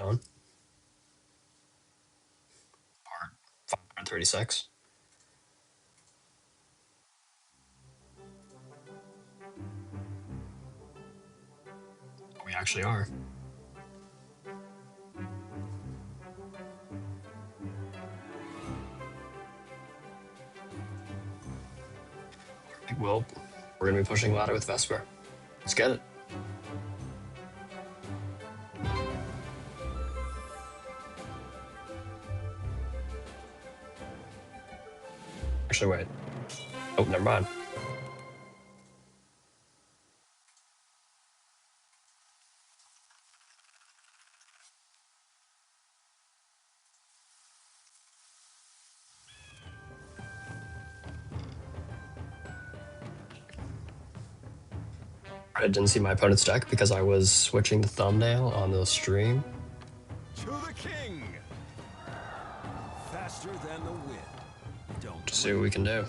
on. Part 536. We actually are. Well, we're gonna be pushing ladder with Vesper. Let's get it. Actually, wait. Oh, never mind. I didn't see my opponent's deck because I was switching the thumbnail on the stream. To the king. Faster than the wind. Don't To see what we can do.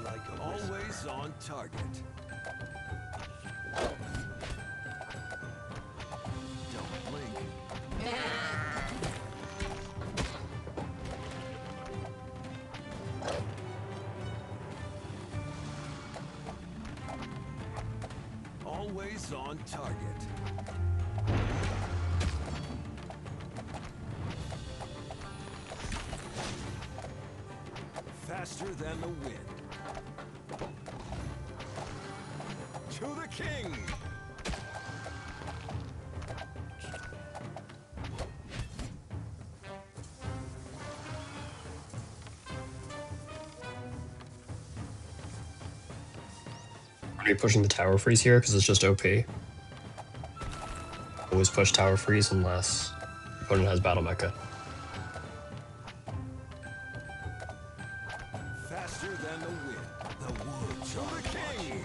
like always on target. Don't blink. Always on target. Faster than the wind. To the king. Are you pushing the tower freeze here because it's just OP? Always push tower freeze unless the opponent has battle mecha. Faster than the wind. The woods are the king.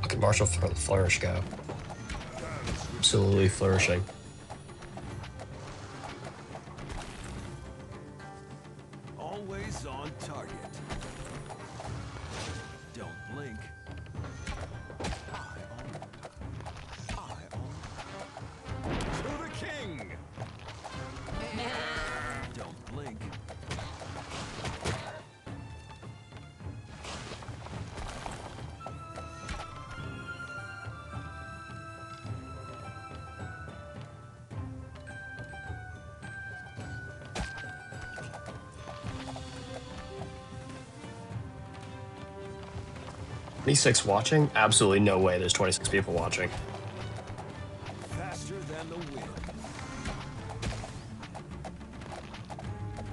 Look at Marshall Flourish go. Absolutely flourishing. Always on target. Don't blink. Eye on. To the king. Don't blink. Twenty-six watching? Absolutely no way there's 26 people watching. Faster than the wind.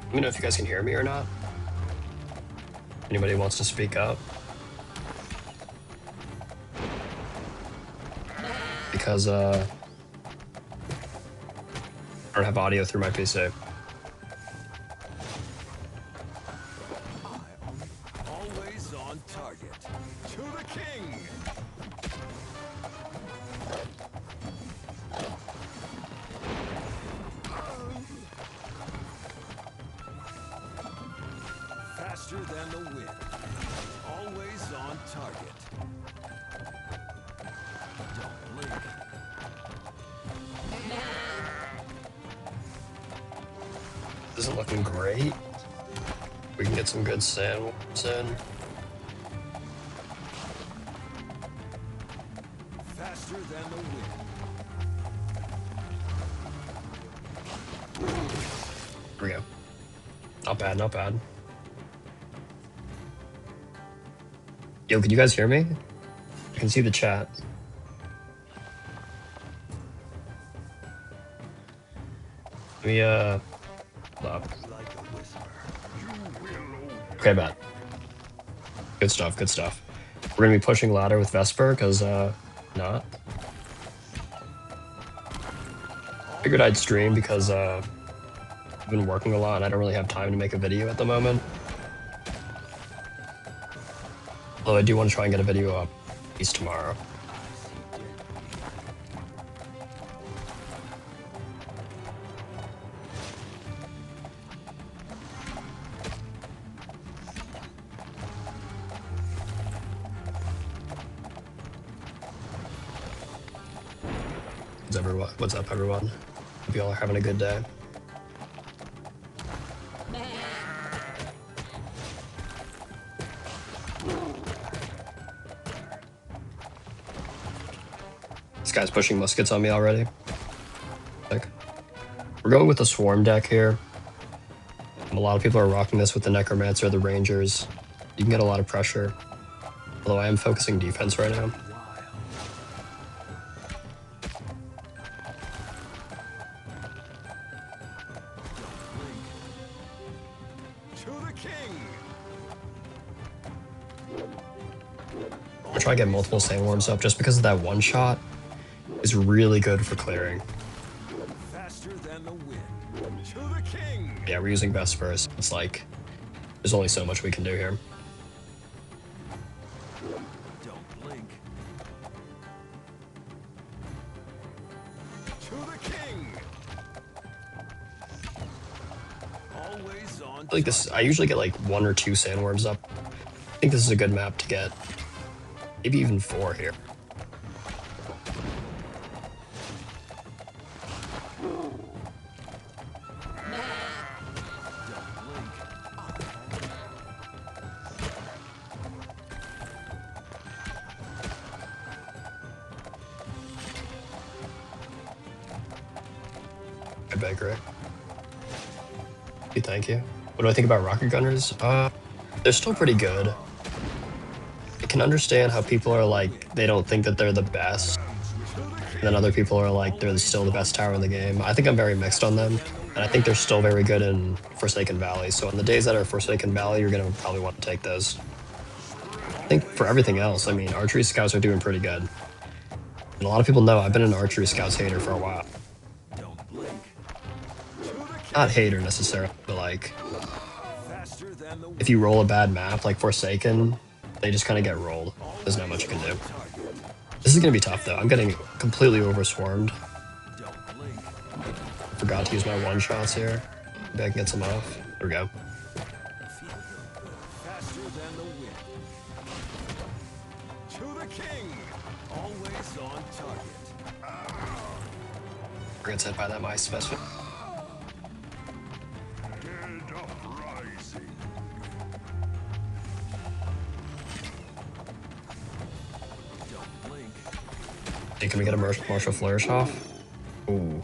Let me know if you guys can hear me or not. Anybody wants to speak up? Because, I don't have audio through my PC. Always on target. To the king. Faster than the wind. Always on target. Don't blink. This isn't looking great. We can get some good sandwiches in. Faster than the wind. Here we go. Not bad, not bad. Yo, can you guys hear me? I can see the chat. Let me, hold up. Like a whisper. Okay, bet. Good stuff, good stuff. We're gonna be pushing ladder with Vesper, because, not. Figured I'd stream because, I've been working a lot and I don't really have time to make a video at the moment. Although I do want to try and get a video up at least tomorrow. What's up, everyone? Hope you all are having a good day. This guy's pushing muskets on me already. Like, we're going with the swarm deck here. A lot of people are rocking this with the necromancer, the rangers. You can get a lot of pressure. Although I am focusing defense right now. I'm trying to get multiple sandworms up just because of that one shot is really good for clearing. Yeah, we're using Vespers. It's like, there's only so much we can do here. Don't blink. To the king. Always on. I like this. I usually get like 1 or 2 sandworms up. I think this is a good map to get. Maybe even 4 here. Bakery. Thank you. What do I think about rocket gunners? They're still pretty good. I can understand how people are like, they don't think that they're the best. And then other people are like, they're still the best tower in the game. I think I'm very mixed on them. And I think they're still very good in Forsaken Valley. So on the days that are Forsaken Valley, you're going to probably want to take those. I think for everything else, I mean, archery scouts are doing pretty good. And a lot of people know I've been an archery scouts hater for a while. Not hater necessarily, but like, if you roll a bad map like Forsaken, they just kind of get rolled. There's not much you can do. This is going to be tough though. I'm getting completely overswarmed. Forgot to use my one-shots here. Maybe I can get some off. There we go. We're gonna hit by that mice special. Hey, can we get a Martial Flourish off? Ooh.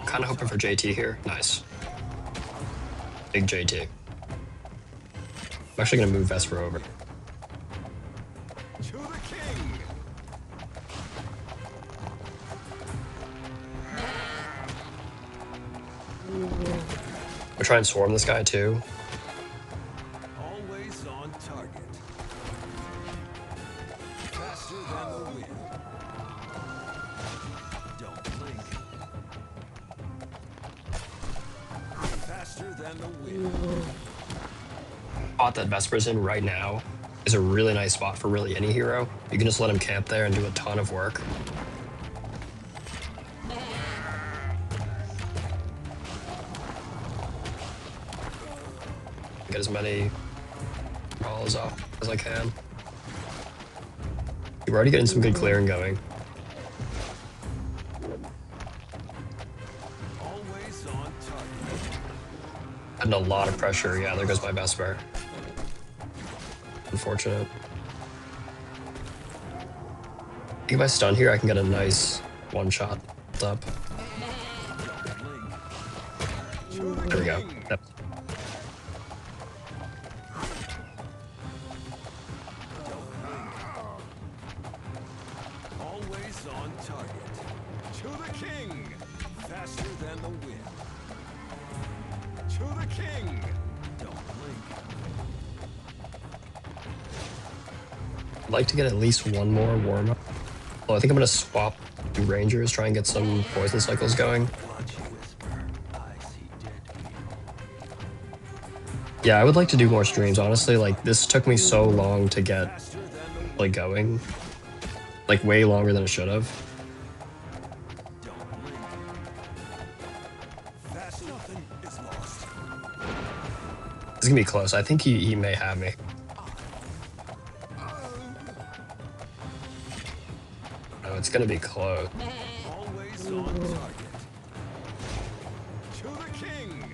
Kind of hoping for JT here. Nice. Big JT. I'm actually going to move Vesper over. We'll try and swarm this guy too. Always on target. Faster than the wind. Don't blink. Faster than the wind. Spot that Vesper's in right now is a really nice spot for really any hero. You can just let him camp there and do a ton of work. Get as many balls off as I can. We're already getting some good clearing going. Always on target. Adding a lot of pressure. Yeah, there goes my Vesper. Unfortunate. If I stun here, I can get a nice one-shot up. There we go. Yep. Always on target. To the king. Faster than the wind. To the king. Don't blink. I'd like to get at least one more warm-up. Well, I think I'm going to swap to Rangers, try and get some poison cycles going. Yeah, I would like to do more streams, honestly. Like, this took me so long to get, like, going. Like, way longer than it should have. Nothing is lost. It's gonna be close. I think he may have me. No, it's gonna be close. Always on target. To the king.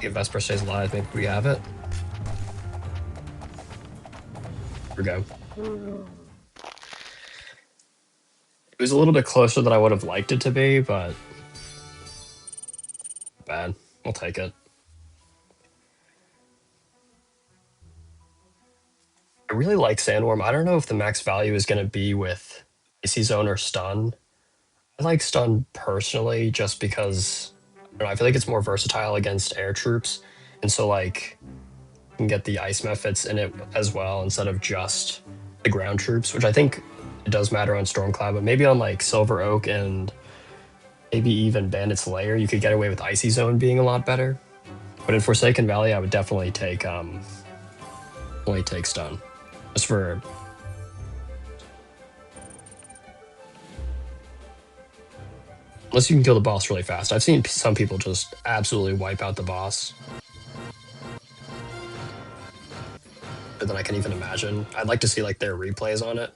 If Vesper stays alive, maybe we have it. Here we go. It was a little bit closer than I would have liked it to be, but bad. We'll take it. I really like Sandworm. I don't know if the max value is going to be with Icy Zone or Stun. I like Stun personally just because I don't know, I feel like it's more versatile against air troops. And so like you can get the ice methods in it as well instead of just the ground troops, which I think it does matter on Stormcloud, but maybe on like Silver Oak and maybe even Bandit's Lair, you could get away with Icy Zone being a lot better. But in Forsaken Valley, I would definitely take Stun. Just for unless you can kill the boss really fast. I've seen some people just absolutely wipe out the boss. Than I can even imagine. I'd like to see like their replays on it.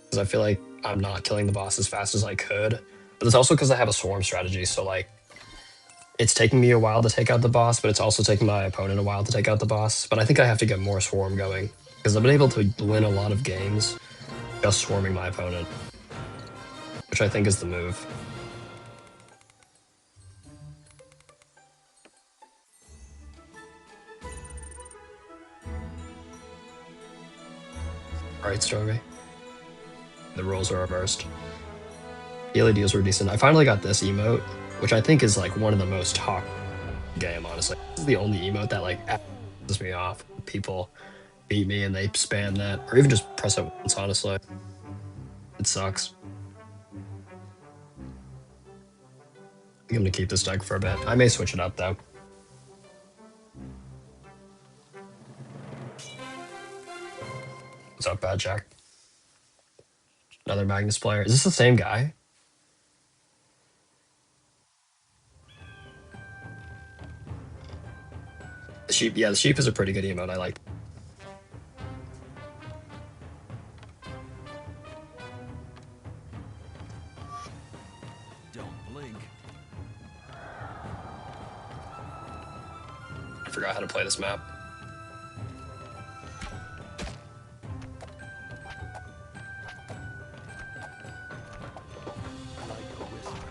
Because I feel like I'm not killing the boss as fast as I could. But it's also because I have a swarm strategy, so like it's taking me a while to take out the boss, but it's also taking my opponent a while to take out the boss. But I think I have to get more swarm going. Because I've been able to win a lot of games just swarming my opponent. Which I think is the move. Alright, Stormy. The roles are reversed. Daily deals were decent. I finally got this emote, which I think is like one of the most talked game, honestly. This is the only emote that like pisses me off. People beat me and they spam that, or even just press it once, honestly. It sucks. I think I'm gonna keep this deck for a bit. I may switch it up though. What's up, Bad Jack? Another Magnus player. Is this the same guy? The sheep, yeah, the sheep is a pretty good emote. I like. Don't blink. I forgot how to play this map. Like a whisper.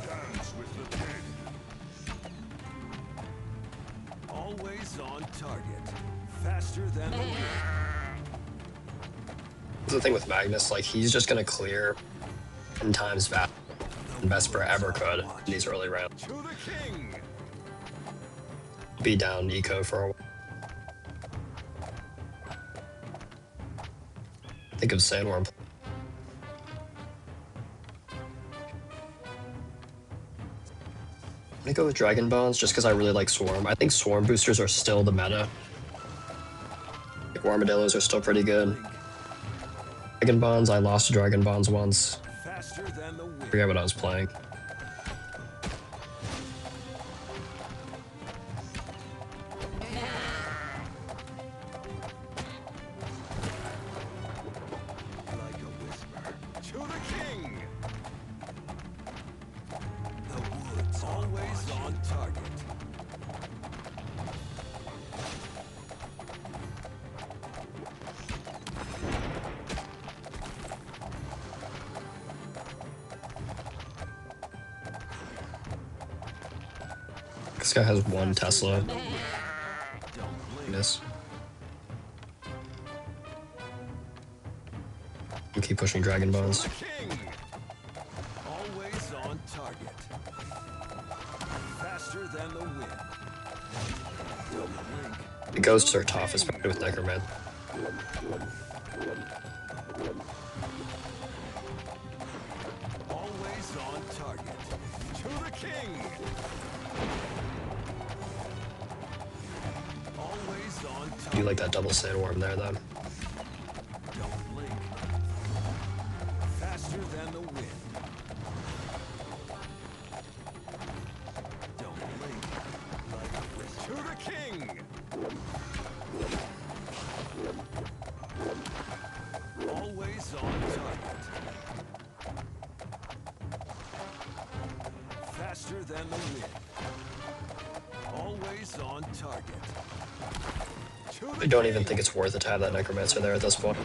Dance with the king. Always on target. Faster than the wind. That's the thing with Magnus, like he's just gonna clear 10 times faster than Vesper ever could in these early rounds. To the king. Be down eco for a while. Think of Sandworm. I'm gonna go with Dragon Bones just because I really like Swarm. I think Swarm boosters are still the meta. Like Armadillos are still pretty good. Dragon Bonds, I lost to Dragon Bonds once. Faster than the wind. I forget what I was playing. Like a whisper. To the king. The woods always on target. This guy has one Tesla. Don't blink. Miss. I'll keep pushing Dragon Bones. The king. Always on target. Faster than the wind. Don't blink. The ghosts are tough, especially with Necroman. Always on target. To the king. Always on I do target. like that double Sandworm there, though. Don't blink. Faster than the wind. Don't blink like a whisper. To the king! Always on target. Faster than the wind. Always on target. I don't even think it's worth it to have that necromancer there at this point.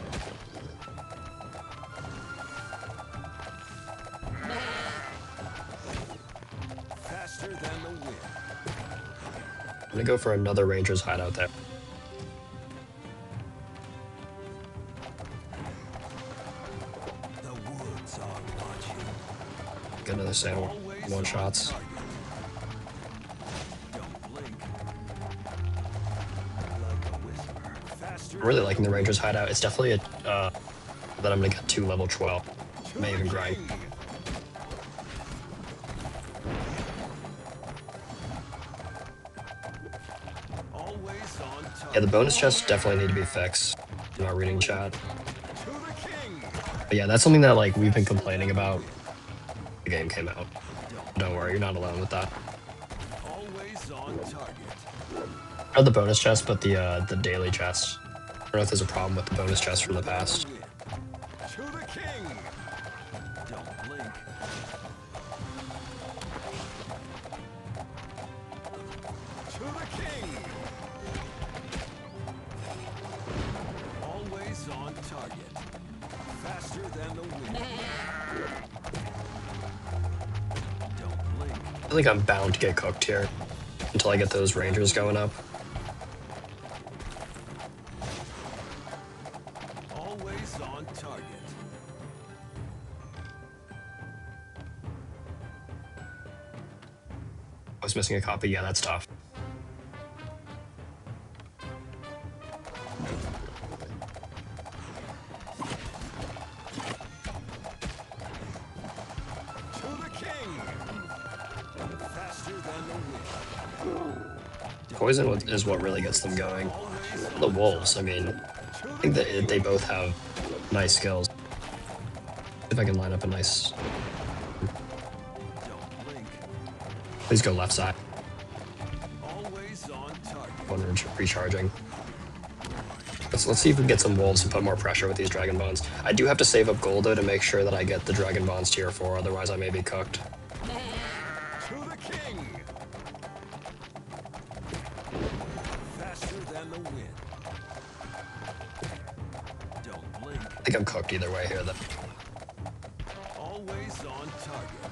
Faster than the wind. I'm gonna go for another ranger's hideout there. The woods are watching. Get another sand one shots. Don't blink. Like a whisper. Faster. I'm really liking the ranger's hideout. It's definitely a that I'm gonna get to level 12. May even grind. Always on target. Yeah, the bonus chests definitely need to be fixed. I'm not reading chat. To the king. But yeah, that's something that like we've been complaining about. The game came out. Don't worry, you're not alone with that. Always on target. Not the bonus chest, but the daily chest. I don't know if there's a problem with the bonus chest from the past. To the king. Don't blink. To the king. Always on target. Faster than the wind. Don't blink. I think I'm bound to get cooked here until I get those rangers going up. Always on target. I was missing a copy. Yeah, that's tough. To the king. Faster than the wind. Poison is what really gets them going. The wolves, I mean, I think that they both have nice skills. If I can line up a nice... Don't blink. Please go left side. Always on target. One recharging. Let's see if we can get some wolves and put more pressure with these dragon bones. I do have to save up gold though to make sure that I get the dragon bones tier 4, otherwise I may be cooked. To the king. Faster than the wind. Don't blink. I think I'm cooked either way here though. Always on target.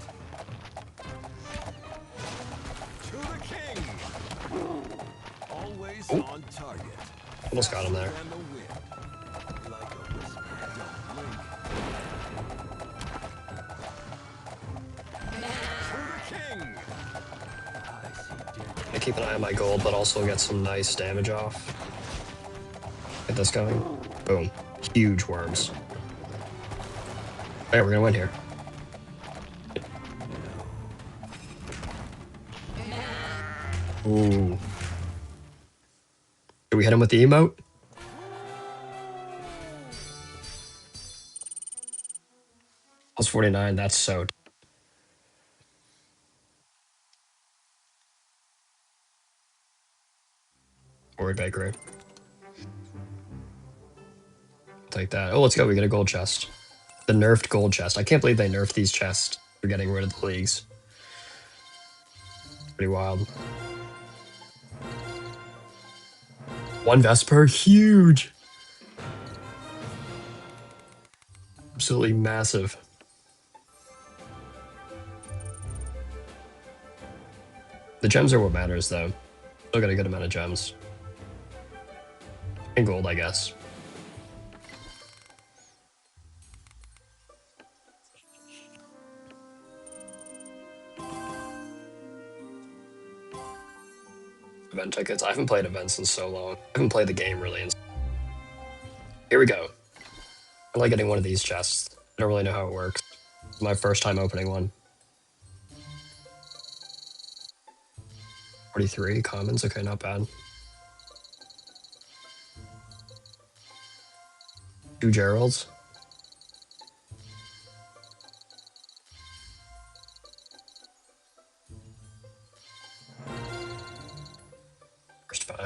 To the king. Always on target. Almost got him there. Faster than the wind. Like a whisper. Don't blink. To the king. I see dead. I keep an eye on my gold, but also get some nice damage off. Get this going. Boom. Huge worms. Alright, we're gonna win here. Ooh. Did we hit him with the emote? Plus 49, that's so... Forward bakery. Take that. Oh, let's go. We get a gold chest. The nerfed gold chest. I can't believe they nerfed these chests for getting rid of the leagues. Pretty wild. One Vesper, huge. Absolutely massive. The gems are what matters, though. Still got a good amount of gems. And gold, I guess. Event tickets. I haven't played events in so long. I haven't played the game really. Here we go. I like getting one of these chests. I don't really know how it works. It's my first time opening one. 43 commons. Okay, not bad. 2 Geralds.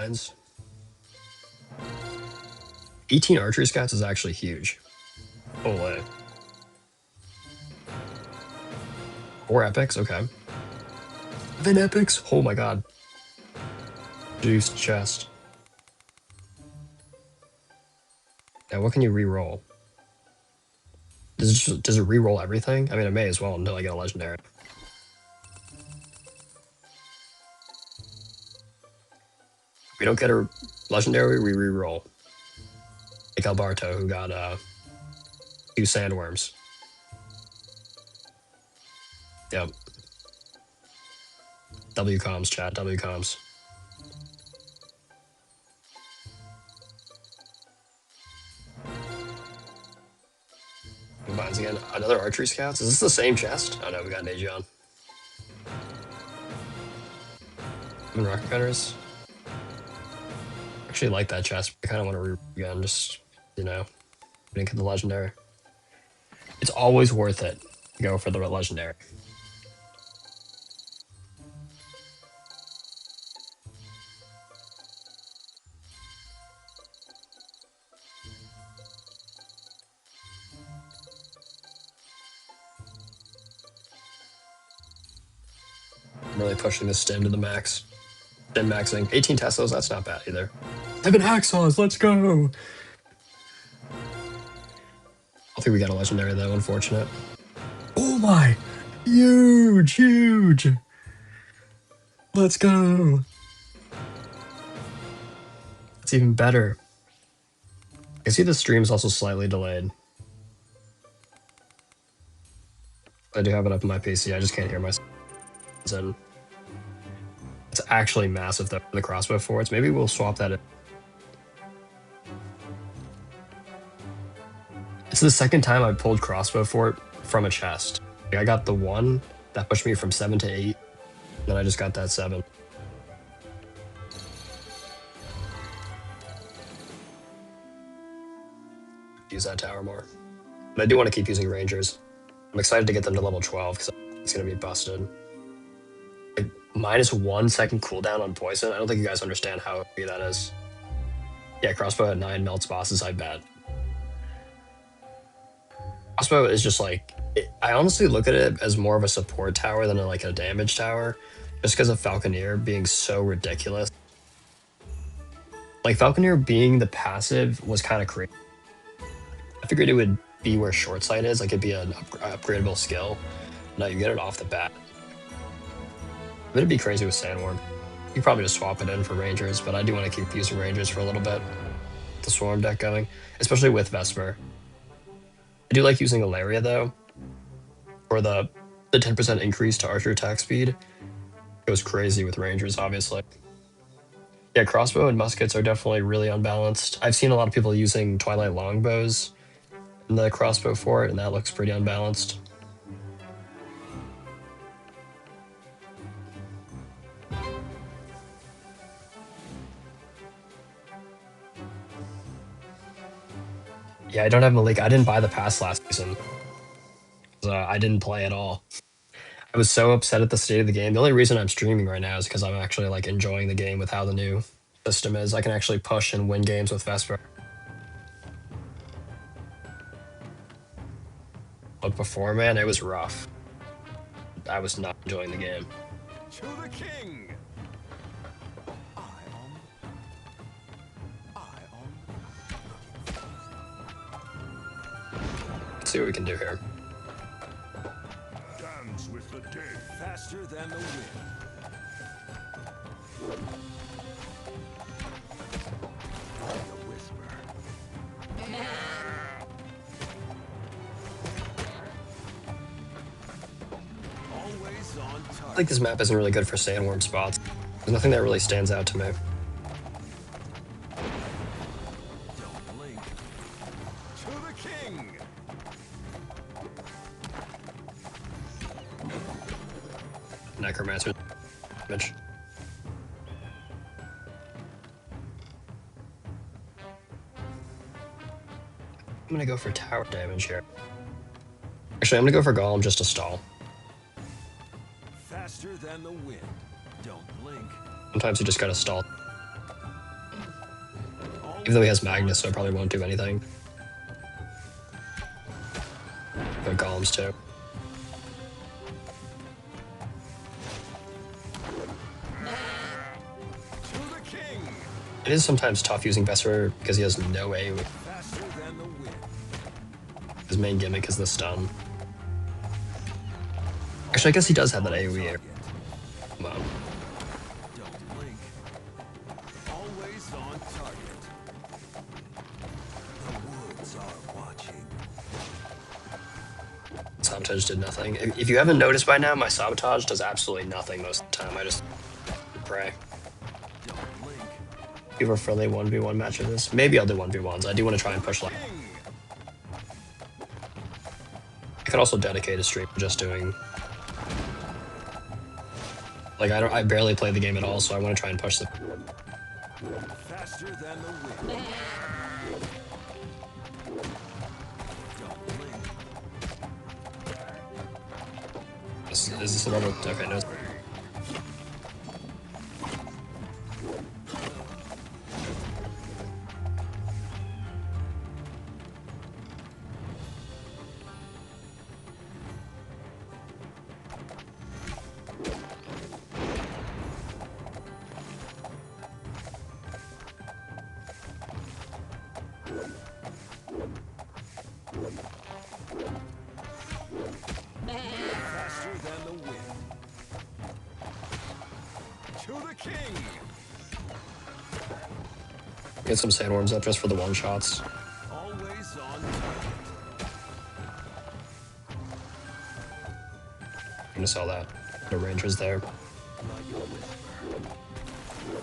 combines. 18 archery scouts is actually huge. Holy. 4 epics, okay. 7 epics? Oh my god. Juiced chest. Now what can you re-roll? Does it re-roll everything? I mean, it may as well until I get a legendary. If we don't get a legendary, we re-roll. Like Alberto, who got 2 sandworms. Yep. W comms, chat, W comms. Combines again. Another archery scouts? Is this the same chest? Oh no, we got an Aegon. And rocket gunners. Actually like that chest. I kind of want to again, just, you know, we didn't get the legendary. It's always worth it to go for the legendary. I'm really pushing this stim to the max. Stim maxing. 18 Teslas, that's not bad either. 7 hacksaws, let's go! I think we got a legendary though, unfortunate. Oh my! Huge, huge! Let's go! It's even better. I see the stream's also slightly delayed. I do have it up on my PC, I just can't hear myself. And it's actually massive though, the crossbow forwards. Maybe we'll swap that in. It's the second time I pulled crossbow fort from a chest. I got the 1 that pushed me from 7 to 8, then I just got that 7. Use that tower more. But I do want to keep using rangers. I'm excited to get them to level 12 because it's going to be busted. Like, -1 second cooldown on poison. I don't think you guys understand how OP that is. Yeah, crossbow at 9 melts bosses, I bet. Crossbow is just like, I honestly look at it as more of a support tower than like a damage tower, just because of Falconeer being so ridiculous. Like, Falconeer being the passive was kind of crazy. I figured it would be where short sight is, like it'd be an upgradable skill. No, you get it off the bat. It'd be crazy with Sandworm. You probably just swap it in for Rangers, but I do want to keep using Rangers for a little bit. The Swarm deck going, especially with Vesper. I do like using Ilaria though, for the 10% increase to archer attack speed. It goes crazy with Rangers, obviously. Yeah, crossbow and muskets are definitely really unbalanced. I've seen a lot of people using Twilight longbows in the crossbow for it, and that looks pretty unbalanced. Yeah, I don't have Malik. I didn't buy the pass last season. I didn't play at all. I was so upset at the state of the game. The only reason I'm streaming right now is because I'm actually like enjoying the game with how the new system is. I can actually push and win games with Vesper. But before, man, it was rough. I was not enjoying the game. To the king. Let's see what we can do here. Dance with the dead. Faster than the wind. The whisper. Always on I target. think this map isn't really good for sandworm spots. There's nothing that really stands out to me. Don't blink. To the king. Necromancer damage. I'm gonna go for tower damage here. Actually, I'm gonna go for Golem just to stall. Faster than the wind. Don't blink. Sometimes you just gotta stall. Even though he has Magnus, so it probably won't do anything. But golems too. To the king. It is sometimes tough using Vesper because he has no AoE. Faster than the wind. His main gimmick is the stun. Actually, I guess he does have that AoE. Target. Come on. Don't blink. Always on target. The woods are watching. Sabotage did nothing. If you haven't noticed by now, my sabotage does absolutely nothing most of the time. I just pray. Don't blink. You have a friendly 1v1 match of this? Maybe I'll do 1v1s. I do want to try and push like. King. I could also dedicate a stream to just doing. Like I barely play the game at all, so I want to try and push the. Faster than the wind. Don't blink. Is this a level? Okay, no. Faster than the wind. To the king. Get some sandworms up just for the one shots. Always on target. I'm gonna sell that. The ranger's there. Like a whisper.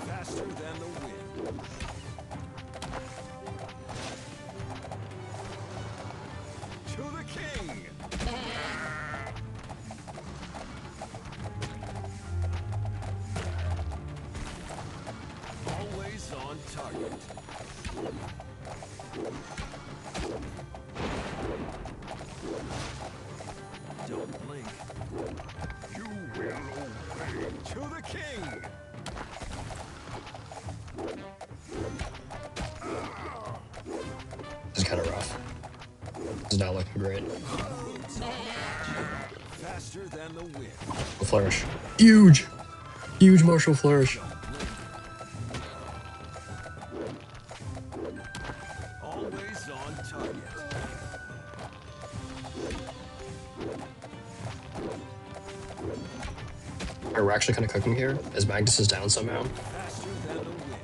Faster than the wind. To the king. Always on target. Don't blink. You will obey. To the king. This is kind of rough. This is not looking great. Faster than the wind. A flourish. Huge! Huge martial flourish. Always on target. Alright, we're actually kind of cooking here. As Magnus is down somehow. Faster than the wind.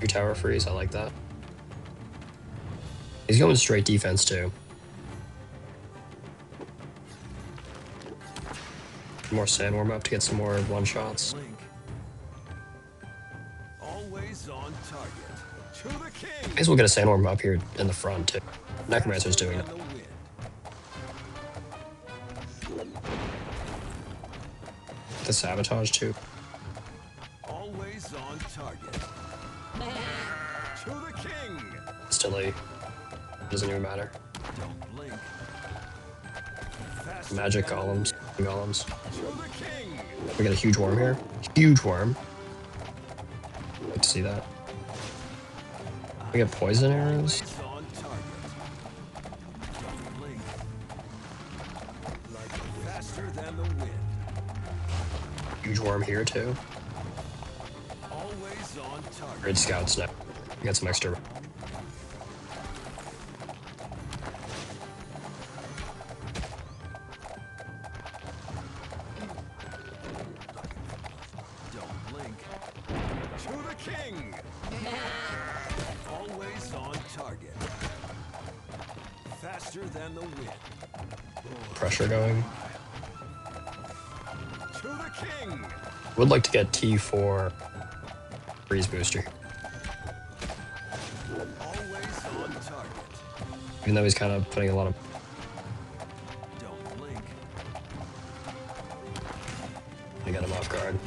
Two tower freeze, I like that. He's going straight defense too. More sandworm up to get some more one shots. Blink. Always on target. To the king. May as well get a sandworm up here in the front too. Necromancer's doing it. Faster than the wind. The sabotage too. Always on target. To the king. Still doesn't even matter. Don't blink. Faster Magic than the golems. wind. Golems. To the king. We got a huge worm here. Huge worm. Like to see that. We got poison arrows. Always on target. Don't blink. Like faster than the wind. Huge worm here too. Always on target. Grid scouts now. We got some extra. Don't blink. To the king. Always on target. Faster than the wind. Pressure going. To the king. Would like to get T4 freeze booster. Always on target. Even though he's kind of putting a lot of. Don't blink. I got him off guard.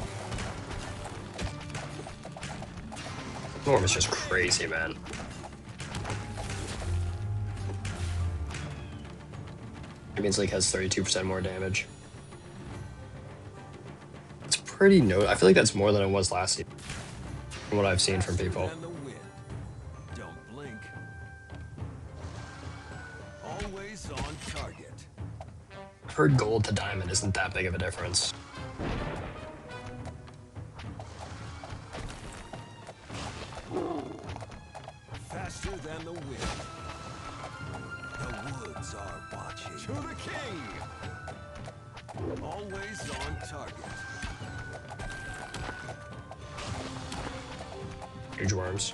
Norm is just crazy, man. It means like has 32% more damage. pretty I feel like that's more than it was last year, from what I've seen from Faster people. than the wind. Don't blink. Always on target. I've heard gold to diamond isn't that big of a difference. Faster than the wind. The woods are watching. To the king! Always on target. Huge worms.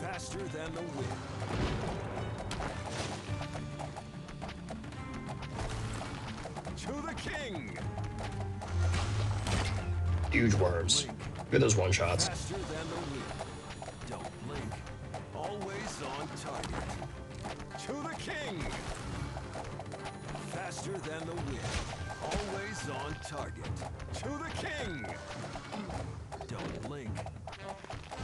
Faster than the wind. To the king! Huge worms. Look at those one shots. Faster than the wind. Don't blink. Always on target. To the king! Faster than the wind. Always on target. To the king! Don't blink.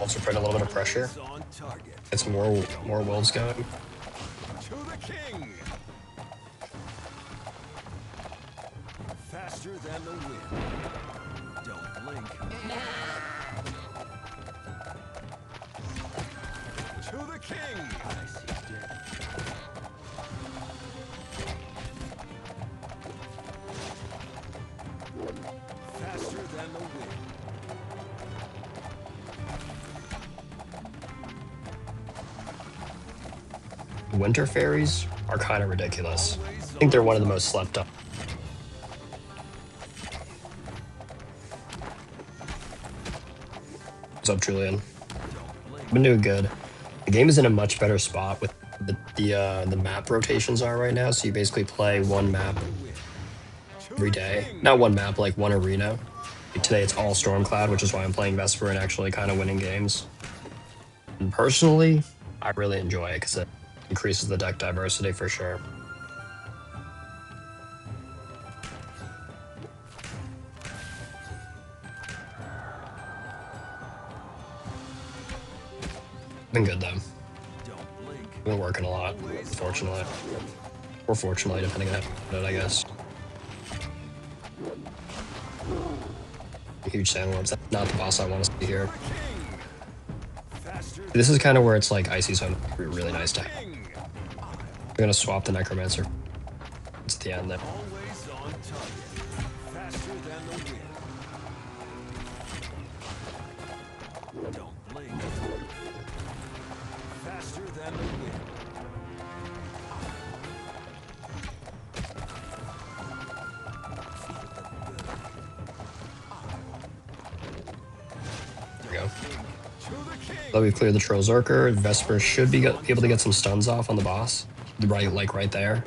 Also put a little bit of pressure. Always on target. Get some more wolves going. To the king! Faster than the wind. Don't blink. To the king! I see dead. Faster than the wind. Winter fairies are kind of ridiculous. I think they're one of the most slept up. What's up, Julian? Been doing good. The game is in a much better spot with the map rotations are right now. So you basically play one map every day. Not one map, like one arena. Like today it's all Stormcloud, which is why I'm playing Vesper and actually kind of winning games. And personally, I really enjoy it because it increases the deck diversity for sure. Been good though. Don't blink. Been working a lot, fortunately. Or fortunately, depending on it, I guess. Huge sandworms. That's not the boss I want to see here. Faster This is kind of where it's like Icy's home. Really nice to have. king! I'm gonna swap the Necromancer. It's at the end there. Always on target. Faster than the wind. Don't blink. Faster than the wind. There we go. To the king! So we've cleared the Troll Zerker. Vesper should be able to get some stuns off on the boss. Right there.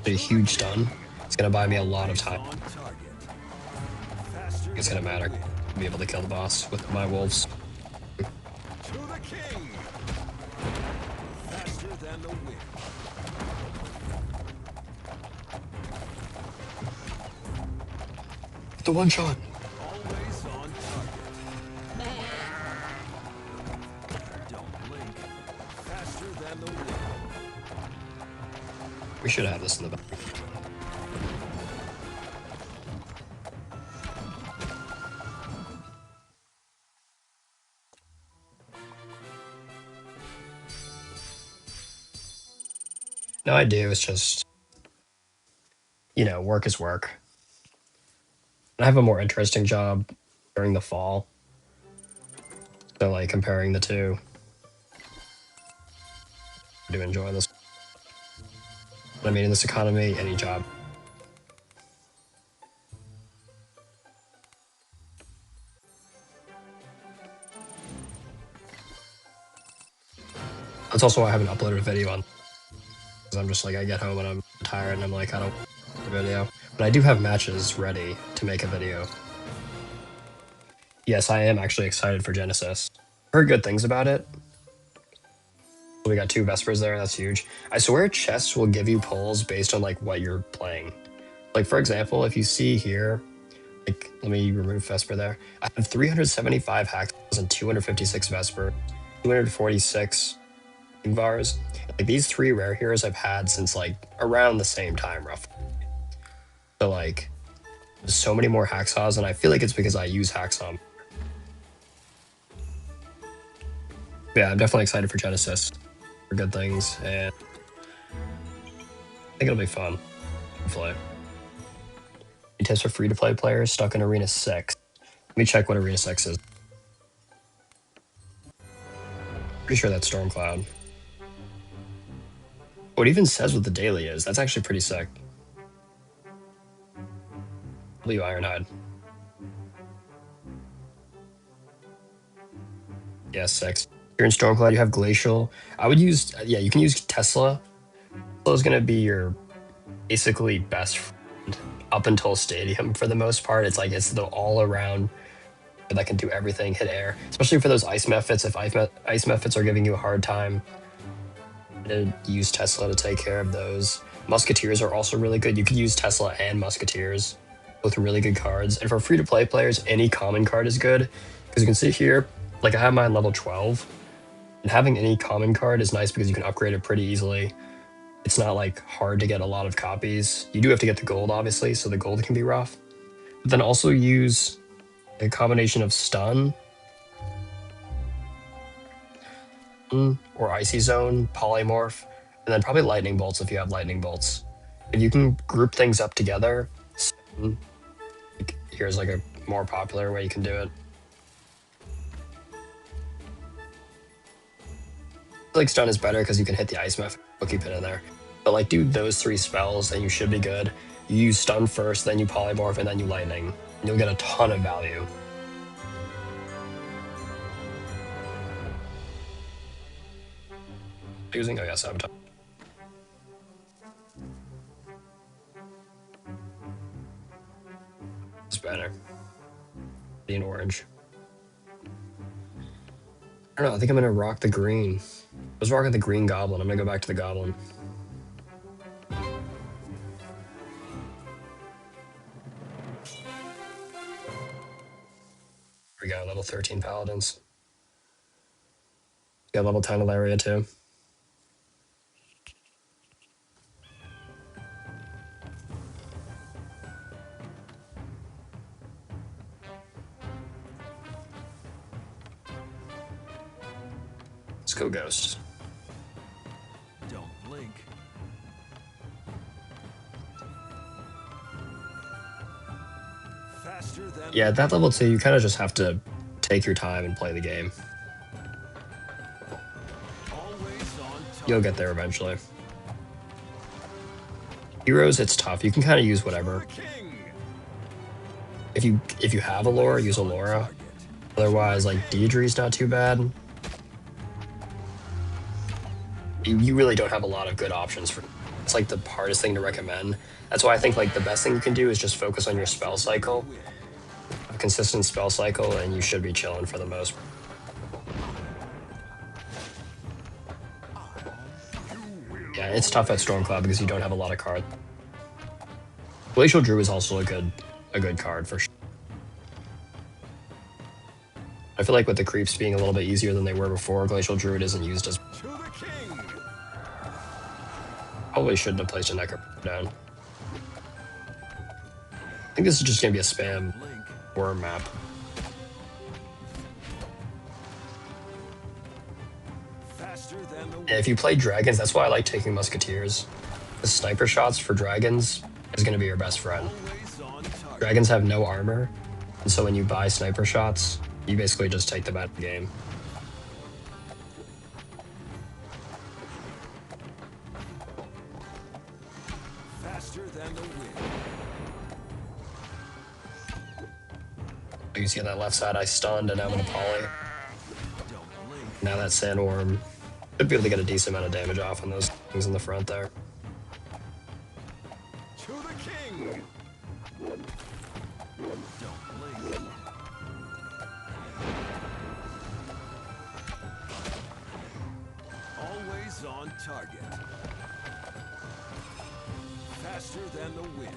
A huge stun. It's gonna buy me a lot of time. On target. Faster It's gonna than the matter. wind. Be able to kill the boss with my wolves. To the king! Faster than the wind. The one shot. Always on target. Don't blink. Faster than the wind. We should have this in the back. No, I do. It's just, work is work. I have a more interesting job during the fall. So, like, comparing the two, I do enjoy this. I mean, in this economy, any job. That's also why I haven't uploaded a video on. Because I'm just like, I get home and I'm tired and I'm like, I don't want a video. But I do have matches ready to make a video. Yes, I am actually excited for Genesis. Heard good things about it. We got 2 Vespers there, that's huge. I swear chests will give you pulls based on like what you're playing. Like for example, if you see here, like let me remove Vesper there. I have 375 hacks and 256 Vesper, 246 Ingvars. Like these 3 rare heroes I've had since like around the same time roughly. So like There's so many more hacksaws, and I feel like it's because I use hacksaw. Yeah, I'm definitely excited for Genesis for good things, and I think it'll be fun. Hopefully. Any tips for free-to-play players stuck in Arena 6? Let me check what Arena 6 is. Pretty sure that's Stormcloud. Oh, it even says what the daily is. That's actually pretty sick. W Ironhide. Yeah, 6. You're in Stormcloud, you have Glacial. I would use, yeah, you can use Tesla. Tesla's going to be your basically best friend up until Stadium for the most part. It's like it's the all-around that can do everything, hit air, especially for those ice methods. If ice methods are giving you a hard time, to use Tesla to take care of those. Musketeers are also really good. You could use Tesla and Musketeers, both really good cards. And for free-to-play players, any common card is good, because you can see here, like I have mine level 12, and having any common card is nice because you can upgrade it pretty easily. It's not like hard to get a lot of copies. You do have to get the gold, obviously, so the gold can be rough. But then also use a combination of stun or icy zone, polymorph, and then probably lightning bolts if you have lightning bolts. If you can group things up together, here's like a more popular way you can do it. Like stun is better because you can hit the ice method. We'll keep it in there. But like do those 3 spells and you should be good. You use stun first, then you polymorph, and then you lightning. And you'll get a ton of value. Using, oh yeah, sabotage. It's better. In orange. I don't know, I think I'm gonna rock the green. I was rocking the green goblin. I'm gonna go back to the goblin. We got level 13 paladins. Got level 10 Ilaria too. Let's go Ghost. Don't blink. Faster than Yeah, at that level 2, you kind of just have to take your time and play the game. always on top. You'll get there eventually. Heroes, it's tough. You can kind of use whatever. King. If you have Allura, use Allura. Otherwise, like Deidre's not too bad. You really don't have a lot of good options for. It's like the hardest thing to recommend. That's why I think like the best thing you can do is just focus on your spell cycle, a consistent spell cycle, and you should be chilling for the most. Yeah, it's tough at Stormcloud because you don't have a lot of cards. Glacial Druid is also a good card for sure. I feel like with the creeps being a little bit easier than they were before, Glacial Druid isn't used as. To the king. Probably shouldn't have placed a Necro down. I think this is just gonna be a spam Blink. worm map. Faster than the And if you play dragons, that's why I like taking musketeers. The sniper shots for dragons is gonna be your best friend. always on target. Dragons have no armor, and so when you buy sniper shots, you basically just take them out of the game. Faster than the wind. You see on that left side, I stunned, and now I'm gonna poly. Don't blink. Now that sandworm should be able to get a decent amount of damage off on those things in the front there. To the king. Don't blink. Always on target. Faster than the wind.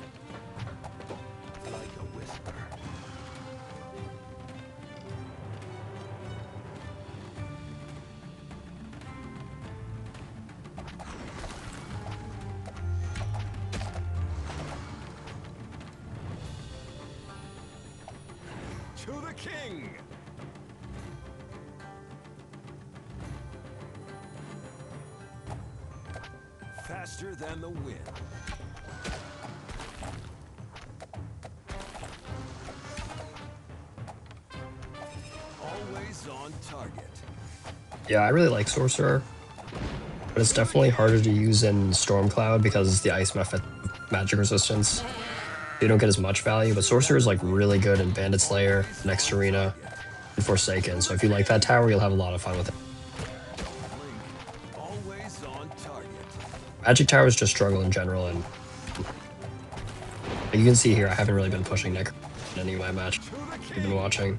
Like a whisper. To the king! Faster than the wind. Always on target. Yeah, I really like Sorcerer, but it's definitely harder to use in Stormcloud because the ice magic resistance. You don't get as much value, but Sorcerer is like really good in Bandit Slayer, Next Arena, and Forsaken. So if you like that tower, you'll have a lot of fun with it. Always on target. Magic towers just struggle in general, and you can see here I haven't really been pushing Nick in any of my match you've been watching.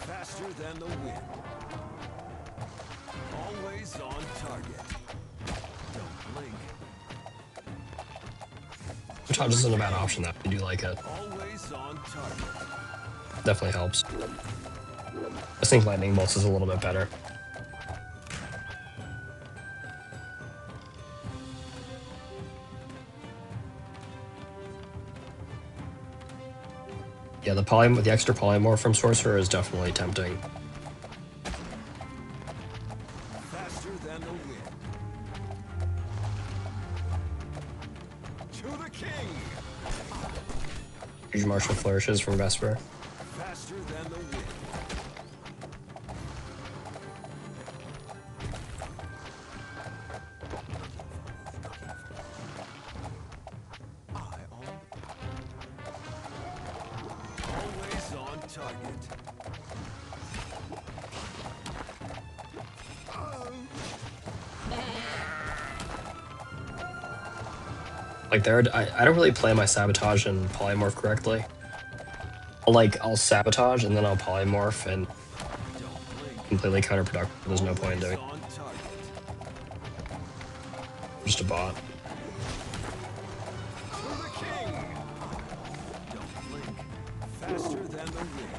Faster than the wind. Always on target. Don't blink. Sabotage isn't a bad option though. I do like it. Always on target. Definitely helps. I think Lightning Bolts is a little bit better. Yeah, the extra polymorph from Sorcerer is definitely tempting. Faster than the wind. To the king. Huge martial flourishes from Vesper. Faster than the wind. Always on target. Like I don't really play my Sabotage and Polymorph correctly. I'll Sabotage and then I'll Polymorph and completely counterproductive. There's no point in doing it. On target. Just a bot. To the king. Don't blink. Faster than the wind.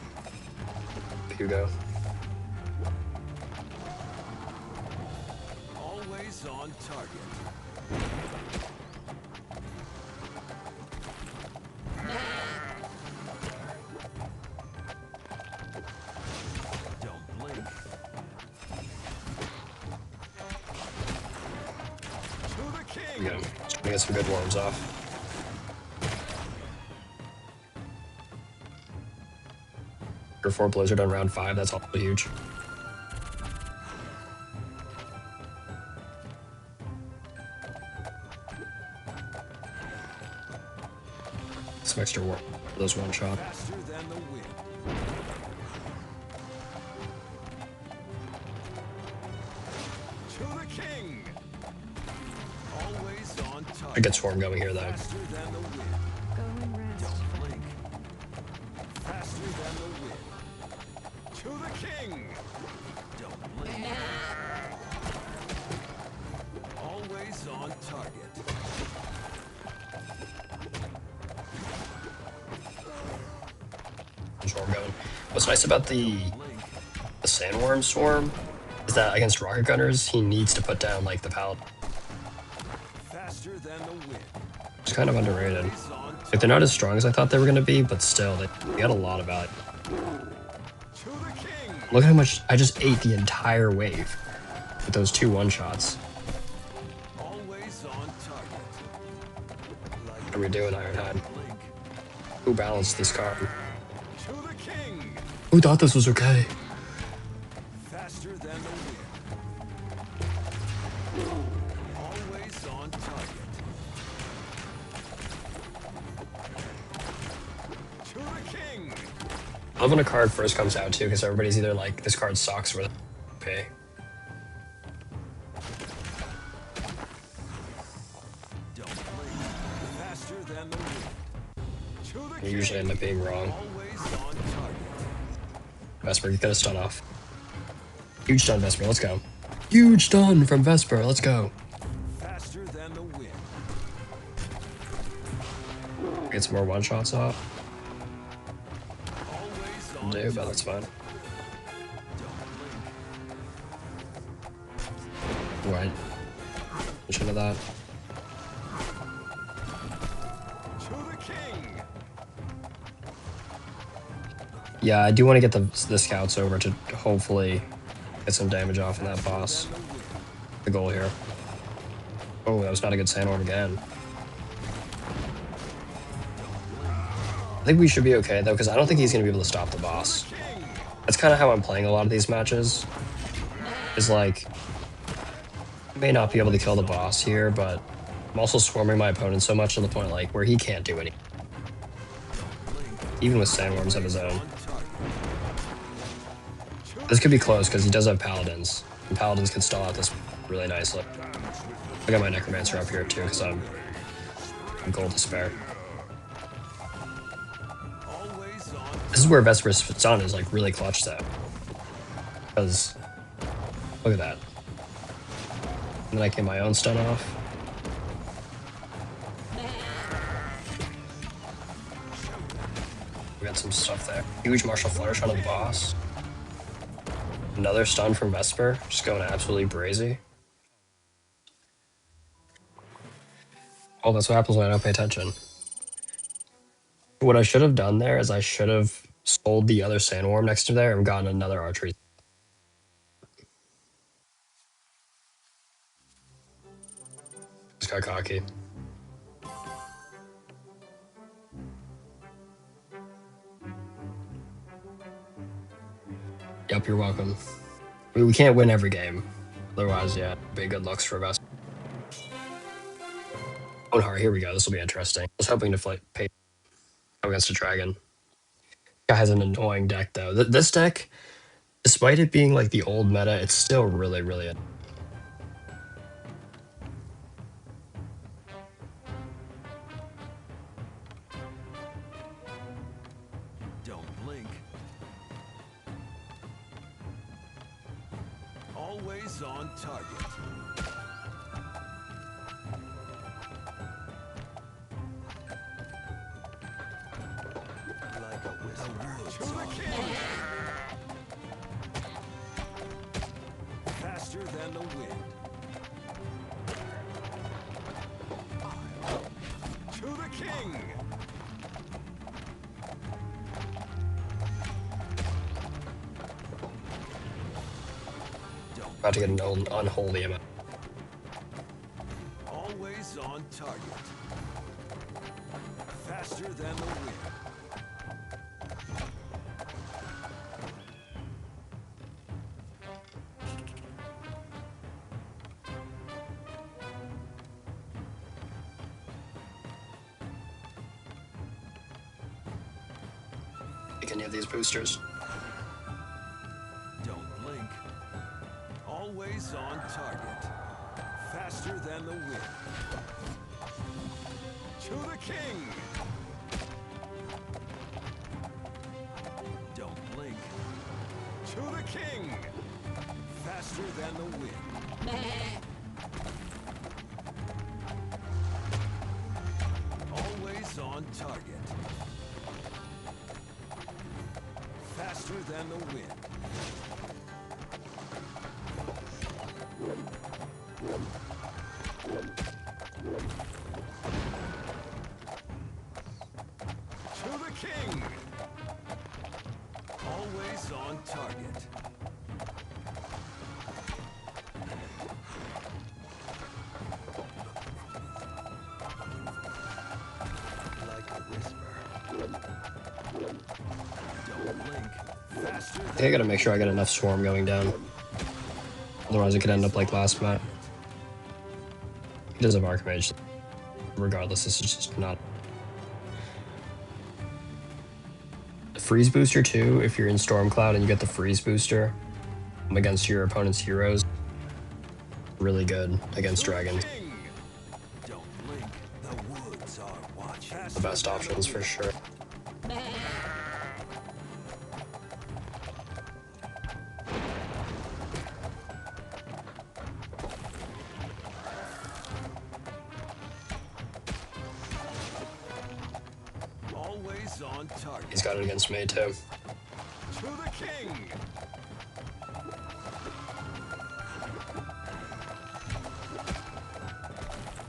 Hugo. Always on target. Don't blink. To the king. Yeah, just trying to get some good worms off. Or 4 Blizzard on round 5, that's also huge. Some extra warp for those one shot. Faster than the wind. To the king. Always on target. I get Swarm going here though. Faster than the wind. Don't blink. Faster than the wind. To the king. Don't blink. Always on target. Swarm going. What's nice about the Sandworm Swarm is that against Rocket Gunners, he needs to put down like the Paladin. Faster than the wind. It's kind of underrated. Like they're not as strong as I thought they were going to be, but still, they got a lot of value. To the king. Look how much I just ate the entire wave with those 2 one-shots. Always on target. What are we doing, Ironhide? Blink. Who balanced this card? To the king. Who thought this was okay? Faster than the wind. Always on target. To the king. I love when a card first comes out too, because everybody's either like, this card sucks or okay. Don't blink. Faster than the wind. To the You king. usually end up being wrong. Always on target. Vesper, you got a stun off. Huge stun, Vesper, let's go. Huge stun from Vesper, let's go. Faster than the wind. Get some more one-shots off. Always on Do, but that's fine. Right. Mention of that. to the king. Yeah, I do want to get the scouts over to hopefully get some damage off on that boss. The goal here. Oh, that was not a good sandworm again. I think we should be okay though, because I don't think he's going to be able to stop the boss. That's kind of how I'm playing a lot of these matches. Is like, I may not be able to kill the boss here, but I'm also swarming my opponent so much to the point like where he can't do anything. Even with sandworms of his own. This could be close because he does have paladins. And paladins can stall out this really nicely. I got my necromancer up here too because I'm gold to spare. This is where Vesper's Sun is like really clutch though. Because look at that. And then I get my own stun off. We got some stuff there. Huge martial flourish on the boss. Another stun from Vesper, just going absolutely brazy. Oh, that's what happens when I don't pay attention. What I should have done there is I should have sold the other sandworm next to there and gotten another archery. Just got cocky. Yep, you're welcome. I mean, we can't win every game. Otherwise, yeah, big good looks for us. Oh, no, here we go. This will be interesting. I was hoping to pay against a dragon. Guy has an annoying deck, though. This deck, despite it being like the old meta, it's still really, really. Don't blink. Always on target. Like a whisper. To the king. Faster than the wind. To the king. About to get an unholy amount. Always on target. Faster than the wind. Take any of these boosters. Don't blink. Always on target. Faster than the wind. To the king. Don't blink. To the king. Faster than the wind. Always on target. Faster than the wind. To the king. Always on target. Like a whisper. Don't blink. Faster I think I gotta make sure I get enough swarm going down. Otherwise it could end up like last map. He does have Archmage. Regardless, this is just not. The freeze booster too, if you're in Stormcloud and you get the freeze booster against your opponent's heroes. Really good against dragons. Don't blink. The woods are watching. The best options for sure. Always on target. He's got it against me too. To the king.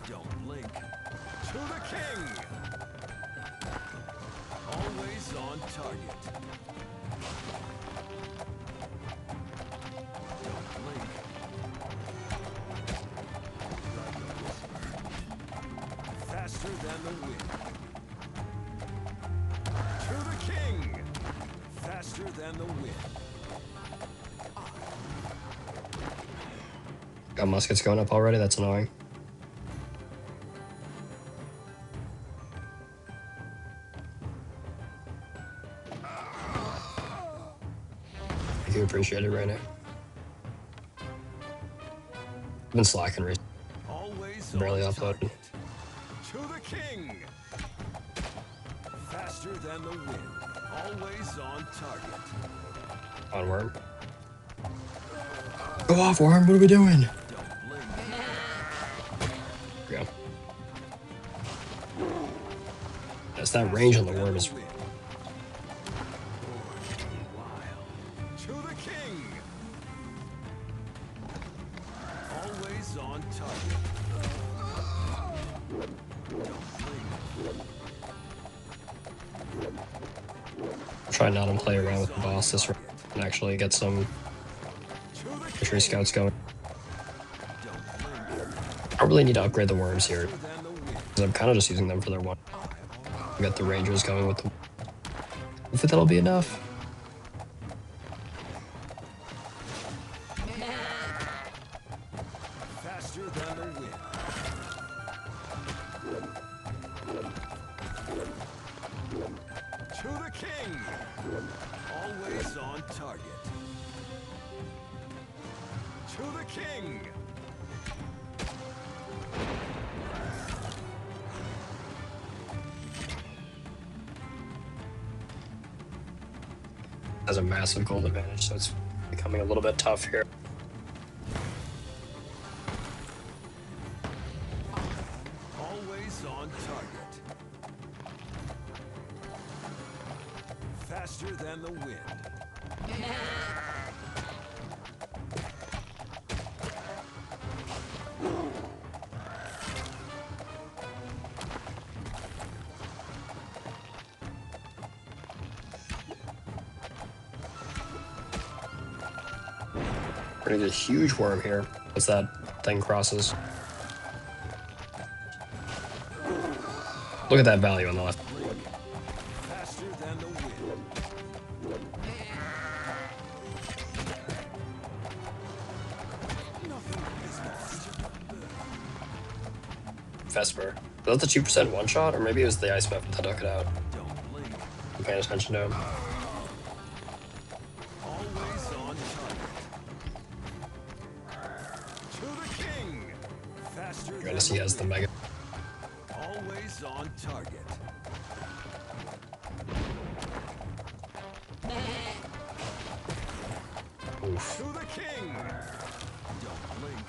Don't blink. To the king. Always on target. Don't blink. Like a whisper. Faster than the wind. To the king. Faster than the wind. Got muskets going up already, that's annoying. I do appreciate it right now. I've been slacking recently. Always Barely on uploaded. target. To the king. Faster than the wind. Always on target. On worm. Go off, worm, what are we doing? Don't blink. There we go. Yes, that range on the worm is Wind. Wild. To the king. Always on target. Don't blink. try not to play around with the boss this round and actually get some infantry scouts going. I really need to upgrade the worms here, because I'm kind of just using them for their one. Get the rangers going with them. I think that'll be enough. Faster than the wind. To the king. Always on target. To the king. Has a massive gold advantage, so it's becoming a little bit tough here. Always on target. Faster than the wind. We're gonna get a huge worm here as that thing crosses. Look at that value on the left. Faster than the wind. Nothing is lost. Vesper. Was that the 2% one shot, or maybe it was the ice map that took it out? Don't blink. I'm paying attention to him. Always on target. To the king. Faster You're than gonna see he has the mega. Always on target. Oof. To the king. Don't blink.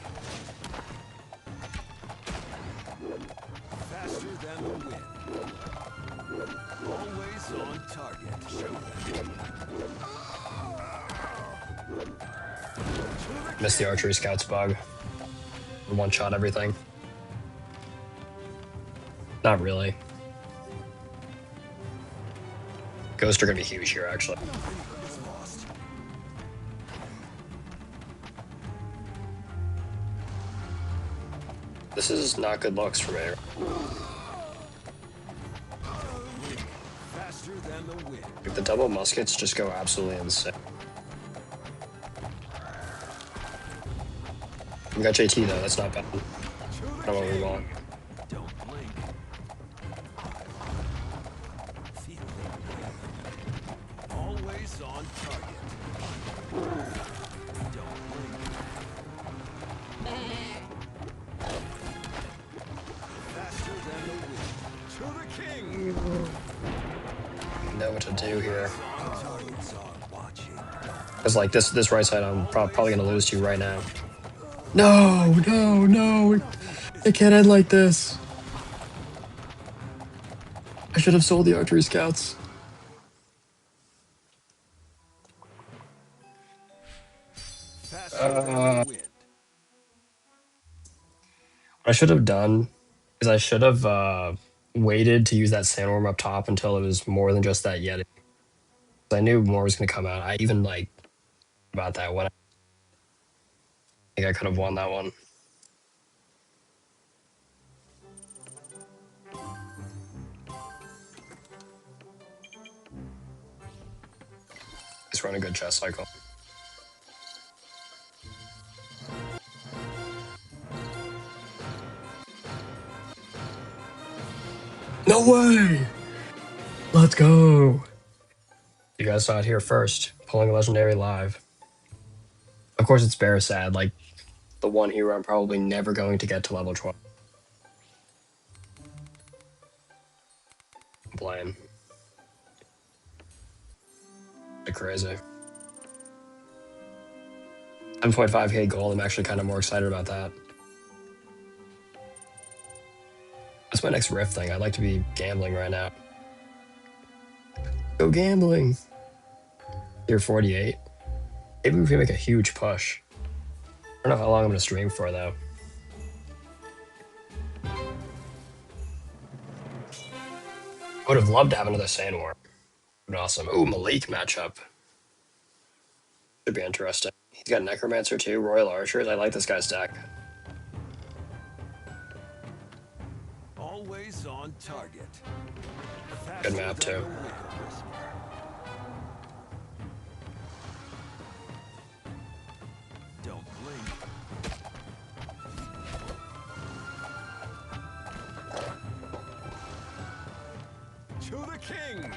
Faster than the wind. Always on target. Show them. Missed the archery scouts bug. One shot everything. Not really. Ghosts are gonna be huge here, actually. Nothing is lost. This is not good looks for me. Faster than the wind. Like, the double muskets just go absolutely insane. We got JT though, that's not bad. To Not the what we king. want. Don't blink. Feel it. Always on target. Don't blink. Faster than the wind. To the king. Know what to do here. Targets are watching. Cause like this right side, I'm probably gonna lose to right now. No, no, no! It can't end like this. I should have sold the archery scouts. What I should have done is I should have waited to use that sandworm up top until it was more than just that Yeti. I knew more was gonna come out. I even like about that when I think I could have won that one. He's running a good chess cycle. No way! Let's go! You guys saw it here first. Pulling a legendary live. Of course, it's bare sad. Like the one hero I'm probably never going to get to level 12. Playing. Crazy. 10.5k gold. I'm actually kind of more excited about that. That's my next rift thing. I'd like to be gambling right now. Go gambling. Tier 48. Maybe we can make a huge push. I don't know how long I'm gonna stream for though. I would have loved to have another Sandworm. Awesome. Ooh, Malik matchup. Should be interesting. He's got Necromancer too, Royal Archers. I like this guy's deck. Always on target. Good map too. Don't blink. To the king.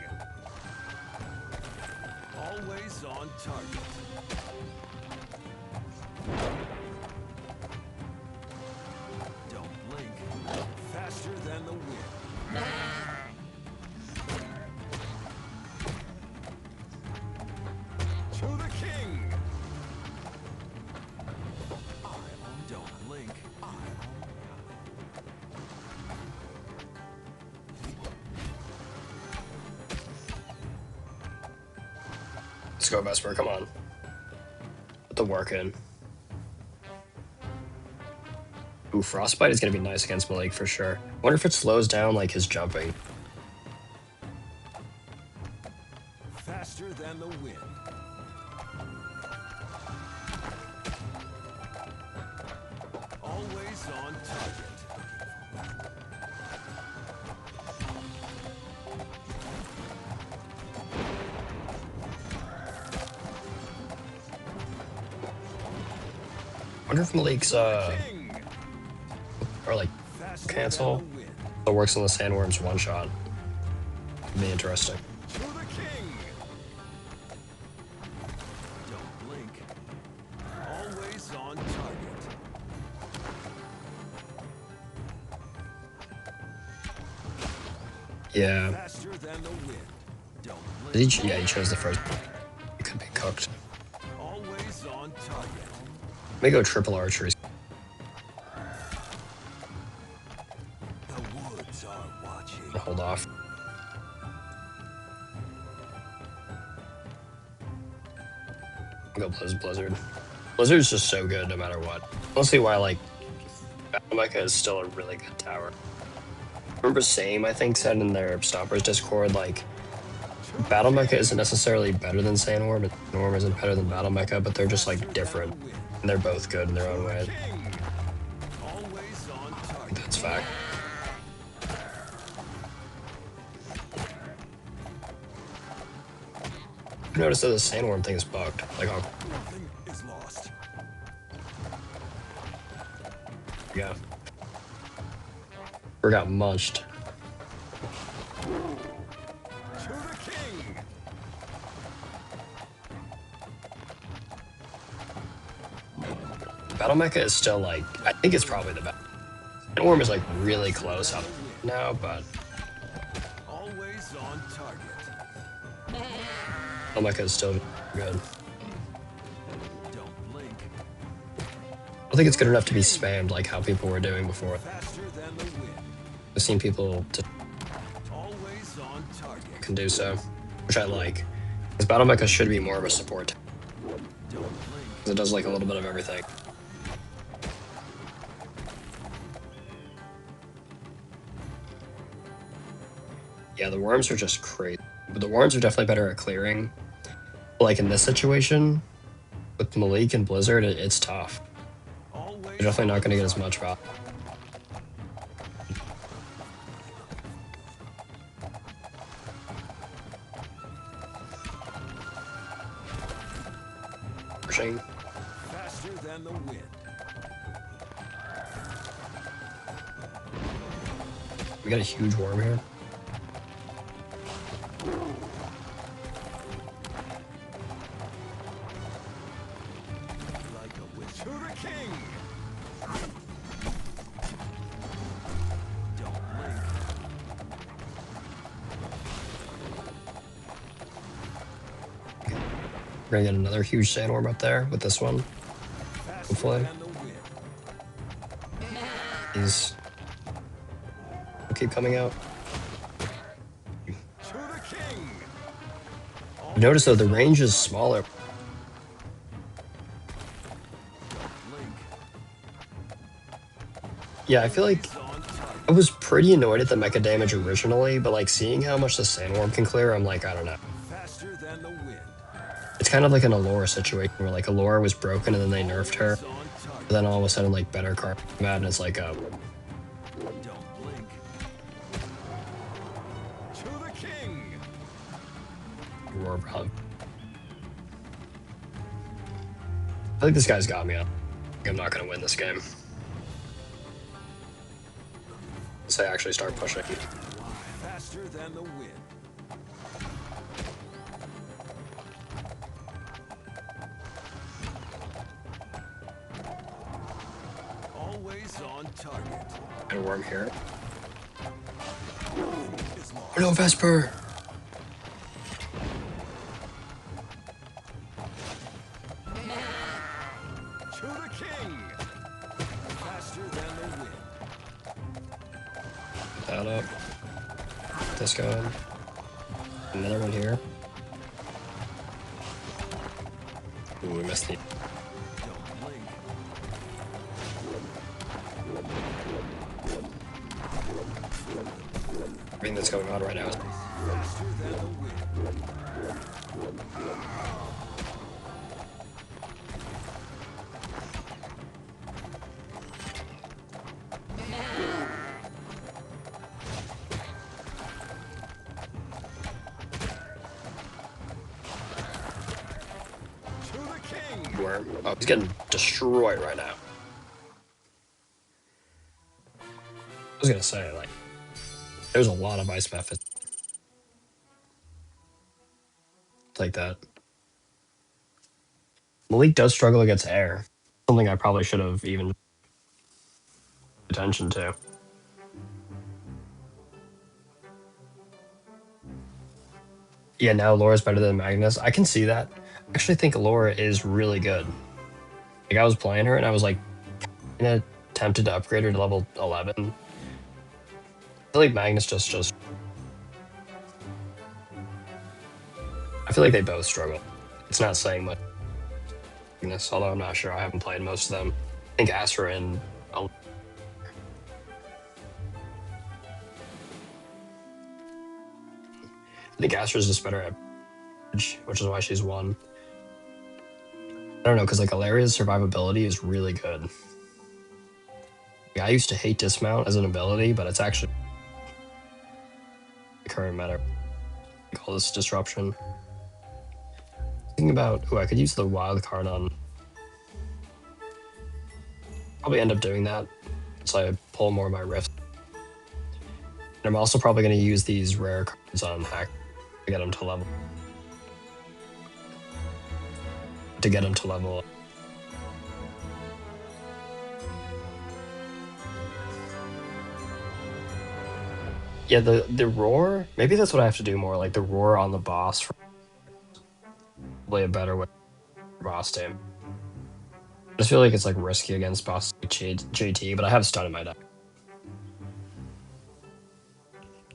Always on target. Don't blink. Faster than the wind. To the king. Don't blink. Let's go, Vesper. Come on. Put the work in. Ooh, Frostbite is gonna be nice against Malik for sure. Wonder if it slows down like his jumping. Faster than the wind. Always on target. Wonder if Malik's King. or like Faster cancel than the wind. that works on the Sandworm's one shot. Be interesting. To the king. Don't blink. Always on target. Yeah. Faster than the wind. Don't blink. Yeah, he chose the first. It could be cooked. Always on target. Let me go triple archery. The woods are watching. Hold off. I'll go Blizzard. Blizzard's just so good no matter what. I don't see why like Battle Mecha is still a really good tower. Remember Same, I think, said in their Stoppers Discord, like Battle Mecha isn't necessarily better than Sandworm, and Sandworm isn't better than Battle Mecha, but they're just like different. And they're both good in their own way. King. Always on target. That's fact. I've noticed that the Sandworm thing is bugged. Like, oh, Nothing is lost. yeah. Or got munched. To the king. Battle Mecha is still like, I think it's probably the best. Sandworm is like really close up now, but Always on target. Battle Mecha is still good. Don't blink. I don't think it's good enough to be spammed like how people were doing before. Faster than the wind. I've seen people Always on target. can do so, which I like. Because Battle Mecha should be more of a support. Don't blink. Because it does like a little bit of everything. Yeah, the worms are just crazy. But the worms are definitely better at clearing. Like in this situation, with Malik and Blizzard, it's tough. They're Always definitely not on going to get as target. much value. Pushing. Faster than the wind. We got a huge worm here. Like a witch. To the king! Don't blink. We're going to get another huge sandworm up there with this one. Faster Hopefully. than the wind. These will keep coming out. To the king! Notice though, the Always on range is target. smaller. Blink. Yeah, I feel like Always on target. I was pretty annoyed at the mecha damage originally, but like seeing how much the sandworm can clear, I'm like, I don't know. Faster than the wind. It's kind of like an Allura situation where like Allura was broken and then they nerfed her. Always on target. But then all of a sudden like better card combat and it's like Don't blink. To the king! roar problem. I think this guy's got me. I'm not gonna win this game. Unless I actually start pushing. Faster than the wind. Always on target. Get a worm here. Is Oh no, Vesper! to the king! Faster than the wind. Put that up. Get this going. Another one here. Ooh, we missed the. Don't blink. Everything that's going on right now is. Faster than the wind. To the king! Worm. Oh, he's getting destroyed right now. I was gonna say, like, there's a lot of ice methods like that. Malik does struggle against air. Something I probably should have even paid attention to. Yeah, now Laura's better than Magnus. I can see that. I actually think Laura is really good. Like I was playing her and I was like kinda tempted to upgrade her to level 11. I feel like Magnus just I feel like they both struggle. It's not saying much Magnus, although I'm not sure. I haven't played most of them. I think Astra and I think Astra's just better at bridge, which is why she's won. I don't know, because like Alaria's survivability is really good. Yeah, I used to hate dismount as an ability, but it's actually the current meta. Like all this disruption. Thinking about, oh, I could use the wild card on. Probably end up doing that, so I pull more of my rifts. And I'm also probably going to use these rare cards on hack to get them to level. To get them to level. Yeah, the roar. Maybe that's what I have to do more. Like the roar on the boss. Probably a better way for boss team. I just feel like it's like risky against boss like JT, but I have stun in my deck.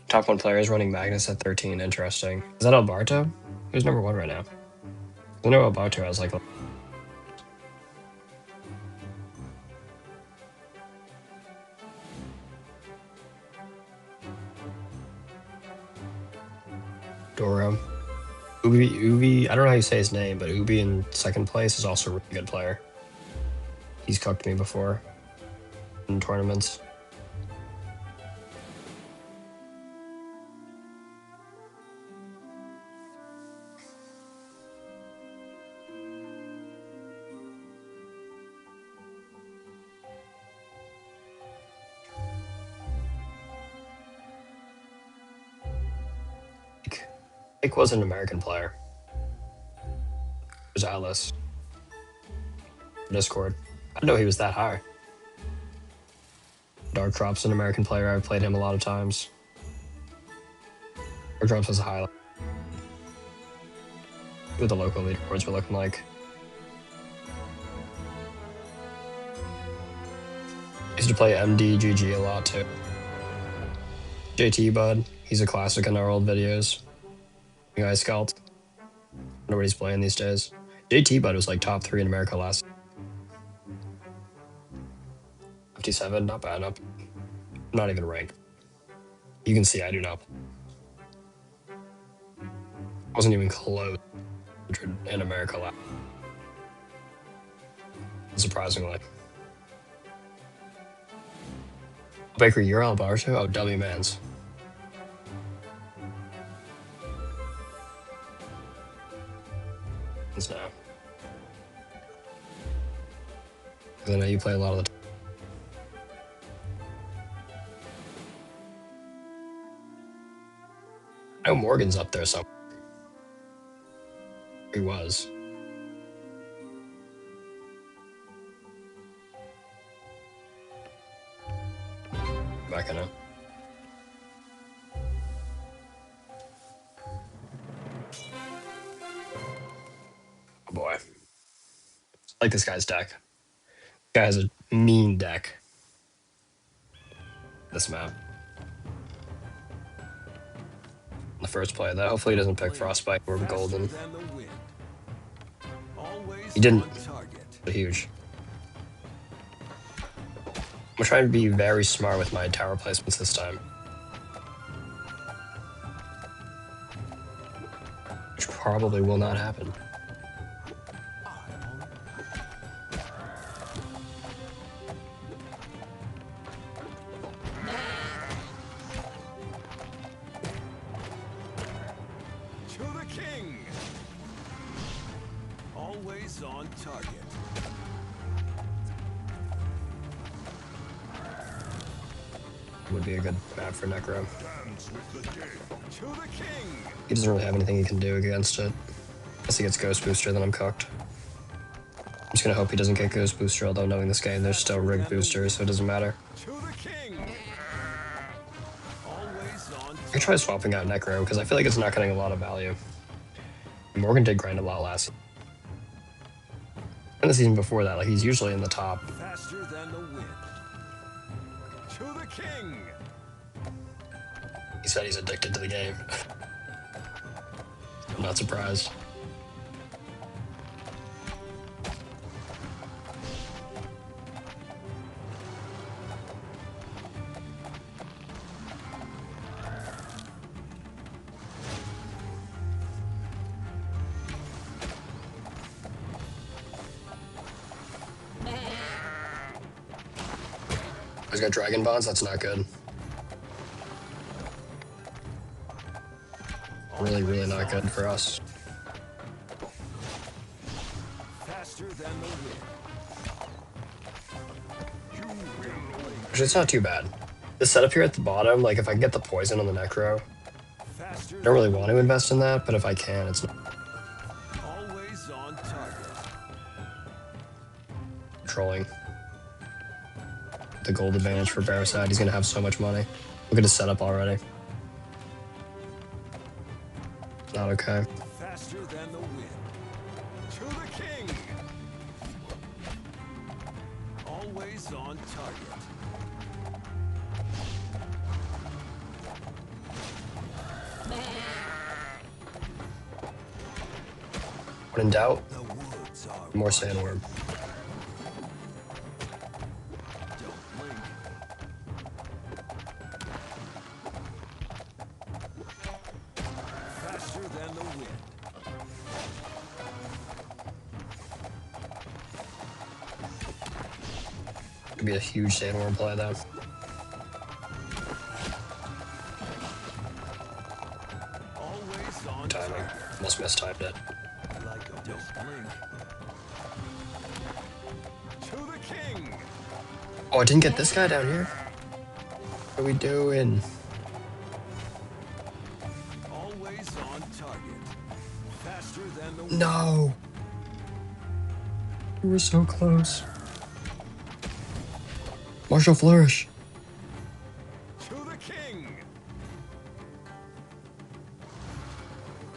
Top 1 player is running Magnus at 13. Interesting. Is that Alberto? Who's number 1 right now? I know Alberto has like. Doro. Ubi, I don't know how you say his name, but Ubi in second place is also a really good player. He's cooked me before in tournaments. Ike was an American player. There's Atlas. Discord. I didn't know he was that high. Dark Drops an American player. I've played him a lot of times. Dark Drops was a highlight. What the local leaderboards were looking like. I used to play MDGG a lot too. JT Bud, he's a classic in our old videos. Ice Scout. I wonder what he's playing these days. JT Bud was like top 3 in America last. 57, not bad. Not even ranked. You can see I do not. Wasn't even close in America last. Surprisingly. Baker, you're on Barto? Oh, W Mans. Now. Because I know you play a lot of the time. I know Morgan's up there somewhere. He was. Back in it. Oh boy. I like this guy's deck. This guy has a mean deck. This map. The first play, though. Hopefully he doesn't pick Frostbite or Golden. He didn't. But huge. I'm trying to be very smart with my tower placements this time. Which probably will not happen. To the king. Always on target. Would be a good map for Necro. To the king. He doesn't really have anything he can do against it. Unless he gets Ghost Booster, then I'm cooked. I'm just gonna hope he doesn't get Ghost Booster, although knowing this game, there's still rigged boosters, so it doesn't matter. To the king. Always on I could try swapping out Necro, because I feel like it's not getting a lot of value. Morgan did grind a lot last season. And the season before that, like he's usually in the top. faster than the wind. To the king. He said he's addicted to the game. I'm not surprised. He's got Dragon Bonds, that's not good. Really, really not good for us. Faster than the wind. Actually, it's not too bad. The setup here at the bottom, like if I can get the poison on the Necro, I don't really want to invest in that, but if I can, it's not. Always on target. Trolling. The gold advantage for Barrowside, he's gonna have so much money. Look at his setup already. Not okay. Faster than the wind. To the king. Always on target. When in doubt, The woods are more Sandworm. don't blink. Faster than the wind. Could be a huge sandworm play though. Always on Timing. target. Almost mistimed it. Like a don't blink. To the king. Oh, I didn't get this guy down here. What are we doing? Always on target. Faster than the wind. No! We were so close. Martial flourish. To the king.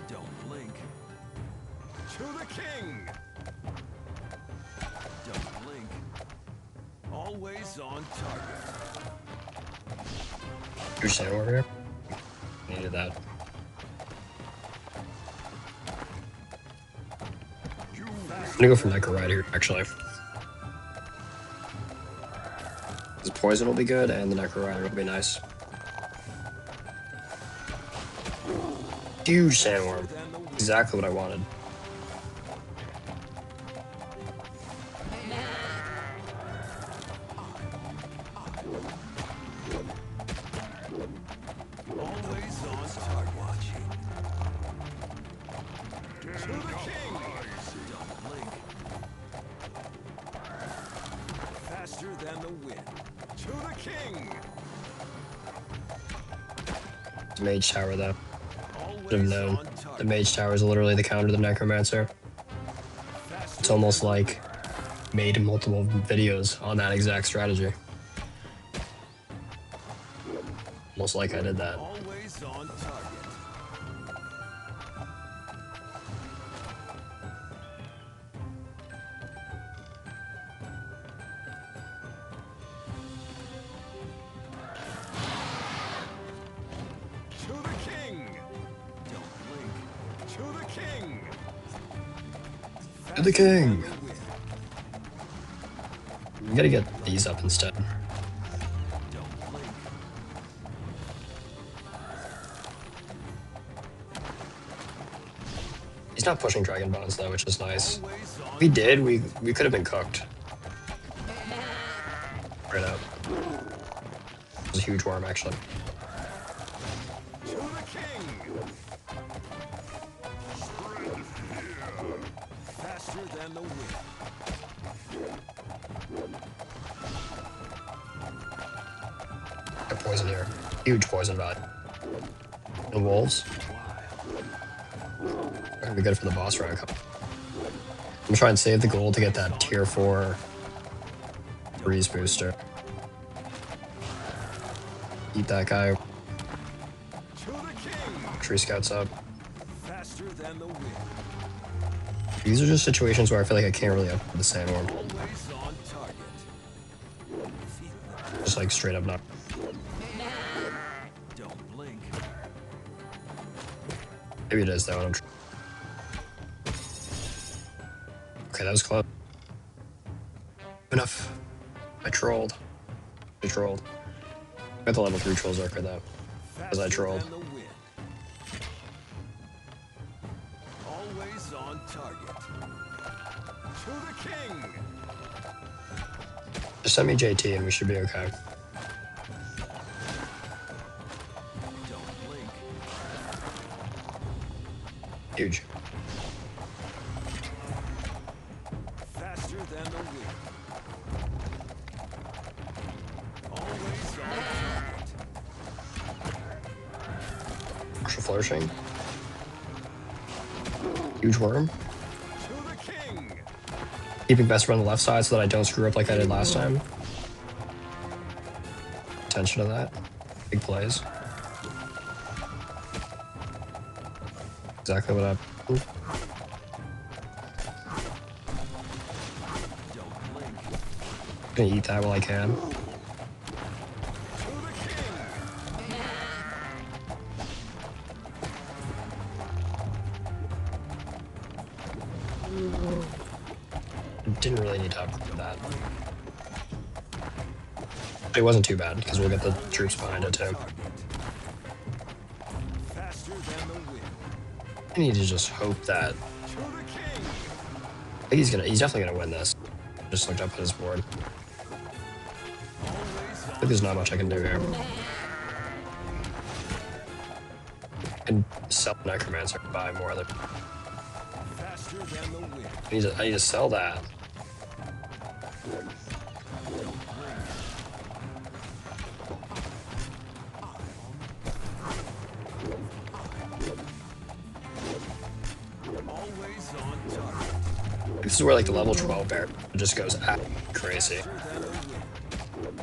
Don't blink. To the king. Don't blink. Always on target. Huge sandworm here. Needed that. I'm gonna go for Necro right here, actually. This poison will be good, and the Necro Rider will be nice. Huge sandworm. Exactly what I wanted. Always on target. Watching. To the king. Don't blink. Faster than the wind. To the king. The Mage Tower, though. Should have Always known. on The target. Mage Tower is literally the counter to the Necromancer. Faster It's almost than the like made multiple videos on that exact strategy. Almost like I did that. always on target. To the king. Don't blink. To the king. To the king. Faster than the wind. We gotta get these up instead. Don't blink. He's not pushing Dragon Bonds though, which is nice. Always on We did, we could have been cooked. Right up. It was a huge worm actually. to the king. Spread fear. Faster than the wind. Got poison here. Huge poison value. The wolves. Gonna be good for the boss round. I'm gonna try and save the gold to get that tier 4 breeze booster. Eat that guy. To the king. Tree scouts up. Faster than the wind. These are just situations where I feel like I can't really up the sandworm. Always on target. Just like straight up not. Don't blink. Maybe it is though. I'm okay, that was close. Enough. I trolled. I trolled. Got the level 3 troll Zerker though. As I Faster trolled. than the wind. Always on target. To the king. Just send me JT and we should be okay. Don't blink. Huge. Faster than the wind. Always on target. Partial flourishing. Huge worm. To the king. Keeping Vesper on the left side so that I don't screw up like I did last time. Attention to that. Big plays. Exactly what I... Don't blink. Gonna eat that while I can. To the king. Didn't really need to upgrade that. It wasn't too bad because we'll get the troops behind it too. Target. Faster than the wind. I need to just hope that To the king. I think he's definitely gonna win this. Just looked up at his board. Always I think on. there's not much I can do here. And sell Necromancer and buy more of them. Faster than the wind. I need to sell that. Always on target. This is where like the level 12 bear just goes crazy. Faster than the wind.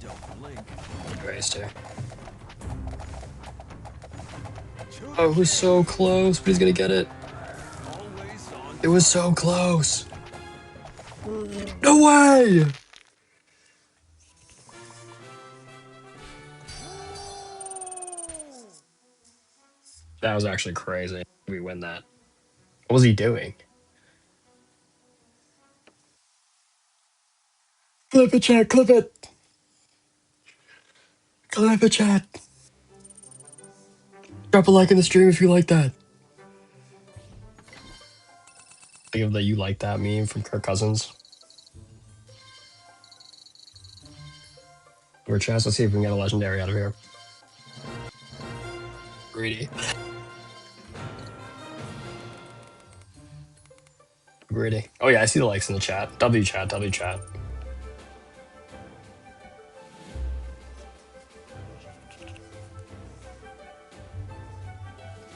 Don't blink. Erased here. To the Oh, it was so close, but he's gonna get it. always on. It was so close. No way! That was actually crazy. We win that. What was he doing? Clip it, chat. Clip it. Clip it, chat. Drop a like in the stream if you like that. Think of the "you like that" meme from Kirk Cousins. We're chance. Let's see if we can get a legendary out of here. Greedy. Greedy. Oh yeah, I see the likes in the chat. W chat. W chat.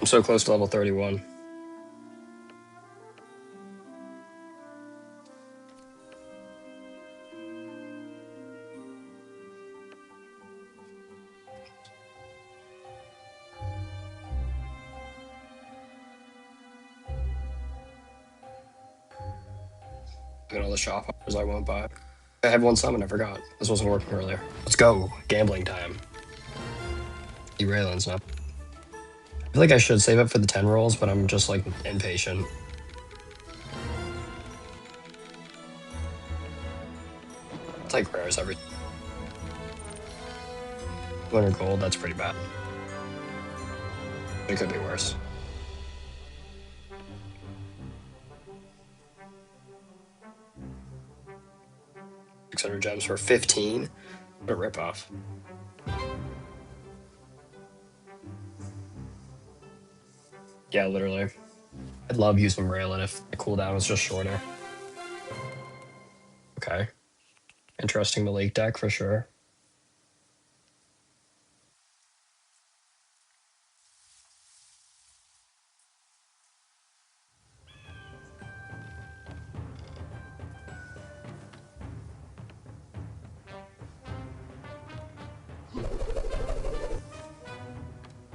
I'm so close to level 31. Look at all the shop offers I won't buy. I have one summon, I forgot. This wasn't working earlier. Let's go. Gambling time. Derailing up. I feel like I should save it for the 10 rolls, but I'm just like impatient. It's like rares every 200 gold, that's pretty bad. It could be worse. $600 gems for 15? What a ripoff. Yeah, literally. I'd love using Raylan if the cooldown was just shorter. Okay. Interesting Malik deck for sure.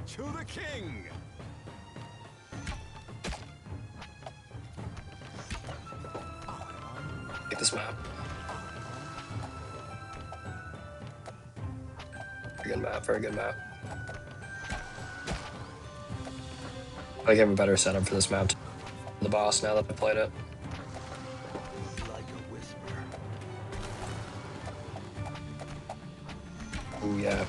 To the king. Take this map. Very good map, very good map. I think I have a better setup for this map. The boss now that I played it. Like a whisper. Ooh, yeah.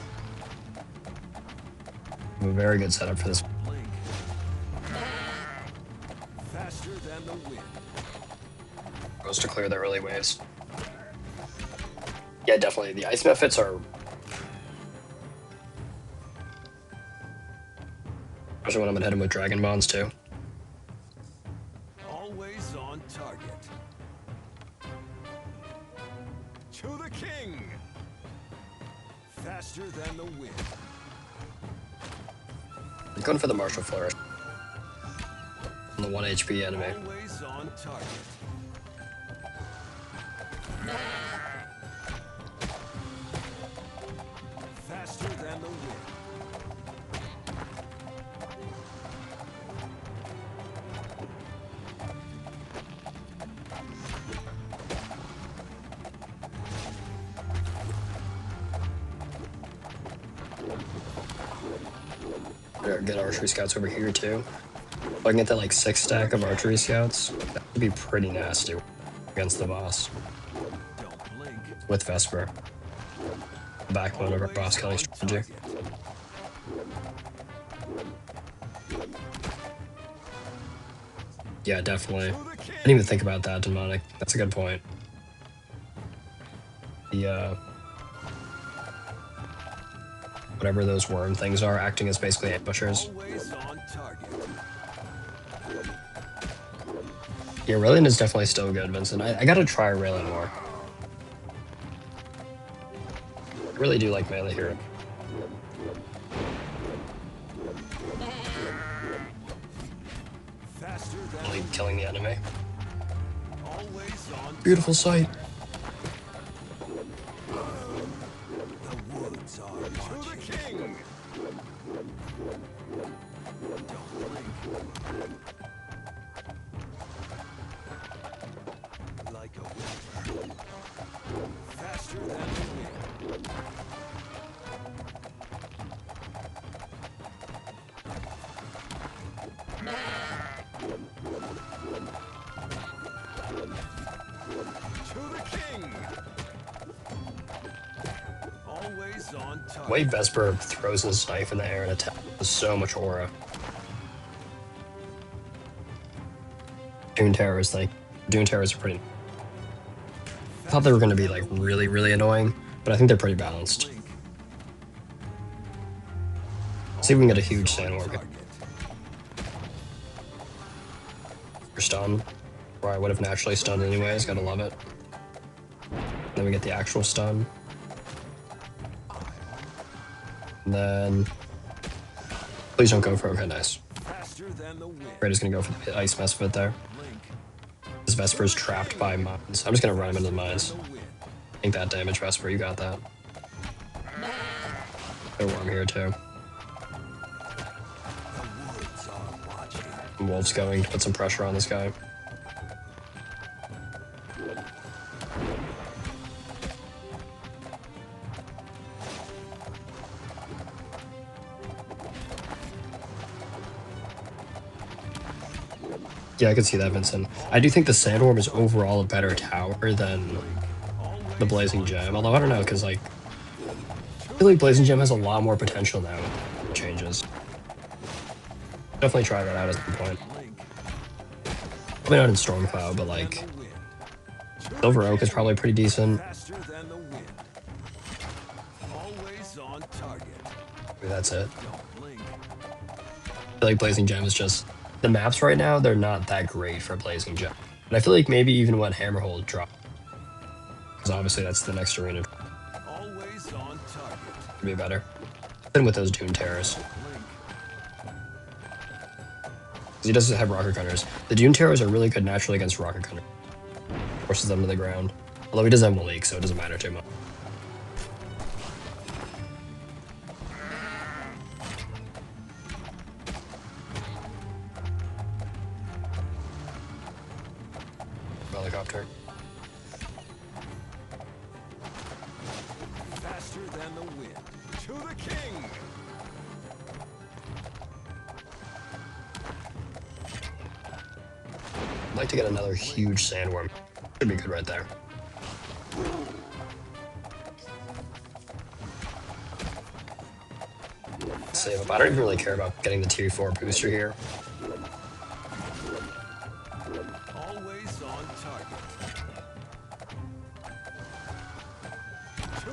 I have a very good setup for this. Blink. Faster than the wind. Goes to clear the early waves. Yeah, definitely. The ice methods are. Especially when I'm gonna hit him with Dragon Bonds too. Always on target. To the king. Faster than the wind. I'm going for the Martial Flourish. On the 1 HP enemy. Always on target. Faster than the wind. Get archery scouts over here too. If I can get that like 6 stack of archery scouts, that would be pretty nasty against the boss Don't blink. with Vesper. the backbone of our boss killing on strategy. target. Yeah, definitely. To I the king. didn't even think about that, Demonic. That's a good point. The whatever those worm things are, acting as basically ambushers. Always on target. Yeah, Raylan is definitely still good, Vincent. I gotta try Raylan more. I really do like melee hero. Faster than Really killing the enemy. always on Beautiful sight. the woods are watching. To the king. Don't blink. Like a whisper. Faster than the wind. To the king. Always on The target. way Vesper throws his knife in the air and attacks with so much aura. Dune Terrors, like, Dune Terrors are pretty. I thought they were gonna be like really, really annoying, but I think they're pretty balanced. Blink. See if we can get a huge Always on sandworm target. for stun, or I would have naturally stunned anyways. Gotta love it. Then we get the actual stun. And then, please don't go for okay, nice. Faster than the wind. Raid is gonna go for the ice mess fit there. Blink. This Vesper's trapped by mines. I'm just gonna run him into the mines. The wind. Take that damage, Vesper. You got that. Got a worm here too. The woods are watching. And Wolf's going to put some pressure on this guy. Yeah, I can see that, Vincent. I do think the Sandworm is overall a better tower than the Blazing Gem. Although I don't know, because like, I feel like Blazing Gem has a lot more potential now with changes. Definitely try that out at some point. Blink. Probably not in Stormcloud, but like, The wind. Silver Oak is probably pretty decent. Faster than the wind. Always on target. Maybe that's it. Don't blink. I feel like Blazing Gem is just the maps right now. They're not that great for Blazing Gem, and I feel like maybe even when Hammerhold drops, because obviously that's the next arena, Always on target. would be better than with those Dune Terrors. Blink. 'Cause he doesn't have Rocket Gunners. The Dune Terrors are really good naturally against Rocket Gunner. Forces them to the ground. Although he does have Malik, so it doesn't matter too much. Helicopter. Faster than the wind. To the king. I'd like to get another huge Sandworm. Should be good right there. Save up. I don't even really care about getting the tier 4 booster here. Always on target.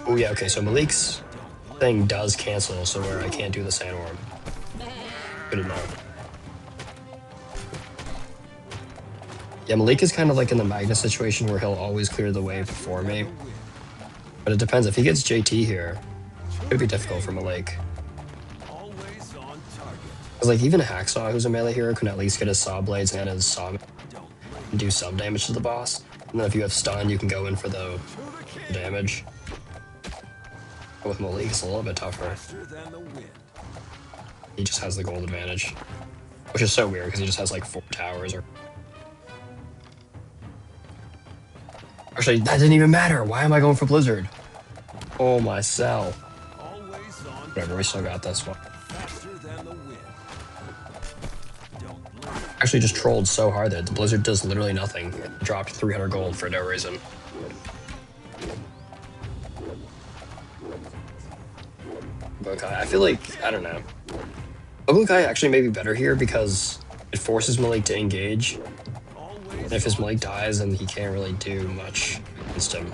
Oh yeah, okay, so Malik's thing does cancel, so where I can't do the Sandworm. Good enough. Yeah, Malik is kind of like in the Magnus situation where he'll always clear the way before me. But it depends. If he gets JT here, it could be difficult for Malik. Always on target. Because like even Hacksaw, who's a melee hero, can at least get his Saw Blades and his Saw Don't blink. and do some damage to the boss. And then if you have stun, you can go in for the To the king. damage. But with Malik, it's a little bit tougher. Faster than the wind. He just has the gold advantage. Which is so weird, because he just has like 4 towers or... Actually, that didn't even matter. Why am I going for Blizzard? Oh, my cell. Always on Whatever, we still got this one. faster than the wind. Don't blink. Actually just trolled so hard that the Blizzard does literally nothing. It dropped 300 gold for no reason. Bukai. I feel like, I don't know. Bukai actually may be better here because it forces Malik to engage. And if his Malik dies, then he can't really do much against him.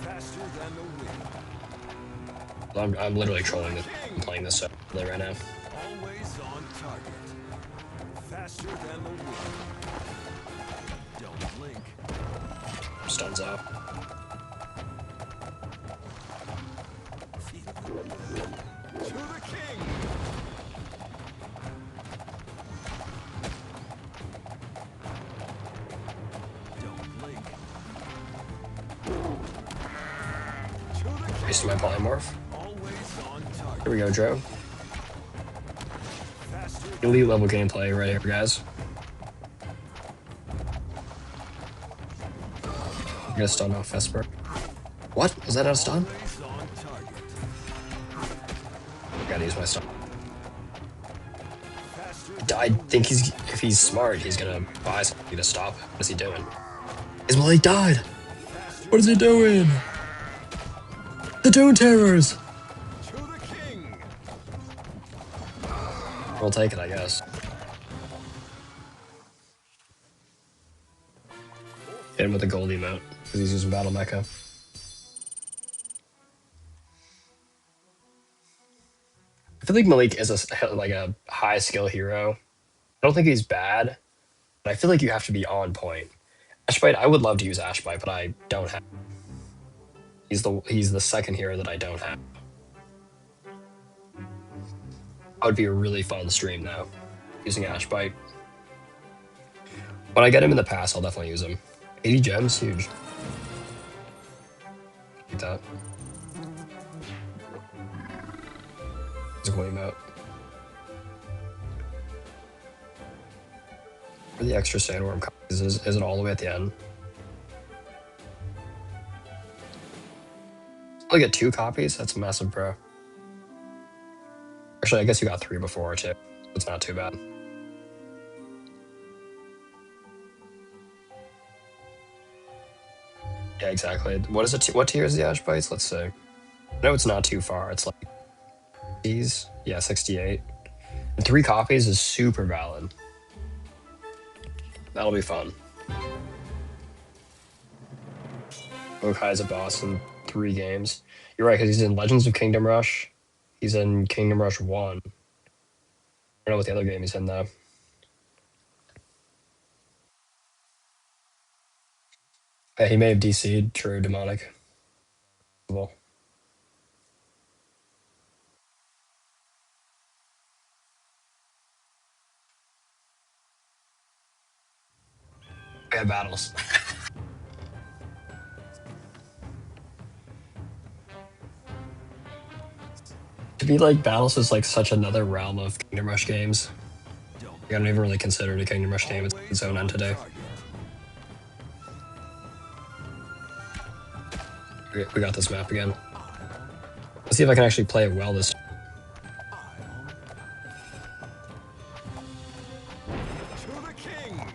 Faster than the wind. I'm literally trolling this. I'm playing this so right now. Always on target. Faster than the wind. Don't blink. Stuns out. To the king. Don't blink. To the king. Wasting my polymorph. Always on target. Here we go, Joe. Faster Elite level gameplay right here, guys. I'm gonna stun off Vesper. What? Was that not a stun? always on target. Gotta use my stun. Faster I think if he's smart, he's gonna buy something to stop him. What is he doing? His Malik died! What is he doing? The Dune Terrors! to the king. We'll take it, I guess. Hit him with a gold emote, because he's using Battle Mecha. I feel like Malik is a high skill hero. I don't think he's bad, but I feel like you have to be on point. Ashbite, I would love to use Ashbite, but I don't have. He's the second hero that I don't have. That would be a really fun stream though, using Ashbite. When I get him in the pass, I'll definitely use him. 80 gems, huge. Like that. It's a cool emote. Where the extra sandworm copies is it all the way at the end? I get 2 copies. That's a massive pro. Actually, I guess you got 3 before too. It's not too bad. Yeah, exactly. What is it? What tier is the Ash Bites? Let's see. I know it's not too far. It's like these. Yeah, 68. And 3 copies is super valid. That'll be fun. Okai's a boss in 3 games. You're right, because he's in Legends of Kingdom Rush. He's in Kingdom Rush 1. I don't know what the other game he's in, though. Yeah, he may have DC'd True Demonic. Well, we have battles. To be like, battles is like such another realm of Kingdom Rush games. Don't I don't even really consider it a Kingdom Rush game. It's its own on entity. target. We got this map again. Let's see if I can actually play it well this time. To the king.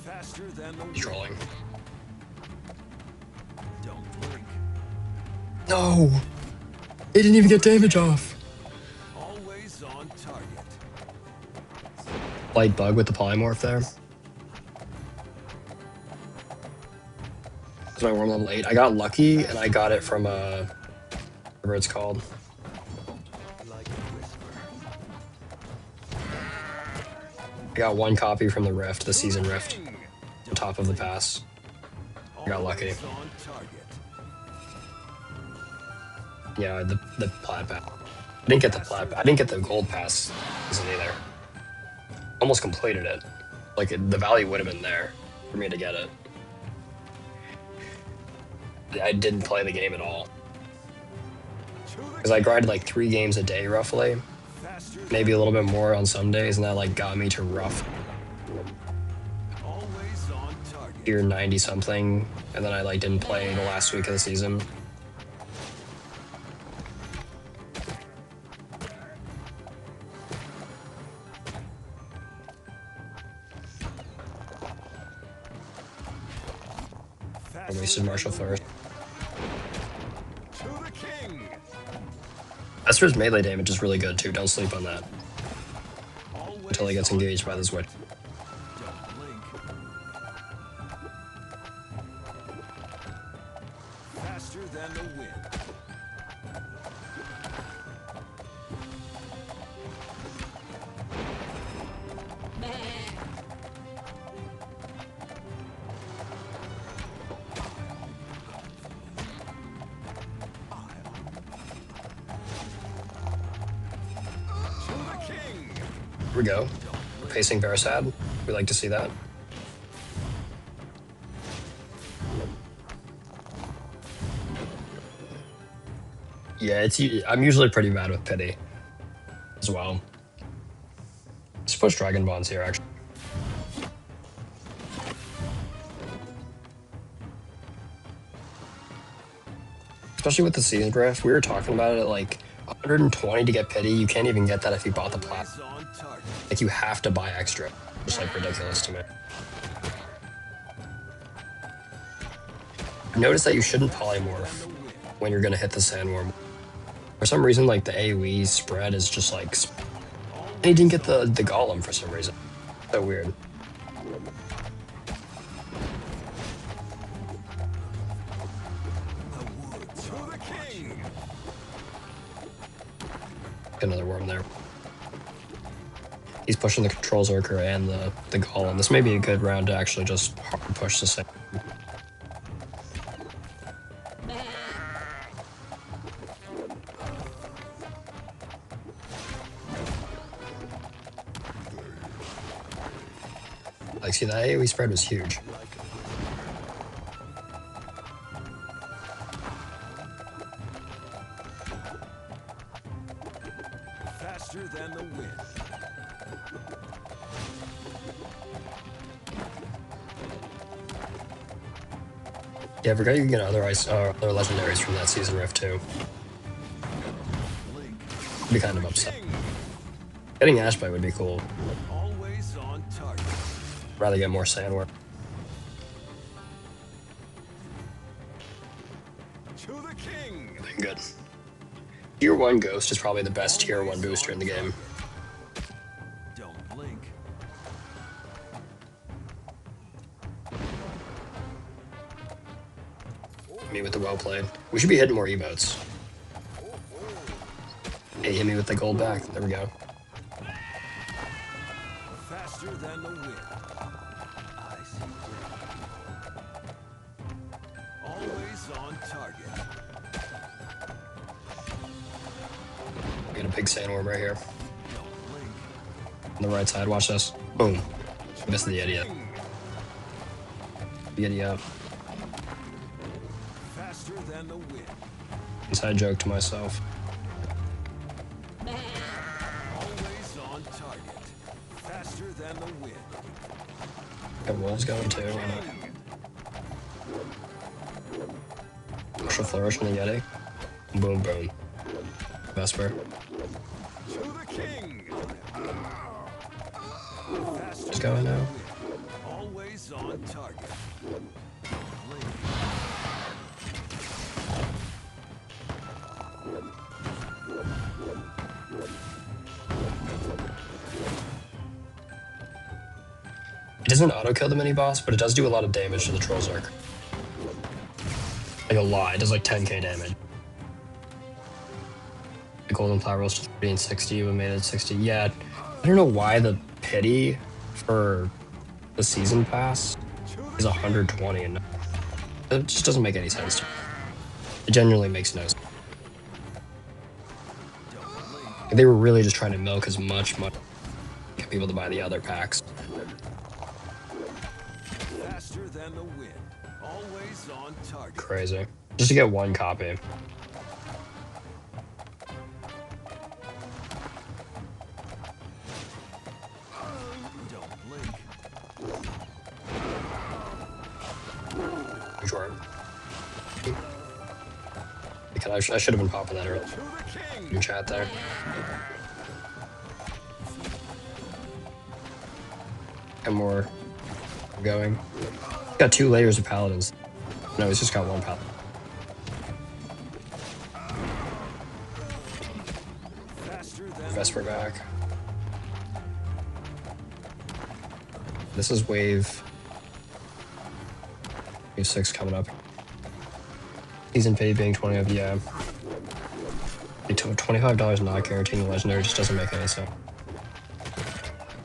Faster than the wind. Trolling. Don't blink. No! It didn't even get damage off. Always on target. Light bug with the polymorph there. That's my worm level 8. I got lucky and I got it from whatever it's called. Like a whisper. I got 1 copy from the Rift, the Season Rift, King. on top of the pass. I got lucky. Always on target. Yeah, the plat pass. I didn't get the plat. I didn't get the gold pass season either. Almost completed it. Like the value would have been there for me to get it. I didn't play the game at all because I grinded like 3 games a day roughly, Faster maybe a little bit more on some days, and that like got me to rough always on target. tier 90 something, and then I like didn't play the last week of the season. I wasted martial first. To the king. Vesper's melee damage is really good too. Don't sleep on that Always until he gets on engaged by the switch. Don't blink. Faster than the wind. To the king. Here we go. Pacing Versad. We like to see that. Yeah, I'm usually pretty bad with pity as well. Let's push Dragon Bonds here, actually. Especially with the season drift, we were talking about it like 120 to get pity. You can't even get that if you bought the plat. Always on target. Like you have to buy extra. Just like ridiculous to me. I've noticed that you shouldn't polymorph when you're gonna hit the sandworm. For some reason, like the AoE spread is just like. And he didn't get the golem for some reason. So weird. To the king. Another worm there. He's pushing the Control Zerker and the golem. This may be a good round to actually just hard push the same. Like, see, that AoE spread was huge. Faster than the wind. Yeah, I forgot you can get other other legendaries from that season rift too. Blink. Be kind of upset. King. Getting Ashbite would be cool. Always on target. Rather get more sandworm. To the king. Good. Tier 1 Ghost is probably the best Tier 1 booster in the game. Don't blink. Me with the well played. We should be hitting more emotes. Hey, hit me with the gold back. There we go. Faster than the wind. I see red. Always on target. We got a big sandworm right here. Don't blink. On the right side, watch this. Boom. Missed the idiot. King. The idiot. Faster than the wind. Inside joke to myself. Always on target. Faster than the wind. Got wolves going too. Why not? Martial Flourish on the Yeti. Boom, boom. Vesper. To the king. Faster Just going now. Always on target. Blink. It doesn't auto-kill the mini-boss, but it does do a lot of damage to the Troll Zerk. Like a lot. It does like 10k damage. The Golden Plow rolls to 30 and 60, we made it 60. Yeah, I don't know why the pity for the season pass is 120 and it just doesn't make any sense to me. It genuinely makes no sense. They were really just trying to milk as much money to get people to buy the other packs. Faster than the wind. Always on target. Crazy. Just to get one copy. Don't blink. Sure. I should have been popping that earlier To the king. in chat there. And more going. Got 2 layers of paladins. No, he's just got one pal. Vesper back. This is wave 6 coming up. Season pay being 20 of, yeah. $25 not guaranteeing legendary just doesn't make any sense.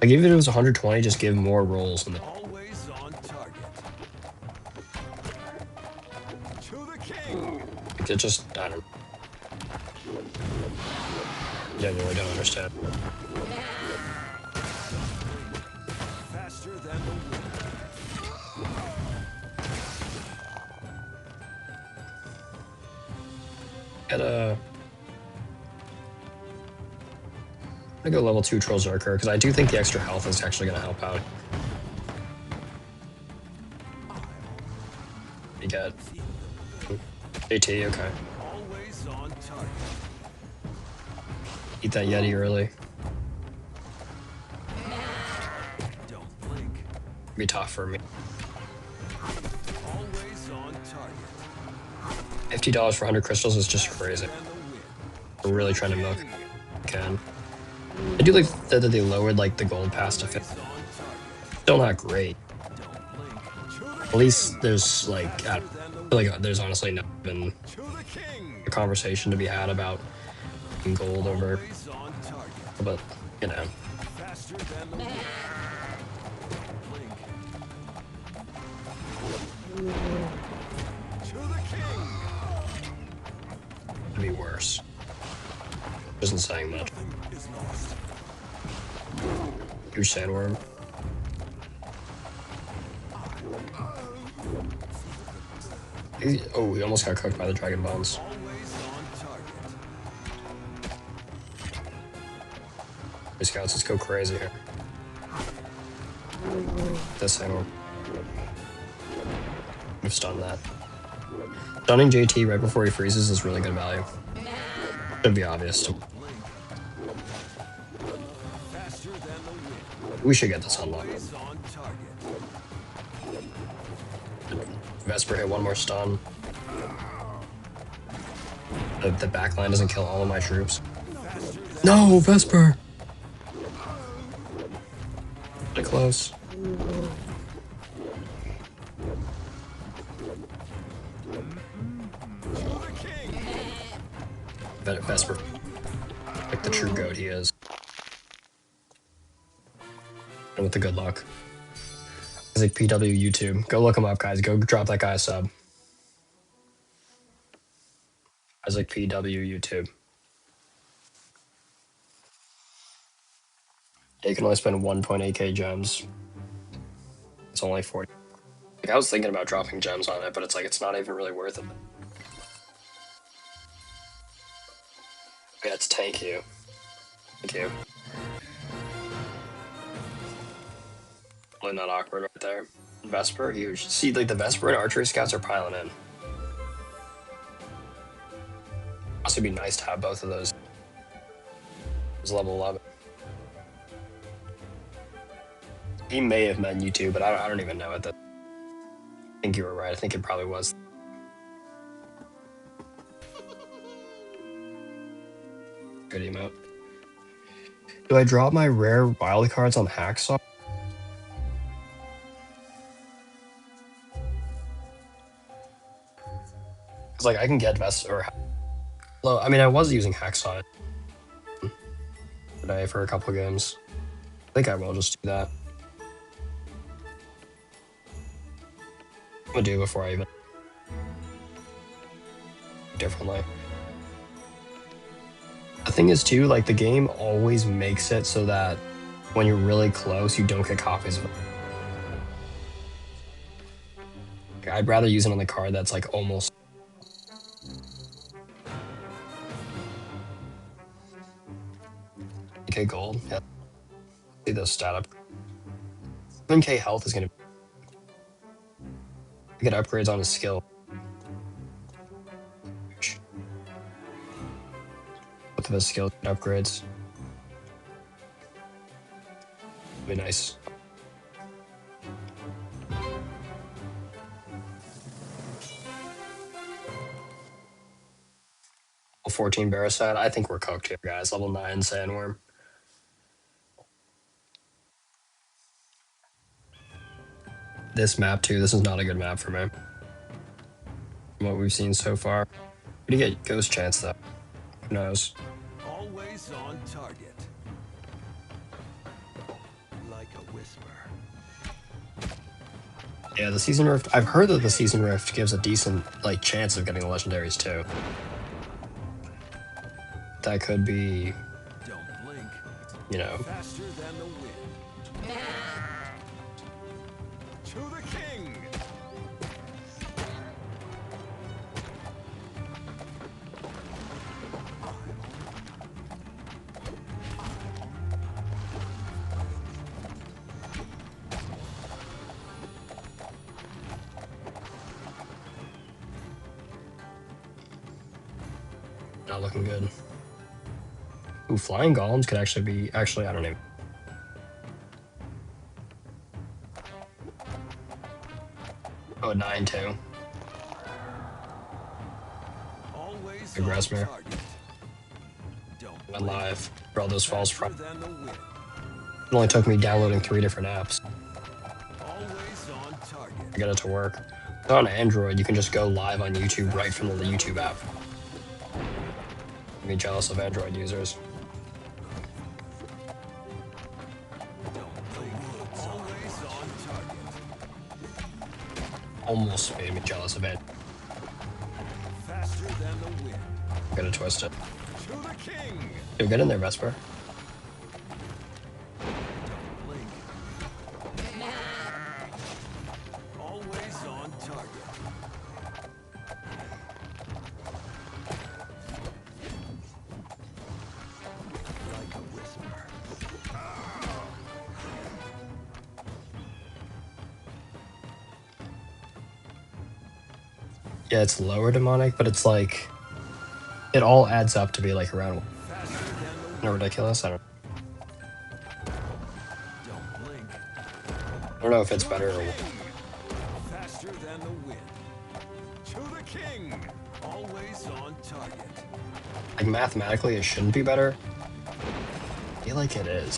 Like, even if it was 120, just give more rolls. Always on target. To the king. It just, I don't know. Genuinely don't understand. Faster than the wind. I'm gonna go level 2 Troll Zerker, because I do think the extra health is actually gonna help out. You get JT, okay. Always on target. Eat that Yeti early. Don't blink. Be tough for me. Always on target. $50 for 100 crystals is just crazy. And the wind. We're really trying to milk can. I do like that they lowered like the gold pass to 50. On target. Still not great. Don't blink. At least there's like, I feel like there's honestly not been To the king. a conversation to be had about gold over, Always on target. but you know. Faster than the wind. Blink. To the king. It'd be worse. Isn't saying much. Nothing is lost. Huge sandworm. Oh, he almost got cooked by the dragon bones. Always on target. Hey, scouts, let's go crazy here. This sandworm. I've stunned that. Stunning JT right before he freezes is really good value. Should be obvious. Faster than the wind. We should get this unlocked. Always on target. Vesper hit one more stun. The backline doesn't kill all of my troops. No, Vesper! Pretty close. Vesper. Like the true goat he is. And with the good luck. It's like PW YouTube. Go look him up, guys. Go drop that guy a sub. Isaac PW YouTube. You can only spend 1.8k gems. It's only 40. Like, I was thinking about dropping gems on it, but it's like it's not even really worth it. Yeah, it's thank you. Thank you. Really not awkward right there. Vesper, huge. See, like the Vesper and archery scouts are piling in. Also, it'd be nice to have both of those. It's level 11. He may have meant you too, but I don't even know it. I think you were right. I think it probably was. Good emote. Do I drop my rare wild cards on Hacksaw? Because like I can get Vesper. Well, I mean, I was using Hacksaw today for a couple games. I think I will just do that. I'm gonna do before I even differently. The thing is too, like the game always makes it so that when you're really close, you don't get copies of it. Like, I'd rather use it on the card that's like almost. Okay, gold. Yeah. See those stat up. 7k health is gonna get upgrades on his skill. Both of his skill upgrades. Be nice. 14 Barasat. I think we're cooked here, guys. Level 9 Sandworm. This map, too. This is not a good map for me. From what we've seen so far. What do you get Ghost Chance, though? Who knows? Always on target. Like a whisper. Yeah, the Season Rift. I've heard that the Season Rift gives a decent, like, chance of getting the legendaries, too. That could be, Don't blink. you know. Faster than the wind. To the king. Not looking good. Ooh, Flying Golems could actually be... Actually, I don't know. Oh, 9 too. Always Good on Grasmere. target. Don't Went live for all those falls from. faster than the wind. It only took me downloading 3 different apps Always on target. to get it to work. So on Android, you can just go live on YouTube right from the YouTube app. I'd be jealous of Android users. Don't blink. Always on target. Almost made me jealous of it. Faster than the wind. Gotta twist it. To the king. Dude, get in there, Vesper. Don't blink. Always on target. Like a whisper. Yeah, it's lower demonic, but it's like... It all adds up to be like around... Faster than the No, ridiculous? I Don't blink. don't know if it's better or... Faster than the wind. To the king. Always on target. Like, mathematically, it shouldn't be better. I feel like it is.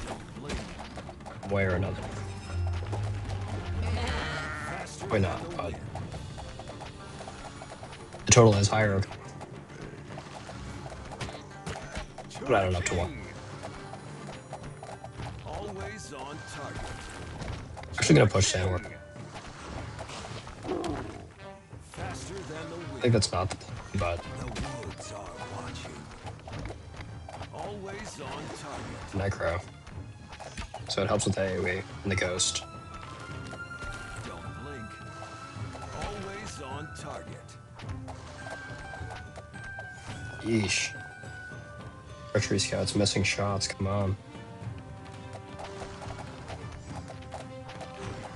Don't blink. One way or another. Faster Why than not, the but... wind. The total is higher. To But I don't the know to what. king. Always on target. Actually gonna push Sandworm. Faster than the I wind. think that's not the plan, but The woods are watching. Always on target. Necro. So it helps with AoE and the Ghost. Don't blink. Always on target. Yeesh. Archery Scout's missing shots, come on.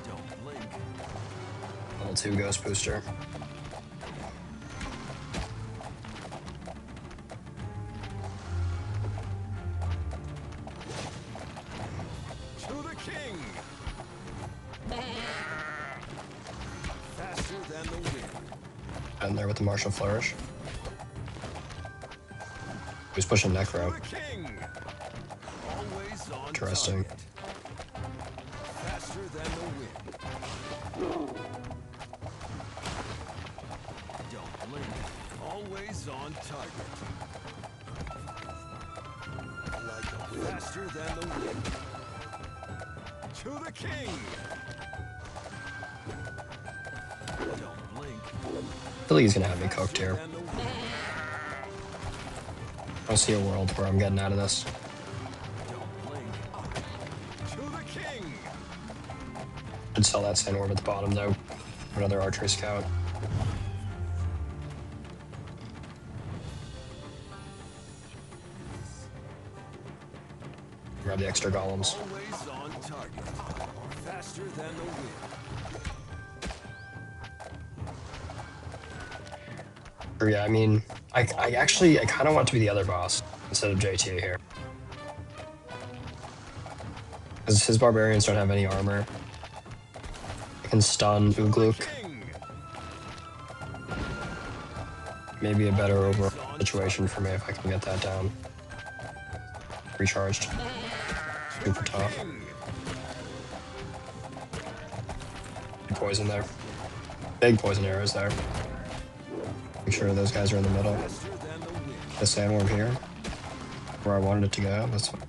Don't blink. Level 2 Ghost Booster. To the king. Faster than the wind. And there with the Martial Flourish. He's pushing To Necro. the king. Always on Interesting. target. Faster than the wind. Don't blink. Always on target. Faster than the wind. To the king. Don't blink. I feel like he's gonna have me cooked Faster here. than the wind. I don't see a world where I'm getting out of this. Don't blink. To the king. I'd sell that Sandworm at the bottom though. For another Archery Scout. Grab the extra golems. Always on target. Faster than the wind. Or yeah, I mean, I kind of want to be the other boss instead of JT here. Because his barbarians don't have any armor. I can stun Ugluk. King. maybe a better overall situation for me if I can get that down. Recharged. Super top. Poison there. Big poison arrows there. Make sure those guys are in the middle. The sandworm here. Where I wanted it to go. That's fine.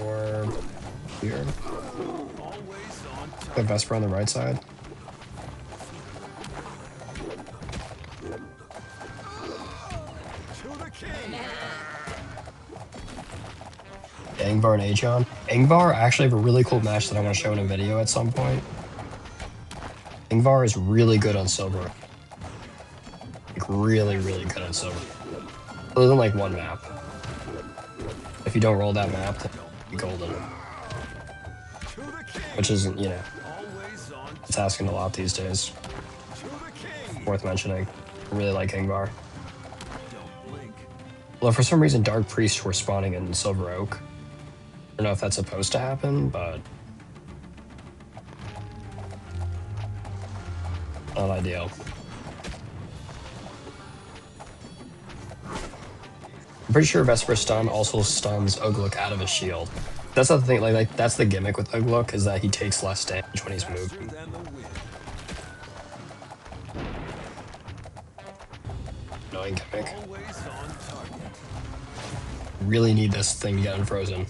Or here. The Vesper on the right side. Angvar and Aegon. Angvar actually have a really cool match that I want to show in a video at some point. Angvar is really good on silver. Like really, really good on silver. Other than like one map. If you don't roll that map, then you're golden. Which isn't, you know, it's asking a lot these days. Worth mentioning. I really like Angvar. Although for some reason Dark Priests were spawning in Silver Oak. I don't know if that's supposed to happen, but not ideal. I'm pretty sure Vesper stun also stuns Ugluk out of his shield. That's the thing, like that's the gimmick with Ugluk, is that he takes less damage when he's moving. Annoying gimmick. Really need this thing to get unfrozen.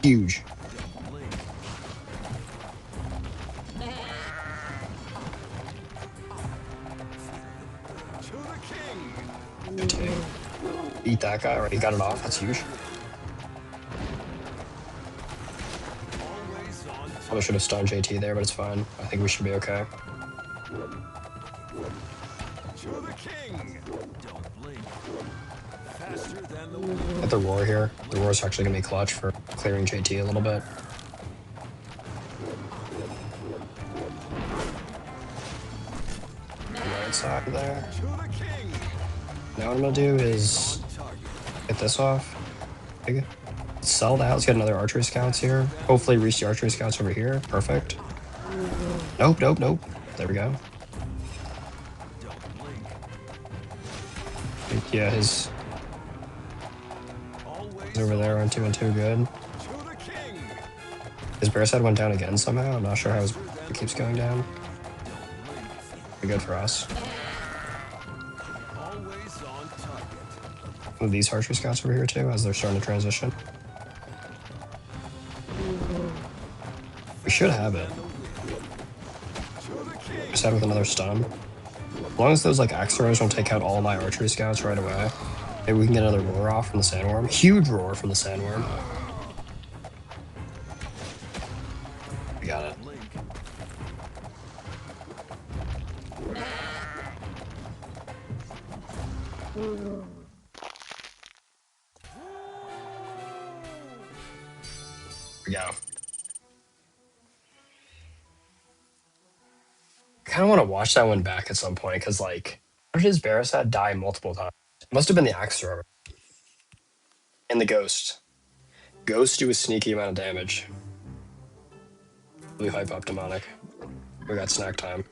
Huge. Good take. Eat that guy, already got it off, that's huge. Probably should have stunned JT there, but it's fine. I think we should be okay. Get the roar here. The roar is actually going to be clutch for clearing JT a little bit. Right side there. Now what I'm going to do is get this off. Sell the house, get another archery scouts here. Hopefully reach the archery scouts over here. Perfect. Nope, nope, nope. There we go. Yeah, his over there on 2 and 2 good. His bear's head went down again somehow. I'm not sure how it keeps going down. Pretty good for us. Move these archery scouts over here too as they're starting to transition. We should have it. Just out with another stun. As long as those like axe throwers don't take out all my archery scouts right away, maybe we can get another roar off from the sandworm. Huge roar from the sandworm. We got it. We go. I kind of want to watch that one back at some point because, like, how did his Barasat die multiple times? It must have been the axe thrower and the ghost. Ghosts do a sneaky amount of damage. Really hype up demonic. We got snack time.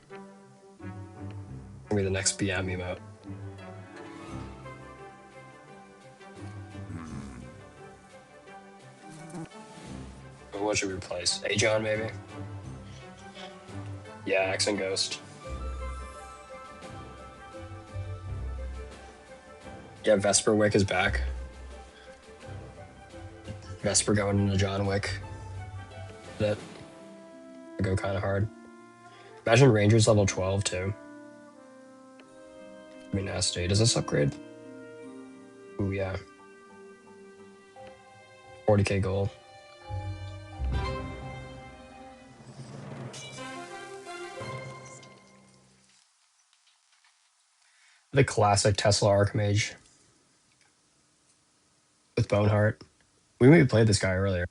Gonna be the next BM emote. What should we replace? Aegon, maybe? Yeah, Axe and Ghost. Yeah, Vesper Wick is back. Vesper going into John Wick. That go kind of hard. Imagine Ranger's level 12 too. I mean, nasty. Does this upgrade? Ooh, yeah. 40k gold. The classic Tesla Archmage with Boneheart. We maybe played this guy earlier.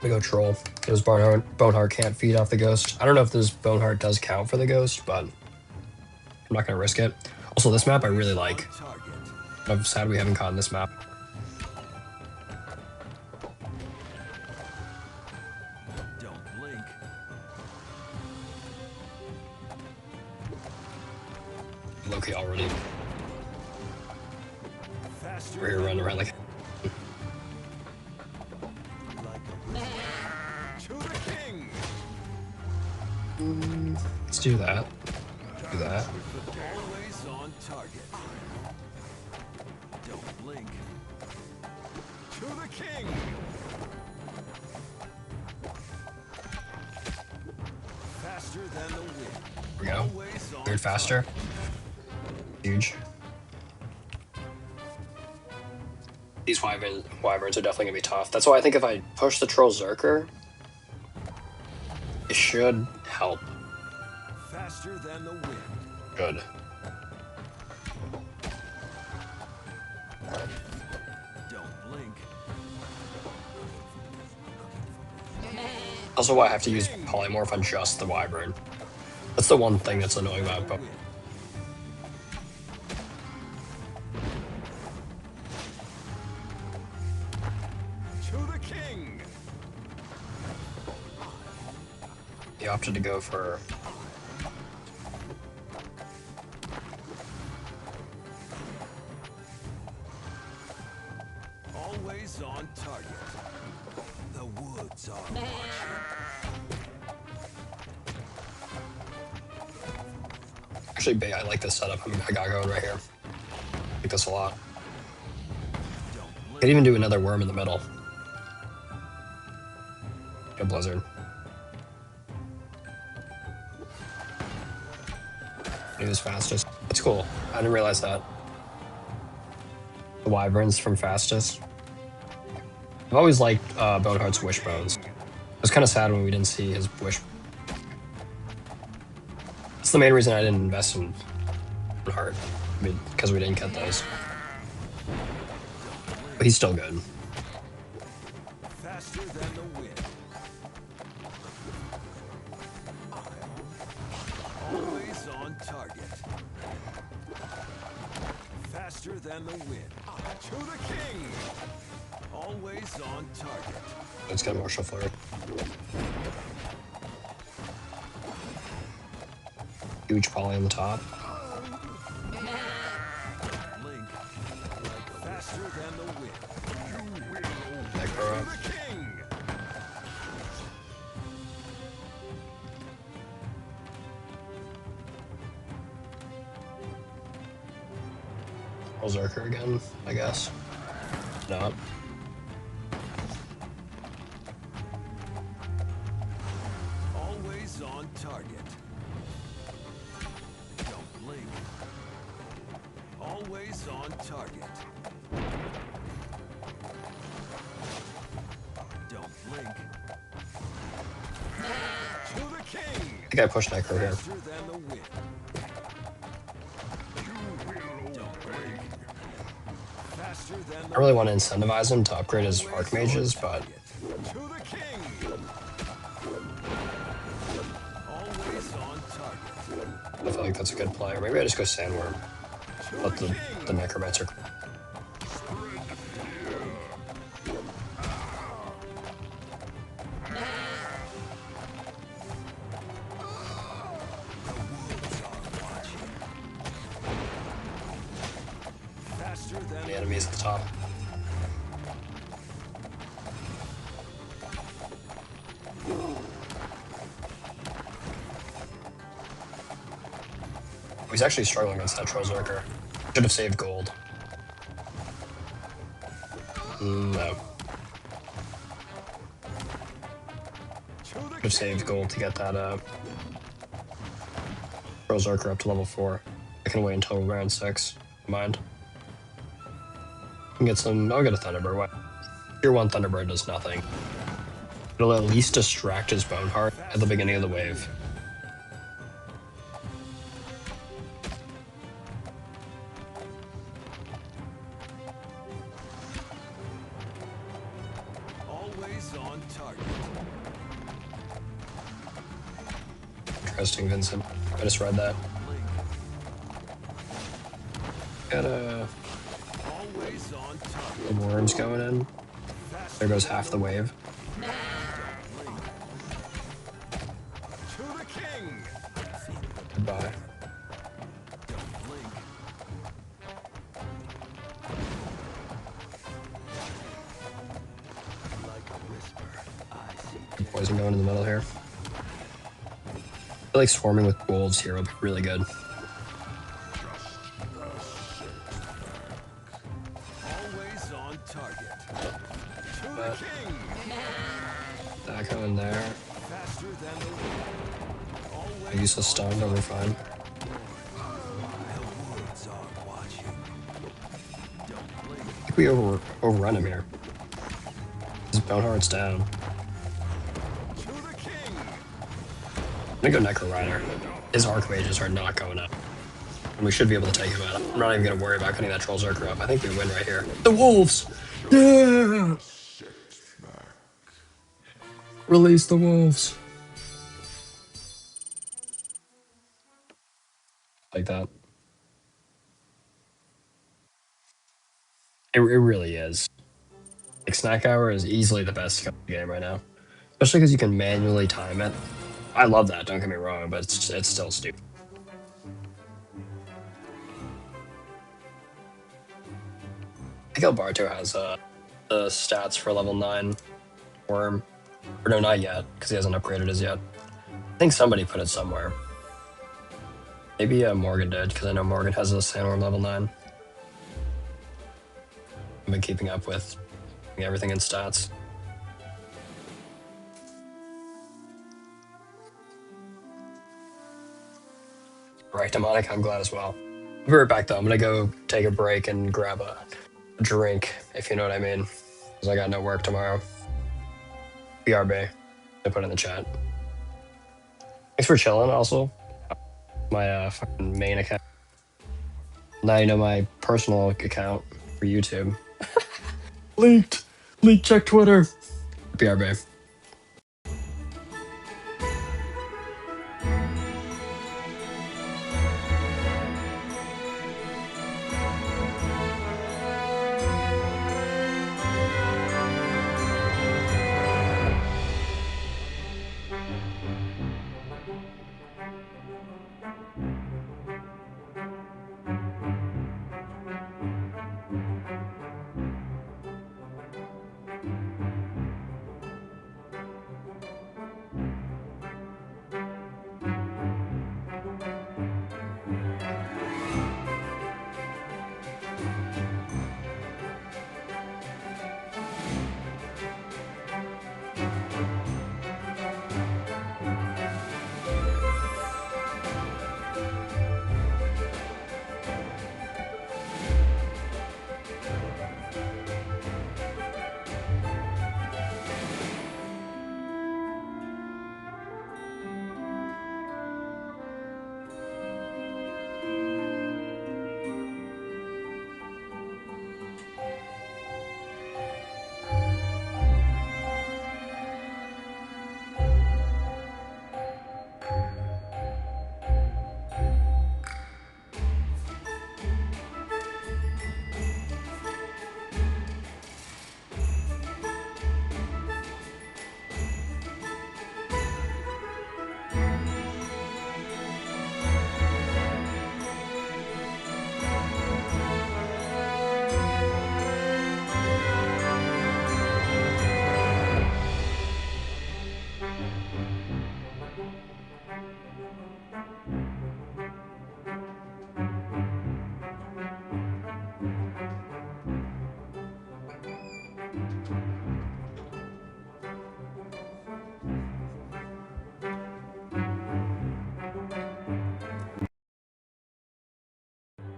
We go troll. Because Boneheart can't feed off the ghost. I don't know if this Boneheart does count for the ghost, but I'm not going to risk it. Also, this map I really like. Target. I'm sad we haven't gotten this map. Don't blink. Loki already. Faster We're here running around like. like a wizard. To the king. Let's do that. Do that. Always on target. Don't blink. To the king. Faster than the wind. Here we go. Always on Weird faster. target. Huge. These wyverns are definitely gonna be tough. That's why I think if I push the troll Zerker, it should help. Faster than the wind. Good. Don't blink. Also why I have to use polymorph on just the wyvern. That's the one thing that's annoying about it. To the king. He opted to go for Always on target. The woods are watching. actually I like this setup. I got going right here. I like this a lot. Don't Could even do another worm in the middle. A blizzard. He was fastest. That's cool. I didn't realize that. The wyverns from fastest. I've always liked Boneheart's wishbones. It was kind of sad when we didn't see his wish. That's the main reason I didn't invest in Boneheart. I mean, because we didn't get those. But he's still good. faster than the wind. Always on target. Faster than the wind. To the king. Always on target. Let's get Martial Flurry. Huge poly on the top. Blink. Faster than the wind. Necro up. To the king. Zerker again, I guess. Not. Always on target. Don't blink. Always on target. Don't blink. To the king. I think I pushed Necro here. Faster than the wind. Don't blink. Faster than the I really want to incentivize him to upgrade his Archmages, but To the king. Always on target. I feel like that's a good play. Or maybe I just go Sandworm. Let the Necromancer. Faster than The enemies at the top. He's actually struggling against that Trozerker. Should have saved gold. No. to the Should have saved gold to get that Trozerker up to level 4. I can wait until round 6. Mind. I can get some. I'll get a Thunderbird. What? Tier 1 Thunderbird does nothing. It'll at least distract his Boneheart at the beginning of the wave. always on target. Interesting, Vincent. I just read that. Blink. Got Always on the target. worms going in. There Faster goes than half the the wind. wave. Blink. To the king. Goodbye. Don't blink. Like a whisper, I see Poison death. going in the middle here. I feel like swarming with wolves here will be really good. Always on target. To the But king. that going there. Faster than the wind. A Always useless on stun, but we're target. fine. Wild woods are watching. Don't blink. I think we overrun him here. His bone heart's down. To the king. I'm gonna go Necro Rider. His arc mages are not going up. And we should be able to take him out. I'm not even gonna worry about cutting that Troll Zerker up. I think we win right here. The wolves! Yeah! Release the wolves. Like that. It really is. Like Snack Hour is easily the best game right now. Especially because you can manually time it. I love that, don't get me wrong, but it's still stupid. I think El Barto has the stats for level 9 Worm. Or no, not yet, because he hasn't upgraded his yet. I think somebody put it somewhere. Maybe Morgan did, because I know Morgan has a Sandworm level 9. I've been keeping up with everything in stats. Right, Demonic, I'm glad as well. I'll be right back though. I'm gonna go take a break and grab a drink, if you know what I mean. Because I got no work tomorrow. BRB. I put in the chat. Thanks for chilling also. My fucking main account. Now you know my personal account for YouTube. Leaked. Leaked, check Twitter. BRB.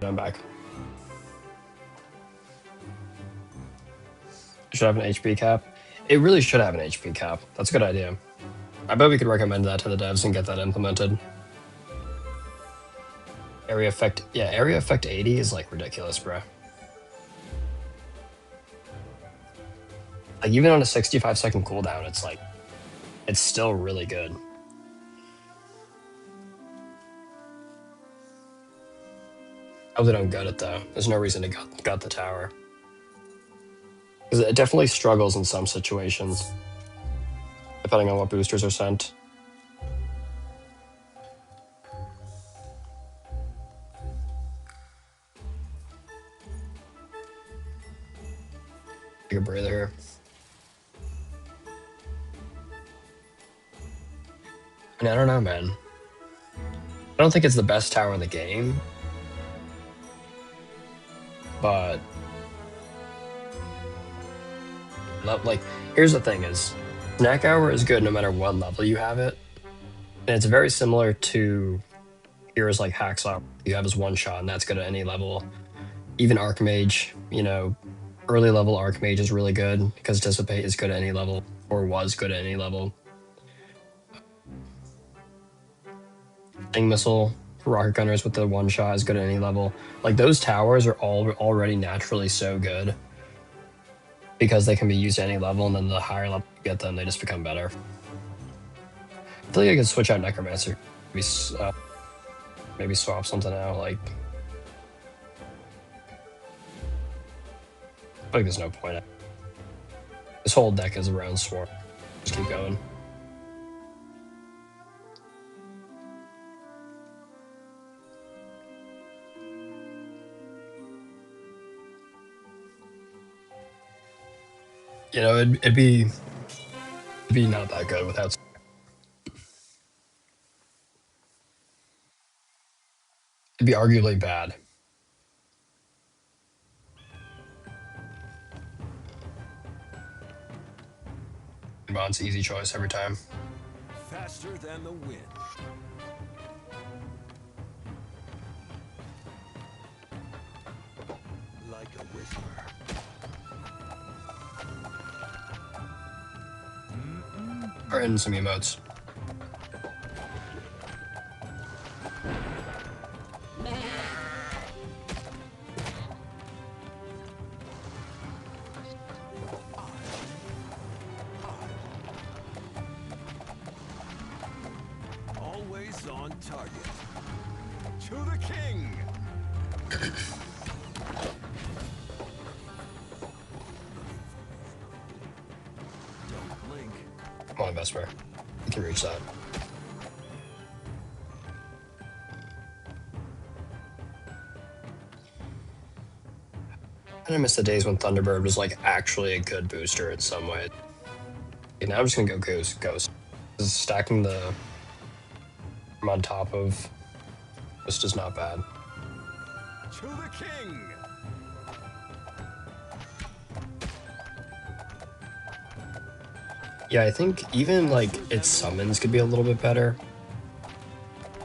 I'm back. Should have an HP cap. It really should have an HP cap. That's a good idea. I bet we could recommend that to the devs and get that implemented. Area effect, yeah, area effect 80 is like ridiculous, bro. Like even on a 65-second cooldown, it's like, it's still really good. hope they don't gut it though. There's no reason to gut the tower. Because it definitely struggles in some situations, depending on what boosters are sent. Take a breather here. And I don't know, man. I don't think it's the best tower in the game, but like, here's the thing: is snack hour is good no matter what level you have it, and it's very similar to heroes like Hacksaw. You have his one shot, and that's good at any level. Even Archmage, you know, early level Archmage is really good because Dissipate is good at any level, or was good at any level. Sting Missile for Rocket Gunners with the one shot is good at any level. Like those towers are all already naturally so good because they can be used at any level, and then the higher level you get them, they just become better. I feel like I could switch out Necromancer, maybe swap something out. Like, I feel like there's no point. This whole deck is around Swarm. Just keep going. You know, it'd be not that good without. It'd be arguably bad. Bond's easy choice every time. Faster than the wind. Like a whisper. Or in some emotes. Always on target. To the king. Don't blink. Come on, Vesper. You can reach that. And I miss the days when Thunderbird was like actually a good booster in some way. Okay, now I'm just gonna go Ghost. Stacking the on top of Ghost is not bad. To the king. Yeah, I think even like its summons could be a little bit better.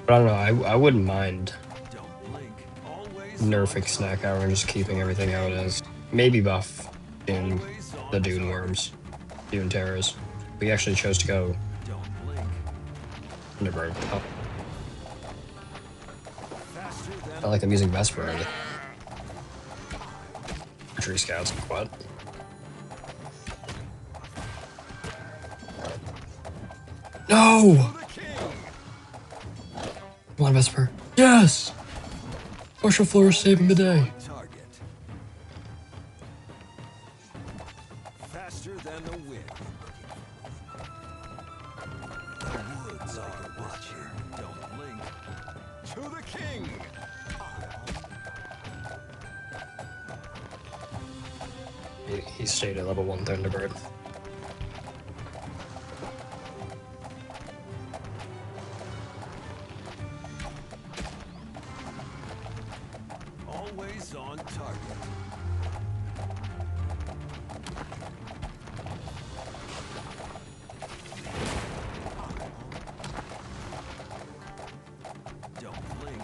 But I don't know, I wouldn't mind Don't blink. Always nerfing Snack Hour and just keeping everything how it is. Maybe buff in the Dune Worms, Dune Terrors. We actually chose to go Don't blink. Thunderbird. Oh, Faster than not like I'm using Vesper or anything. Tree Scouts, what? No! the king. Come on, Vesper. Yes! Partial Floor is saving the day. On target. Faster than the wind. The woods are watching. Don't blink. To the king. He stayed at level 1 Thunderbird. Always on target. Don't blink.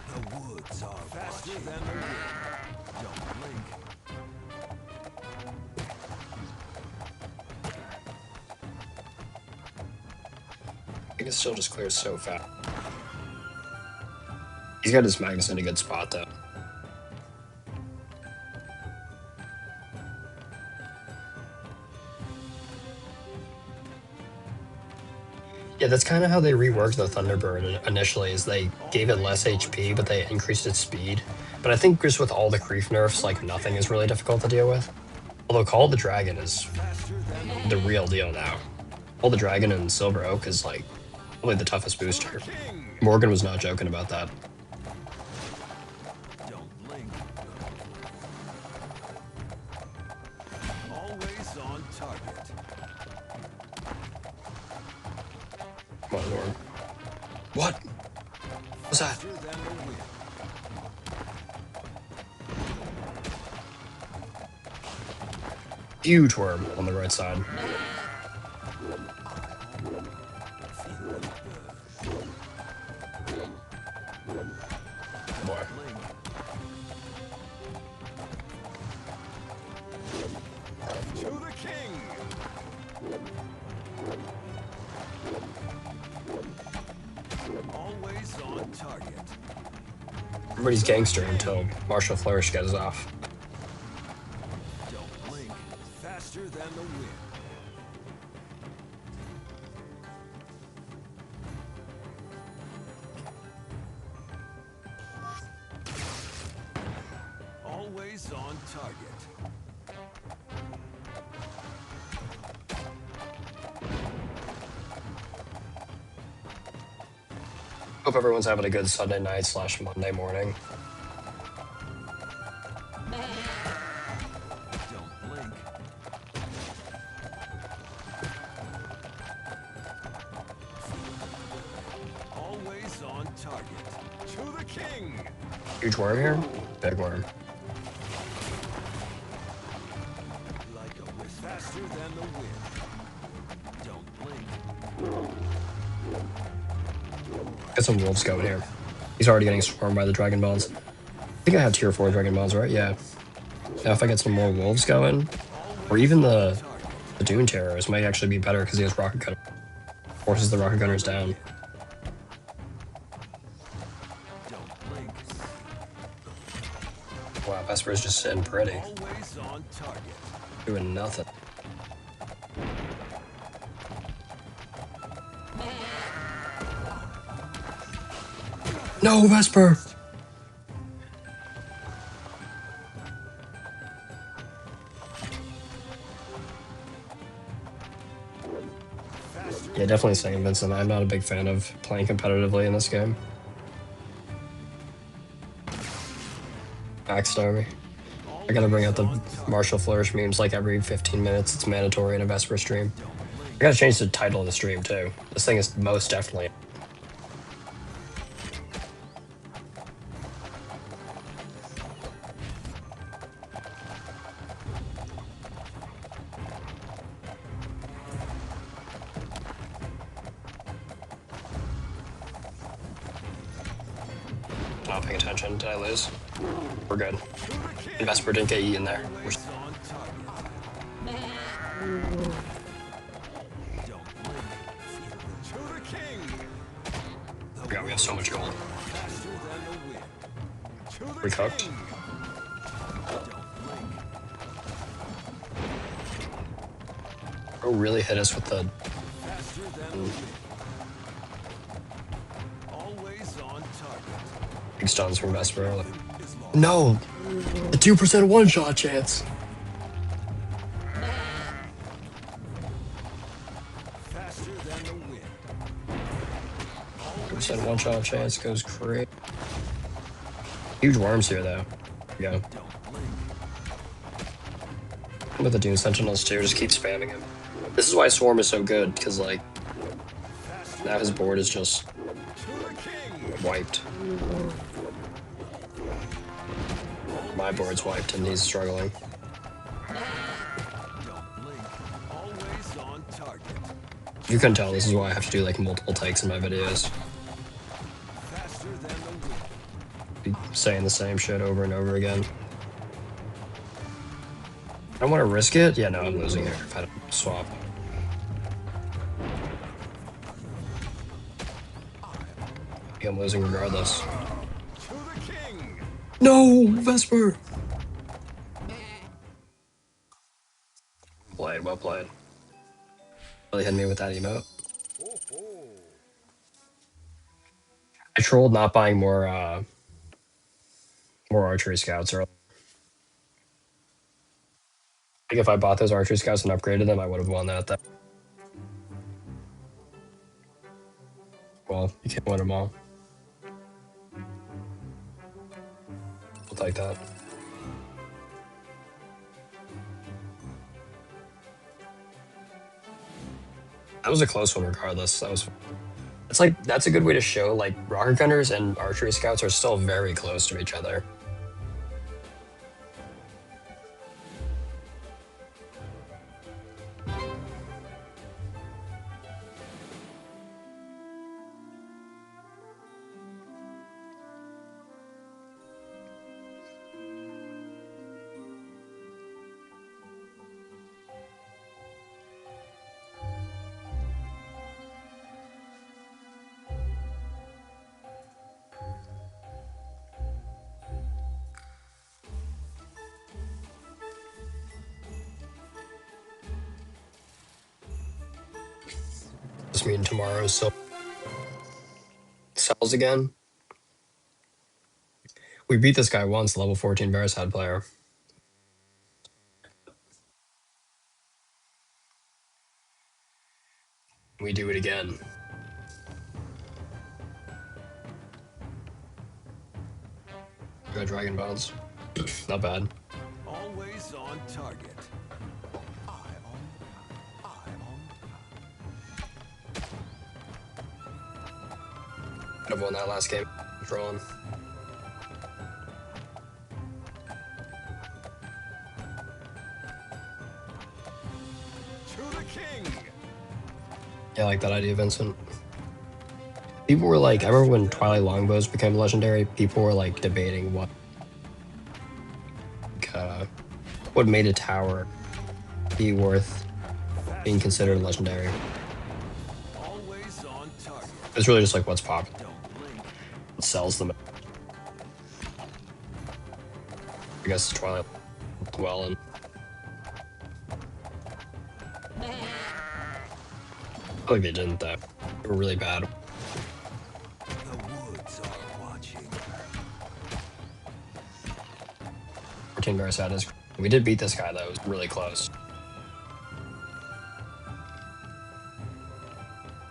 The woods are faster than the wind. Don't blink. I can still just clear so fast. He's got his Magnus in a good spot though. Yeah, that's kind of how they reworked the Thunderbird initially, is they gave it less HP, but they increased its speed. But I think just with all the creep nerfs, like nothing is really difficult to deal with. Although Call of the Dragon is Faster than the the wind. real deal now. Call of the Dragon and Silver Oak is like probably the toughest To the booster. king. Morgan was not joking about that. Don't blink. Always on target. Come on, Lord. What? What's that? Faster than the wind. Huge worm on the right side. Boy. Blink. To the king. Always on target. Everybody's gangster until Martial Flourish gets off. Don't blink. Faster than the wind. Always on target. Hope everyone's having a good Sunday night / Monday morning. Don't blink. Always on target. To the king. Huge worm here? Big worm. Like a wisp. Faster than the wind. Don't blink. Get some wolves going here. He's already getting swarmed by the Dragon Balls. I think I have tier 4 Dragon Balls, right? Yeah. Now if I get some more wolves going, or even the Dune Terrors might actually be better because he has Rocket Gunner. Forces the Rocket Gunners down. Don't blink. Wow, Vesper's just sitting pretty. Always on target. Doing nothing. No, Vesper! Faster. Yeah, definitely saying Vincent. I'm not a big fan of playing competitively in this game. Backstar me. I gotta bring out the Martial Flourish memes like every 15 minutes. It's mandatory in a Vesper stream. Don't blink. I gotta change the title of the stream too. This thing is most definitely. Not paying attention. Did I lose? We're good. And Vesper didn't get eaten there. Always on target. Don't blink. To the king. God, we have so much gold. Faster than the wind. To the We cooked. king. Don't blink. Bro really hit us with the Faster than the wind. Always on target. big stuns from Vesper. Like, Is lost. no! The 2% one-shot chance! Faster than the wind. 2% one-shot chance goes crazy. Huge worms here, though. There we go. Don't blink. With the Dune Sentinels, too, just keep spamming him. This is why Swarm is so good, because, like, Faster now his board is just to the king. wiped. My board's wiped, and he's struggling. Don't blink. Always on target. You can tell this is why I have to do, like, multiple takes in my videos. Faster than the wind. Be saying the same shit over and over again. I want to risk it? Yeah, no, I'm losing here if I don't swap. I think I'm losing regardless. To the king. No, Vesper! Played, well played. Really hit me with that emote. Ho, ho. I trolled not buying more archery scouts. Or like if I bought those archery scouts and upgraded them, I would have won that. Well, you can't win them all. I'll take that. That was a close one, regardless. That was. It's like that's a good way to show like rocket gunners and archery scouts are still very close to each other. This meeting tomorrow is so sells again. We beat this guy once, level 14 Bears head player. We do it again. Go Dragon Bones. Not bad. Always on target. Could have won that last game. Trolling. To the king. Yeah, I like that idea, Vincent. People were like, I remember when Twilight Longbows became legendary, people were like debating what made a tower be worth being considered legendary. Always on target. It's really just like what's popular. Don't blink. What sells them. I guess Twilight worked well, and I feel like they didn't though. They were really bad. The woods are watching. 14 Bears had is. We did beat this guy though. It was really close.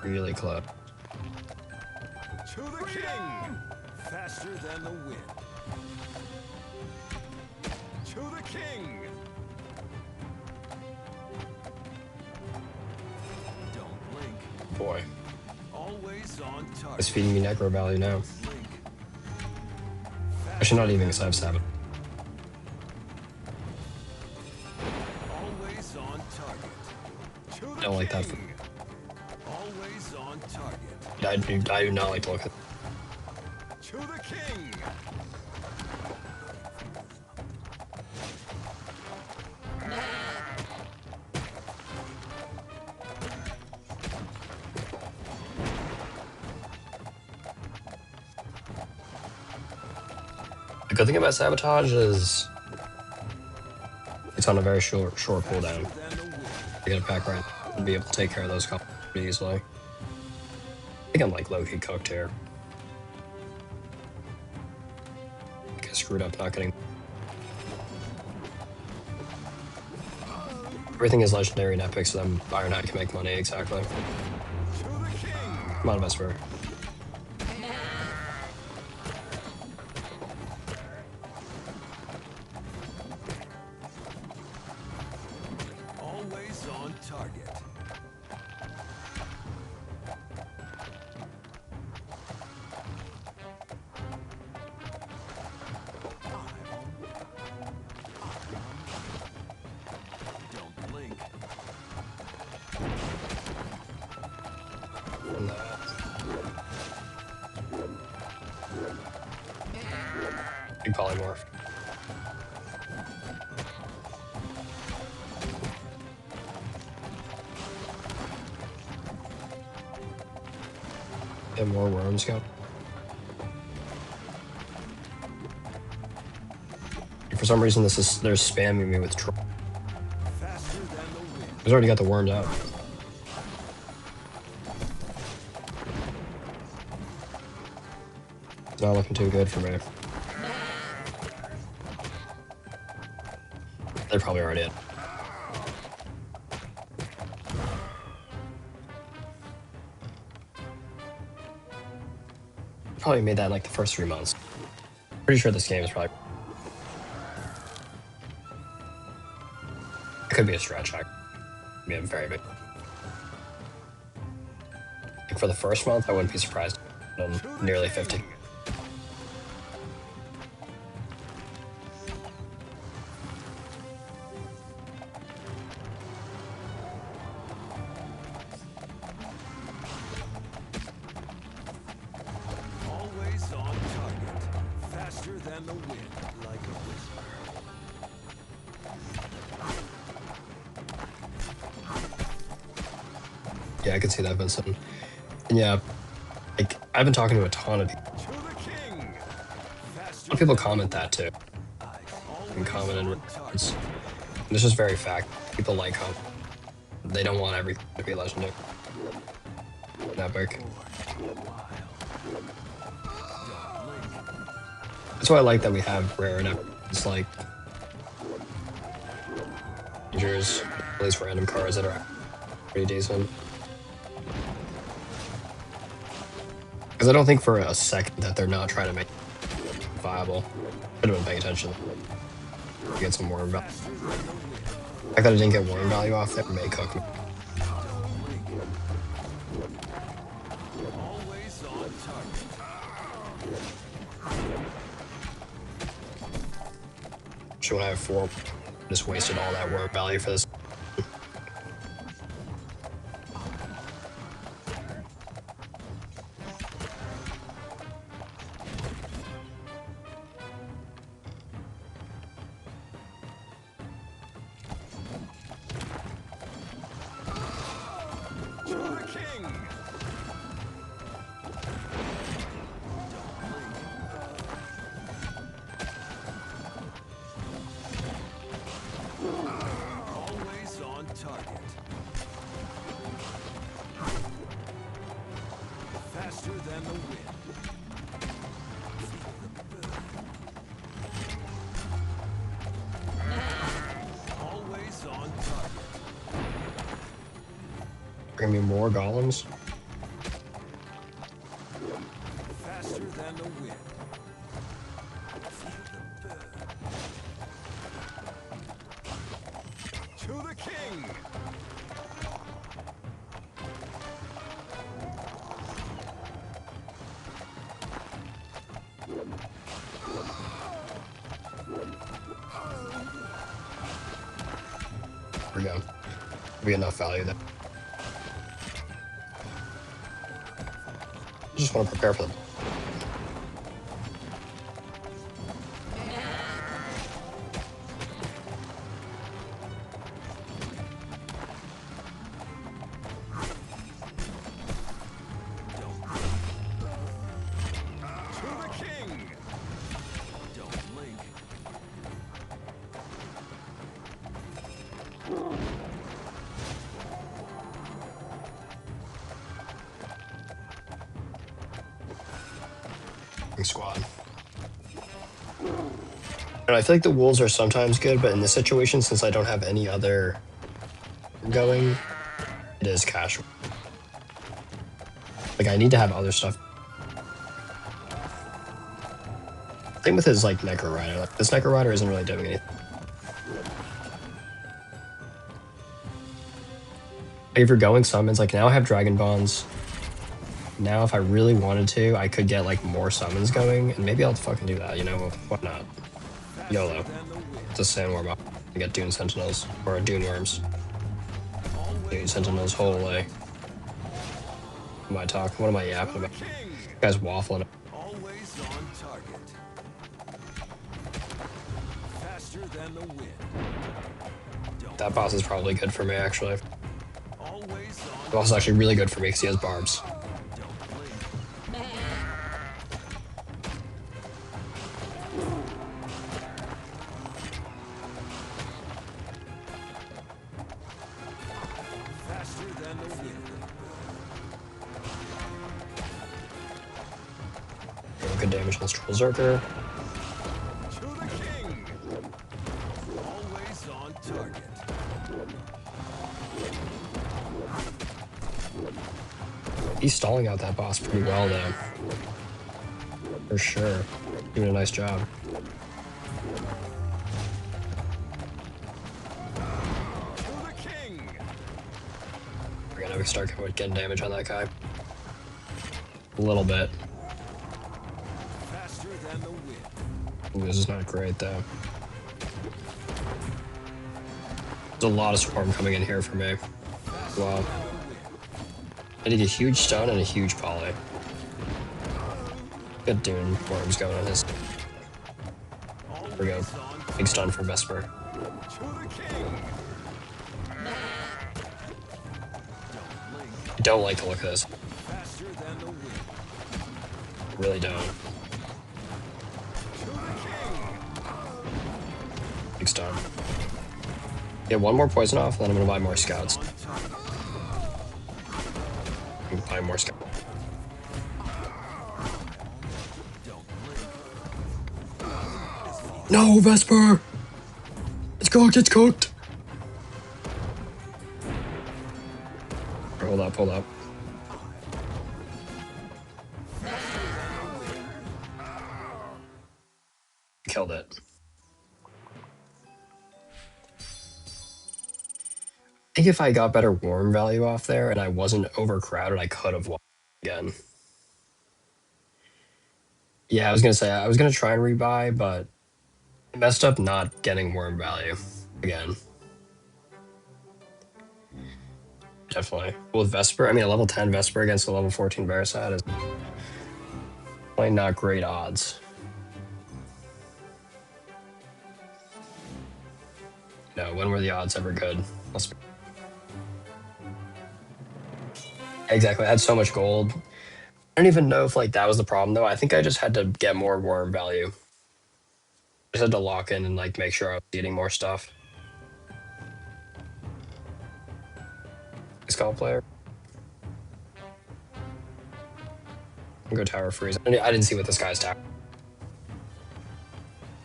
Really close. To the king. Faster than the wind. To the king. Don't blink. Boy, Always on target. it's feeding me Necro Valley now. Blink. Actually, not even because I have 7. Always on target. To the Don't like that. king. Always on target. I do not like to look at. To the king. The good thing about sabotage is it's on a very short cooldown. Than the wind. You get a pack right and be able to take care of those calls pretty easily. I think I'm like low-key cooked here. I think I screwed up not getting. Everything is legendary and epic, so then Ironhide can make money, exactly. To the king. Come on, Vesper. Always on target. Don't blink. And, big polymorph. And more worms go. For some reason, they're spamming me with troll. Faster than the wind. He's already got the worms out. Not looking too good for me. They're probably already in. Probably made that in like the first 3 months. Pretty sure this game is probably. It could be a stretch. Could be a very big. Like for the first month, I wouldn't be surprised. Nearly 50. Always on target. Faster than the wind, like a whisper. Yeah, I could see that, Vincent. And yeah, like I've been talking to a ton of people. To the king. A lot of people comment that too. And comment and reports. And it's just very fact. People like comment. They don't want everything to be legendary. Epic. That's why I like that we have rare and epic. It's like Rangers, at least random cards that are pretty decent. Because I don't think for a second that they're not trying to make it viable. Should have been paying attention. Get some warm value. The fact that I didn't get warm value off there may cook me. Always on target. Should when I have 4, just wasted all that warm value for this. To the king. Always on target. Faster than the wind. Always on target. Bring me more golems. Faster than the wind. To the king. There we go. Be enough value there. Just want to prepare for them. To the king. Don't blink. Squad. And I feel like the wolves are sometimes good, but in this situation, since I don't have any other going, it is casual. Like I need to have other stuff. Same with his like Necro Rider. Like, this Necro Rider isn't really doing anything. Like, if you're going summons, like now I have Dragon Bonds. Now, if I really wanted to, I could get like more summons going, and maybe I'll fucking do that. You know, why not? YOLO. It's a Sandworm up. I get Dune Sentinels or Dune Worms. Dune Sentinels whole way. What am I talking? What am I yapping about? This guy's waffling. Always on target. Faster than the wind. That boss is probably good for me, actually. Always on. The boss is actually really good for me because he has barbs. Don't blink. Faster than the wind. good damage against Troll Zerker. To the king. Always on target. He's stalling out that boss pretty well, though. For sure. Doing a nice job. To the king. We're gonna start getting damage on that guy. A little bit. Faster than the wind. Ooh, this is not great, though. There's a lot of swarm coming in here for me. Wow. I need a huge stun and a huge poly. Good Dune worms going on his. There we go. Big stun for Vesper. To the king. I don't like the look of this. Faster than the wind. Really don't. To the king. Big stun. Get one more poison off, and then I'm gonna buy more scouts. On target. Buy more scouts. Don't blink. No, Vesper! It's cooked, it's cooked! Hold up, hold up. Killed it. I think if I got better worm value off there and I wasn't overcrowded, I could have won again. Yeah, I was gonna say, I was gonna try and rebuy, but I messed up not getting worm value again. Definitely. With Vesper, I mean, a level 10 Vesper against a level 14 Verisat is probably not great odds. No, when were the odds ever good? Must be. Exactly, I had so much gold. I don't even know if like that was the problem though. I think I just had to get more worm value. I just had to lock in and like make sure I was eating more stuff. Skull player. I'll go tower freeze. I didn't see what this guy's tower.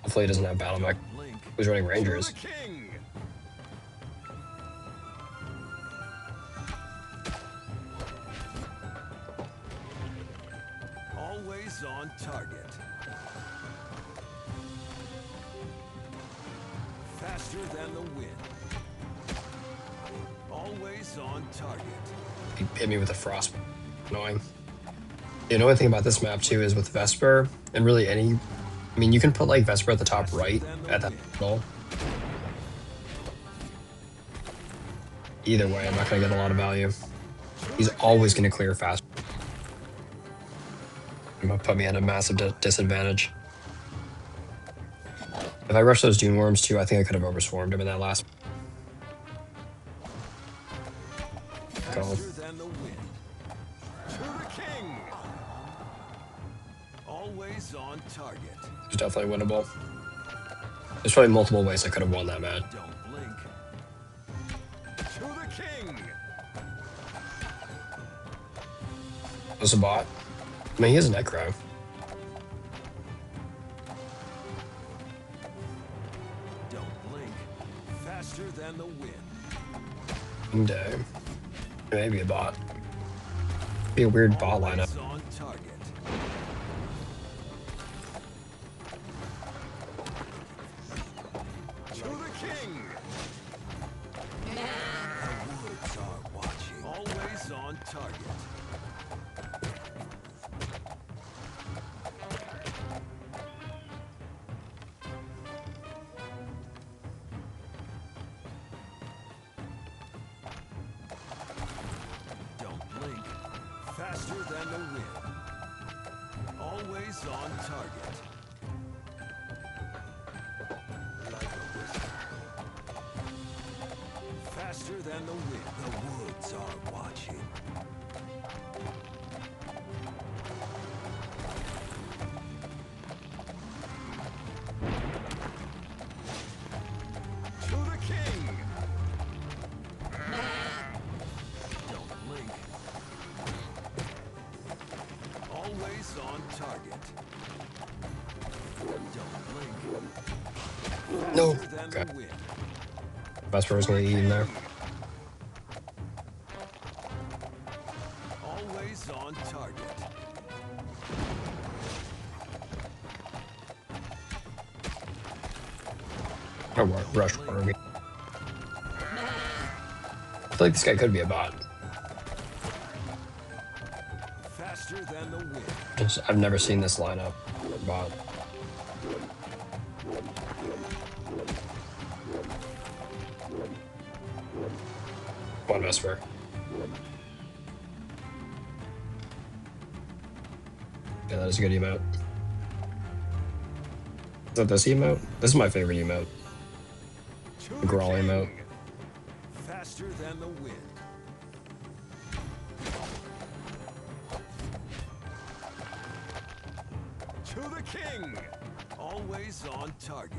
Hopefully he doesn't have battle mech. Blink. Who's running To Rangers? the king. Always on target. Faster than the wind. Always on target. He hit me with a frost. Annoying. The annoying thing about this map too is with Vesper and really any. I mean, you can put like Vesper at the top right at that middle. Either way, I'm not gonna get a lot of value. He's always gonna clear fast. Gonna put me at a massive disadvantage. If I rush those Dune Worms too, I think I could have overswarmed him in that last. Go. Faster than the wind. To the king. Always on target. It's definitely winnable. There's probably multiple ways I could have won that match. Don't blink. To the king. Was a bot. I mean, he has a Necro. Don't blink. Faster than the wind. And, maybe a bot. Be a weird bot lineup. Always on target. To the king. The woods are watching. Always on target. Don't blink. Faster than the wind. Always on target. Like a whisper. Faster than the wind. The woods are watching. To the king. Don't blink. Always on target. No. Faster than Okay. the wind. Vesper was To gonna the eat in there. king. Always on target. Or rush Barbie. I feel like this guy could be a bot. Faster than the wind. Just I've never seen this lineup. Bot. Come on, Vesper. Yeah, that is a good emote. Is that this emote? This is my favorite emote. To The the Grawl emote. king. Faster than the wind. To the king. Always on target.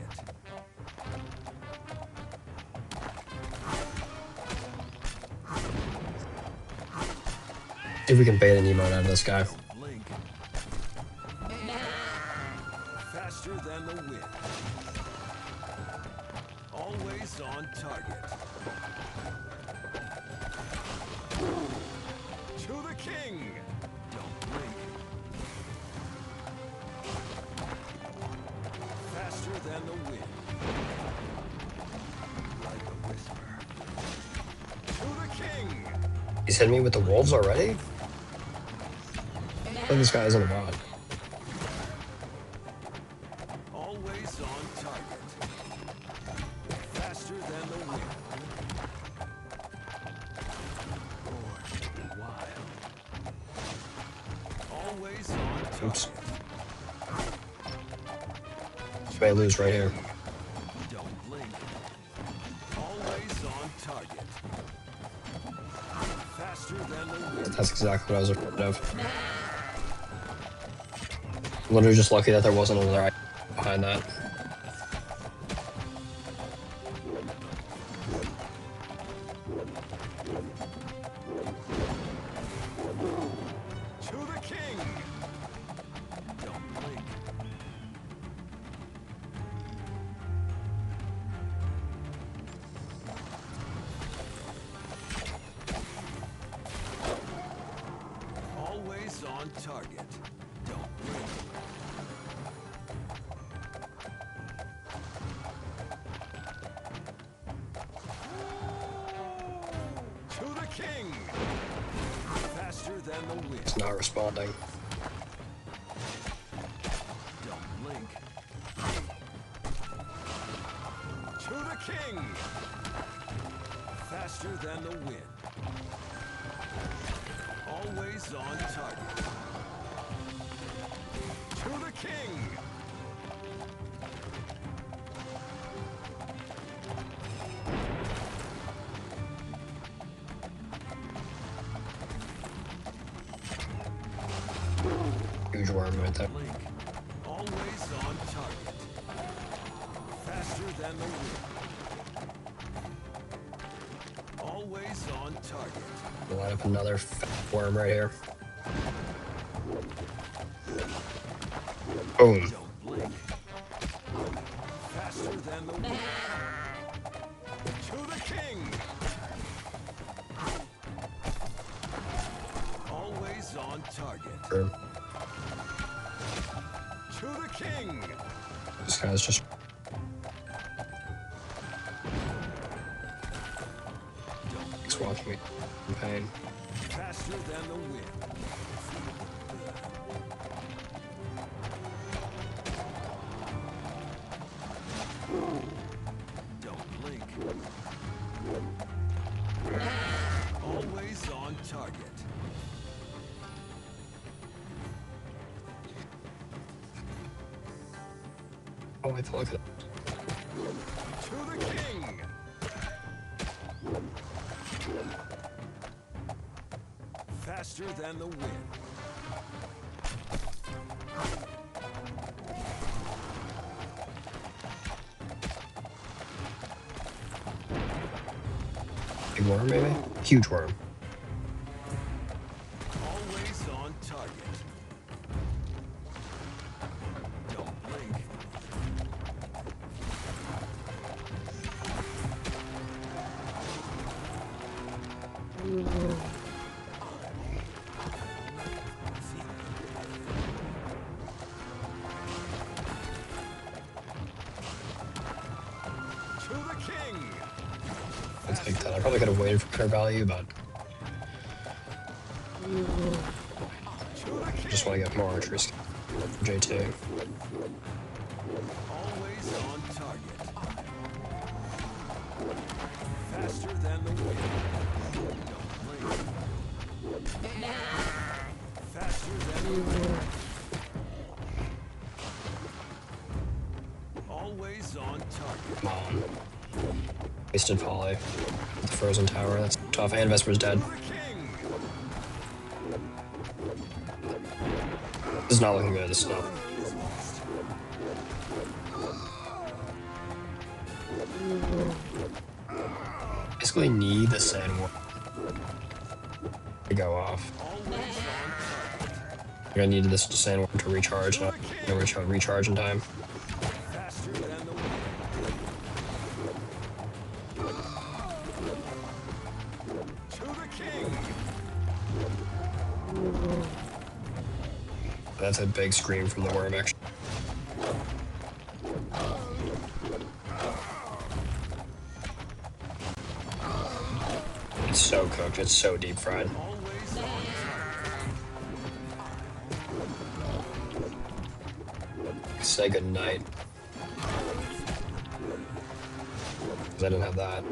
See if we can bait an emote out of this guy. Don't blink. Faster than the wind. Always on target. To the king. Don't blink. Faster than the wind. Like a whisper. To the king. He's hitting me with the wolves already? I think this guy isn't a bot. Always on target. Faster than the wind. Or wild. Always on target. Oops. May lose right here. Don't blink. Always on target. Faster than the wind. That's exactly what I was afraid of. Literally just lucky that there wasn't another eye behind that. To the king. Don't blink. Always on target. Don't blink. To the king. Faster than the wind. It's not responding. Don't blink. To the king. Faster than the wind. Always on target. To the king. Huge worm right there. Blink. Always on target. Faster than the wind. Always on target. We'll line up another fat worm right here. Boom. Don't blink. Faster than the wind. To the king. Always on target. Boom. To the king. This guy's just he's watching me in pain. Faster than the wind. Don't blink. Always on target. Oh, wait, look at it. To the king. Faster than the wind. Big worm, maybe? Huge worm. Always on target. Don't blink. Probably could have waited for better value, but I just want to get more archery skill for J2. Always on target. Faster than the wind. Don't blink. Faster than the wind. Always on target. Come on. Wasted volley. The frozen tower, that's tough, and Vesper's dead. To the king. This is not looking good, this is not. Basically need the sandworm to go off. Always on target. You're gonna need this sandworm to recharge, not recharge in time. Faster than the wind. To the king. That's a big scream from the worm, actually. It's so cooked, it's so deep fried. Always on target. Say good night. 'Cause I didn't have that.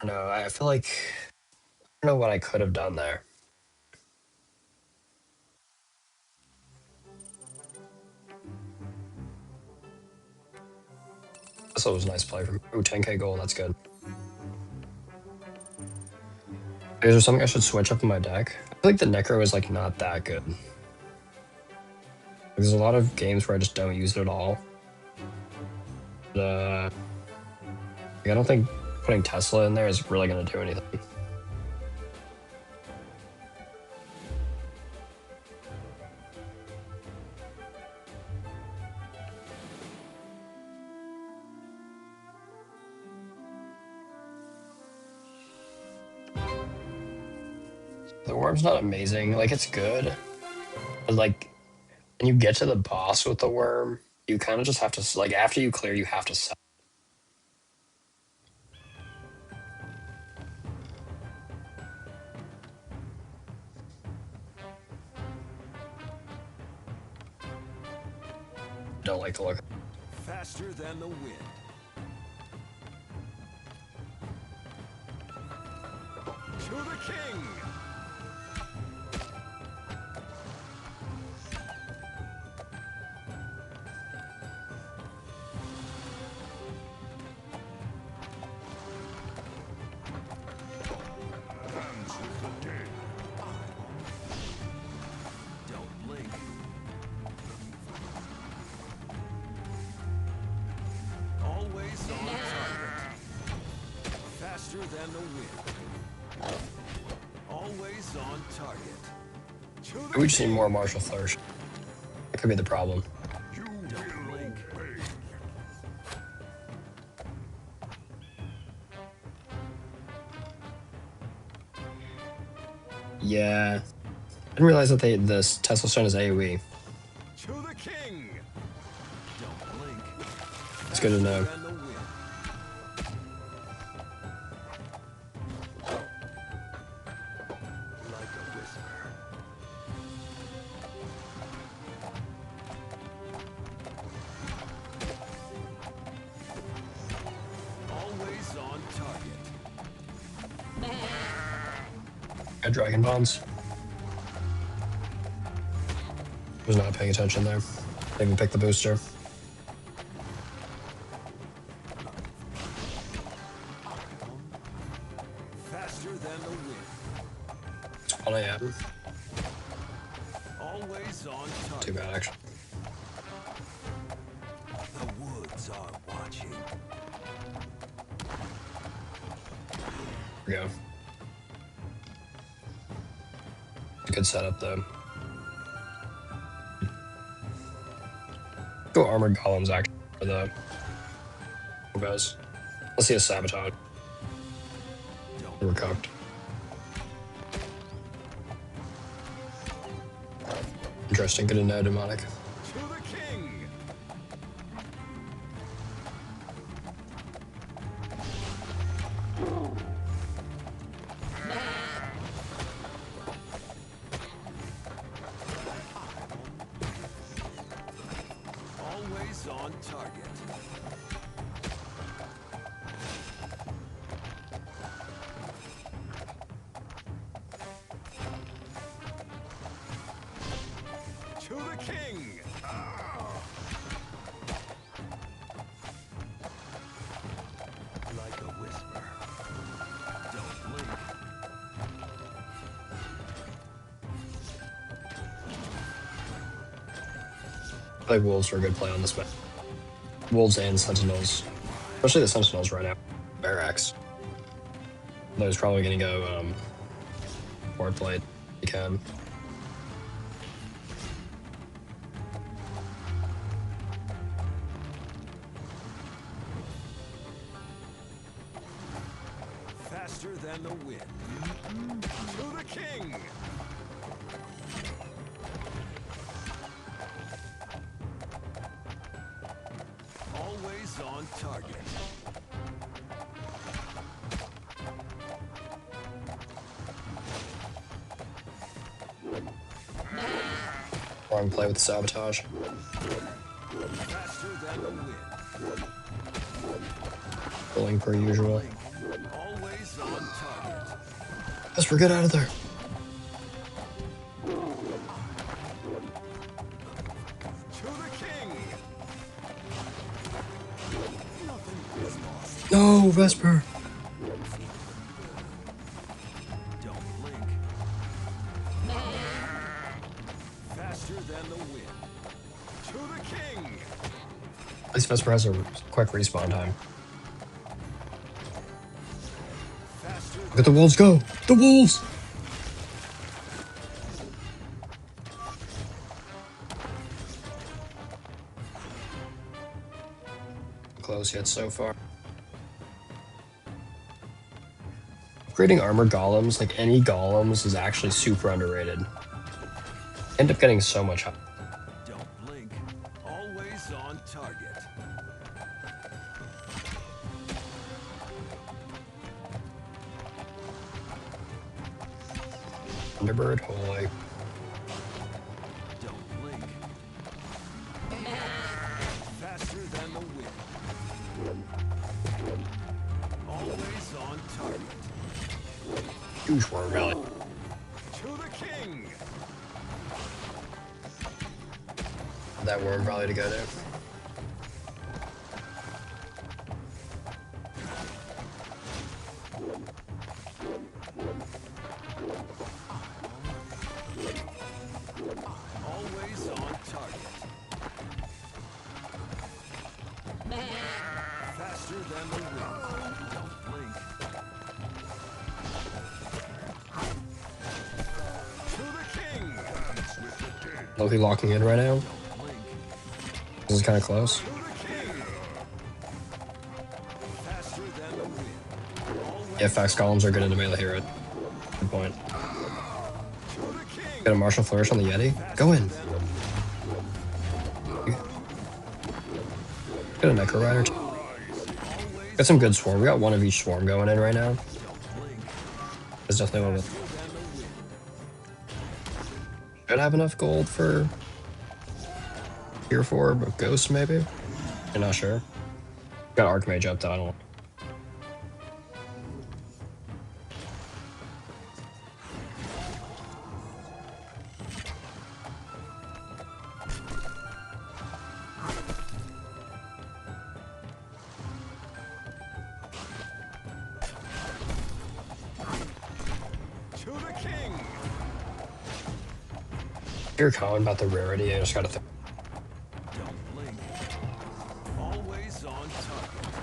No, I feel like I don't know what I could have done there. This was a nice play from. Ooh, 10k goal, that's good. Is there something I should switch up in my deck? I feel like the Necro is like not that good. There's a lot of games where I just don't use it at all. But, like, I don't think putting Tesla in there is really going to do anything. The worm's not amazing. Like, it's good. But, like, when you get to the boss with the worm, you kind of just have to, like, after you clear, you have to sell. Don't like the look. Faster than the wind. To the king. Dance with the dead. Don't blink. Always on target. Faster than the wind. Always on target. To the We just need king. more Martial Flourish. That could be the problem. You don't blink. Yeah. I didn't realize that this Tesla Stone is AoE. To the king. Don't blink. It's good to know. Faster than the wind. Like a whisper. Always on target. Got Dragon Bonds. Was not paying attention there. Didn't even pick the booster. Faster than the wind. It's 1 AM. Always on target. Too bad, actually. The woods are watching. Here we go. Good setup, though. Go Armored Golems, actually, for the goes. Let's see a Sabotage. We're cooked. Interesting, good to know, demonic. To the king! Always on target. To the king! Like a whisper. Don't blink. I feel like wolves are a good play on this map. Wolves and sentinels. Especially the sentinels right now. Barracks. There's probably gonna go board plate. You can. Faster than the wind. To the king! Always on target. Wrong play with the sabotage. Faster than the wind. Pulling per usual. Always on target. Vesper, get out of there. To the king! Nothing is lost. No, Vesper. Don't blink. Faster than the wind. To the king! At least Vesper has a quick respawn time. Faster Look at the wolves go! The wolves! Close yet so far. Upgrading armor golems, like any golems, is actually super underrated. End up getting so much high. Don't blink. Always on target. Thunderbird, holy. Don't blink. Faster than the wind. Always on target. Huge worm rally. To the king! That worm rally to go there. Always on target. Faster than the wind. Don't blink. To the king! Loki locking in right now. Don't blink. This is kind of close. To the king! Faster than the wind. Always Yeah, fax golems are good into melee hero. Good point. to the king! Got a martial flourish on the Yeti. Go in. Got a Necro Rider. Got some good swarm. We got one of each swarm going in right now. Don't blink. There's definitely one with. Faster than the wind. Should have enough gold for tier 4, but Ghost maybe? I'm not sure. Got Archmage up that I don't. To the king! You're calling about the rarity. I just gotta think. Don't blink. Always on target.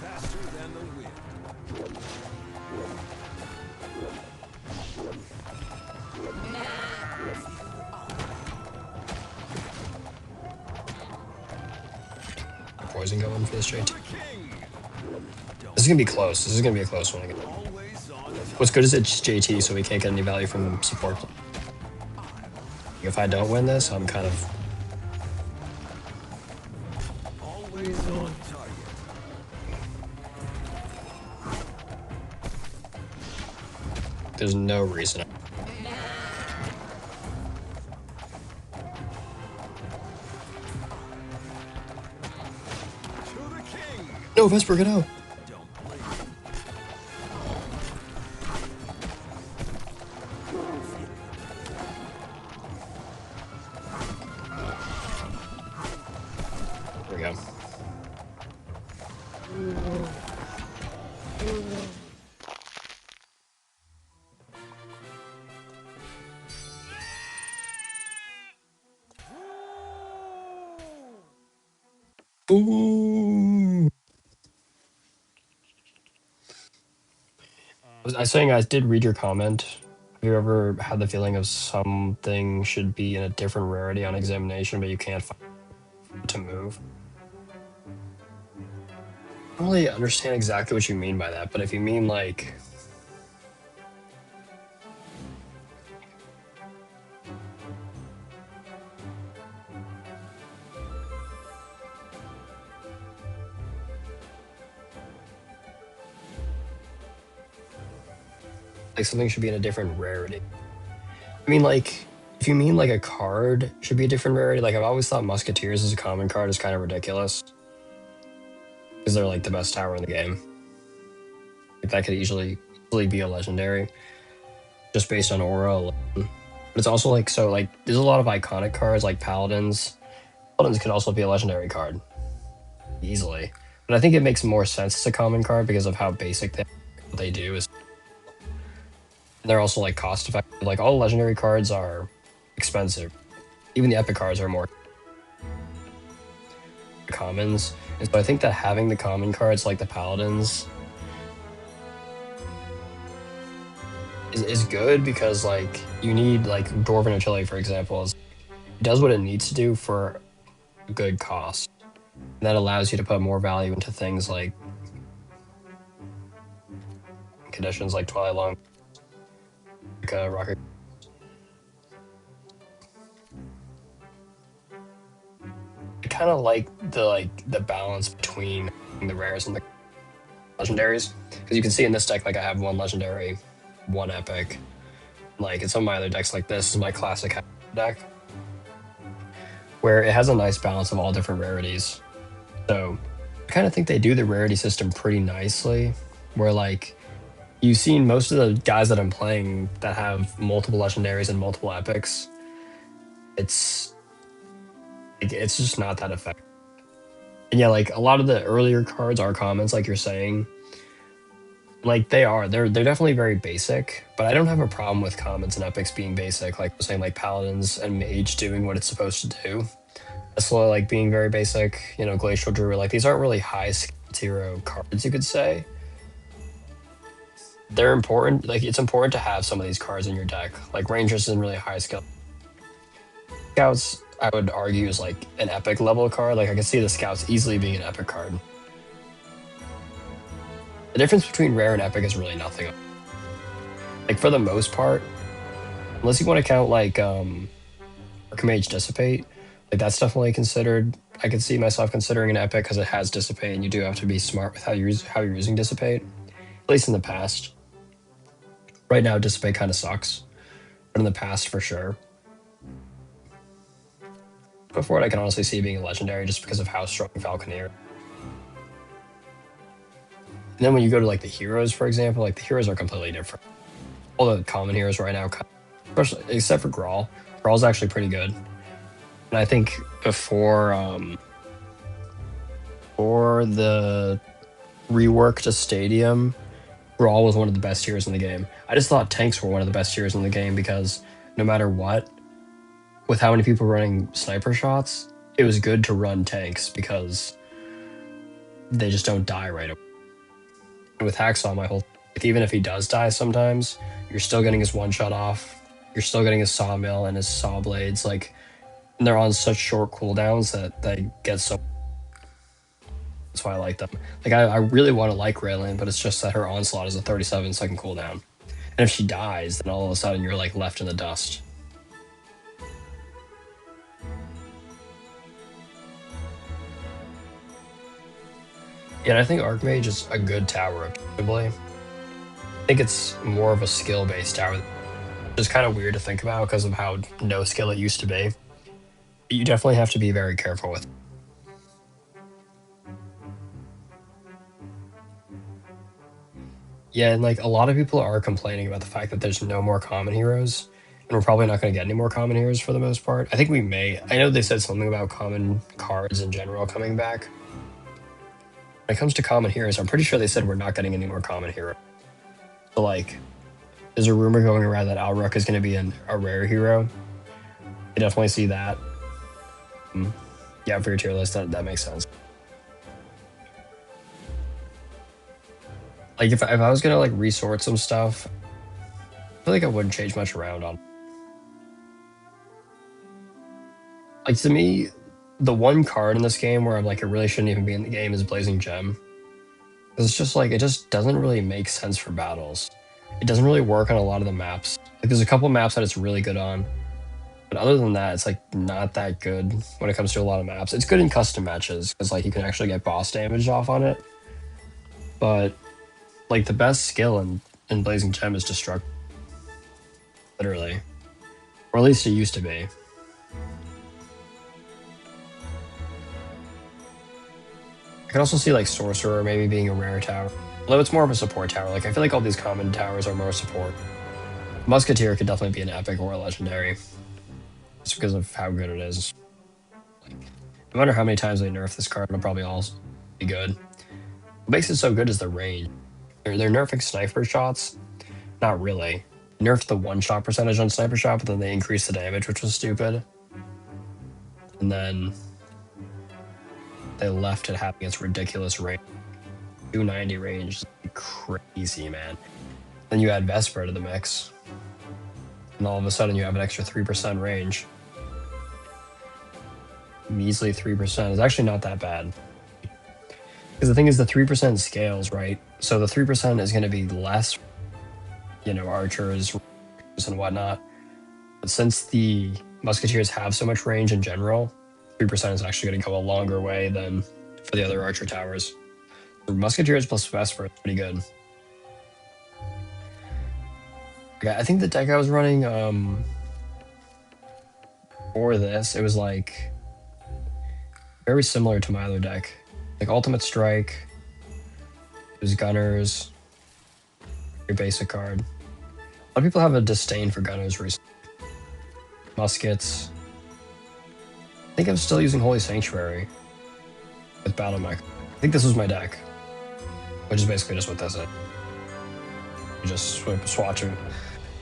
Faster than the wind. Poison going for this To JT. the king! is gonna be close. This is gonna be a close one again. Always on What's good is it's JT, so we can't get any value from support. If I don't win this, I'm kind of always on target. there's no reason. To the king. No, Vesper, get out. Don't blink. There we go. Ooh. I was saying I did read your comment. Have you ever had the feeling of something should be in a different rarity on examination, but you can't find it to move? I don't really understand exactly what you mean by that, but if you mean like something should be in a different rarity. I mean, like, if you mean like a card should be a different rarity, like I've always thought Musketeers as a common card is kind of ridiculous because they're like the best tower in the game. Like, that could easily be a legendary just based on aura alone. But it's also like so like there's a lot of iconic cards like Paladins. Paladins could also be a legendary card easily, but I think it makes more sense as a common card because of how basic what they do is. They're also like cost effective. Like all legendary cards are expensive. Even the epic cards are more commons. And so I think that having the common cards like the Paladins is good because like you need like Dwarven Utility, for example, it does what it needs to do for a good cost. And that allows you to put more value into things like conditions like Twilight Long, like, Rocket. I kind of like the balance between the rares and the legendaries because you can see in this deck like I have one legendary, one epic. Like in some of my other decks, like this is my classic deck where it has a nice balance of all different rarities. So I kind of think they do the rarity system pretty nicely, where like you've seen most of the guys that I'm playing that have multiple legendaries and multiple epics. It's just not that effective. And yeah, like a lot of the earlier cards are commons, like you're saying. Like they're definitely very basic, but I don't have a problem with commons and epics being basic. Like I was saying, like Paladins and Mage doing what it's supposed to do. Esla like being very basic, you know, Glacial Druid, like these aren't really high hero cards, you could say. They're important, like it's important to have some of these cards in your deck. Like Rangers isn't really a high skill. Scouts, I would argue, is like an epic level card. Like I can see the Scouts easily being an epic card. The difference between rare and epic is really nothing. Like for the most part, unless you want to count like Archmage Dissipate, like that's definitely considered. I could see myself considering an epic because it has Dissipate, and you do have to be smart with how you're using Dissipate. At least in the past. Right now, Dissipate kind of sucks, but in the past, for sure. Before it, I can honestly see being a legendary just because of how strong Falconeer. And then when you go to like the heroes, for example, like the heroes are completely different. All the common heroes right now, especially except for Grawl. Grawl's actually pretty good. And I think before the rework to Stadium, Grawl was one of the best heroes in the game. I just thought tanks were one of the best heroes in the game because no matter what, with how many people running sniper shots, it was good to run tanks because they just don't die right away. And with Hacksaw, my whole like, even if he does die sometimes, you're still getting his one shot off. You're still getting his sawmill and his saw blades. Like, and they're on such short cooldowns that they get so That's why I like them. Like I really want to like Raylan, but it's just that her onslaught is a 37-second cooldown. And if she dies, then all of a sudden you're like left in the dust. Yeah, and I think Archmage is a good tower objectively. I think it's more of a skill-based tower, which is kind of weird to think about because of how no skill it used to be. You definitely have to be very careful with it. Yeah, and like a lot of people are complaining about the fact that there's no more common heroes, and we're probably not going to get any more common heroes for the most part. I think we may. I know they said something about common cards in general coming back. When it comes to common heroes, I'm pretty sure they said we're not getting any more common heroes. So like, there's a rumor going around that Alruk is going to be a rare hero. I definitely see that. Yeah, for your tier list, that makes sense. Like if I was gonna like resort some stuff, I feel like I wouldn't change much around on. Like to me, the one card in this game where I'm like it really shouldn't even be in the game is Blazing Gem. It's just like it just doesn't really make sense for battles. It doesn't really work on a lot of the maps. Like there's a couple maps that it's really good on, but other than that, it's like not that good when it comes to a lot of maps. It's good in custom matches because like you can actually get boss damage off on it. But like the best skill in Blazing Gem is Destruct, literally, or at least it used to be. I could also see like Sorcerer maybe being a rare tower, although it's more of a support tower. Like I feel like all these common towers are more support. Musketeer could definitely be an epic or a legendary, just because of how good it is. Like, no matter how many times they nerf this card, it'll probably all be good. What makes it so good is the range. They're nerfing sniper shots. Not really. They nerfed the one-shot percentage on sniper shot, but then they increased the damage, which was stupid. And then they left it having its ridiculous range. 290 range, crazy, man. Then you add Vesper to the mix, and all of a sudden you have an extra 3% range. Measly 3% is actually not that bad. Because the thing is, the 3% scales, right? So the 3% is going to be less, archers and whatnot. But since the musketeers have so much range in general, 3% is actually going to go a longer way than for the other archer towers. The musketeers plus Vesper is pretty good. Okay, I think the deck I was running for this, it was like very similar to my other deck. Like Ultimate Strike, it was Gunners, your basic card. A lot of people have a disdain for Gunners recently. Muskets. I think I'm still using Holy Sanctuary with Battle Mech. I think this was my deck, which is basically just what this is. You just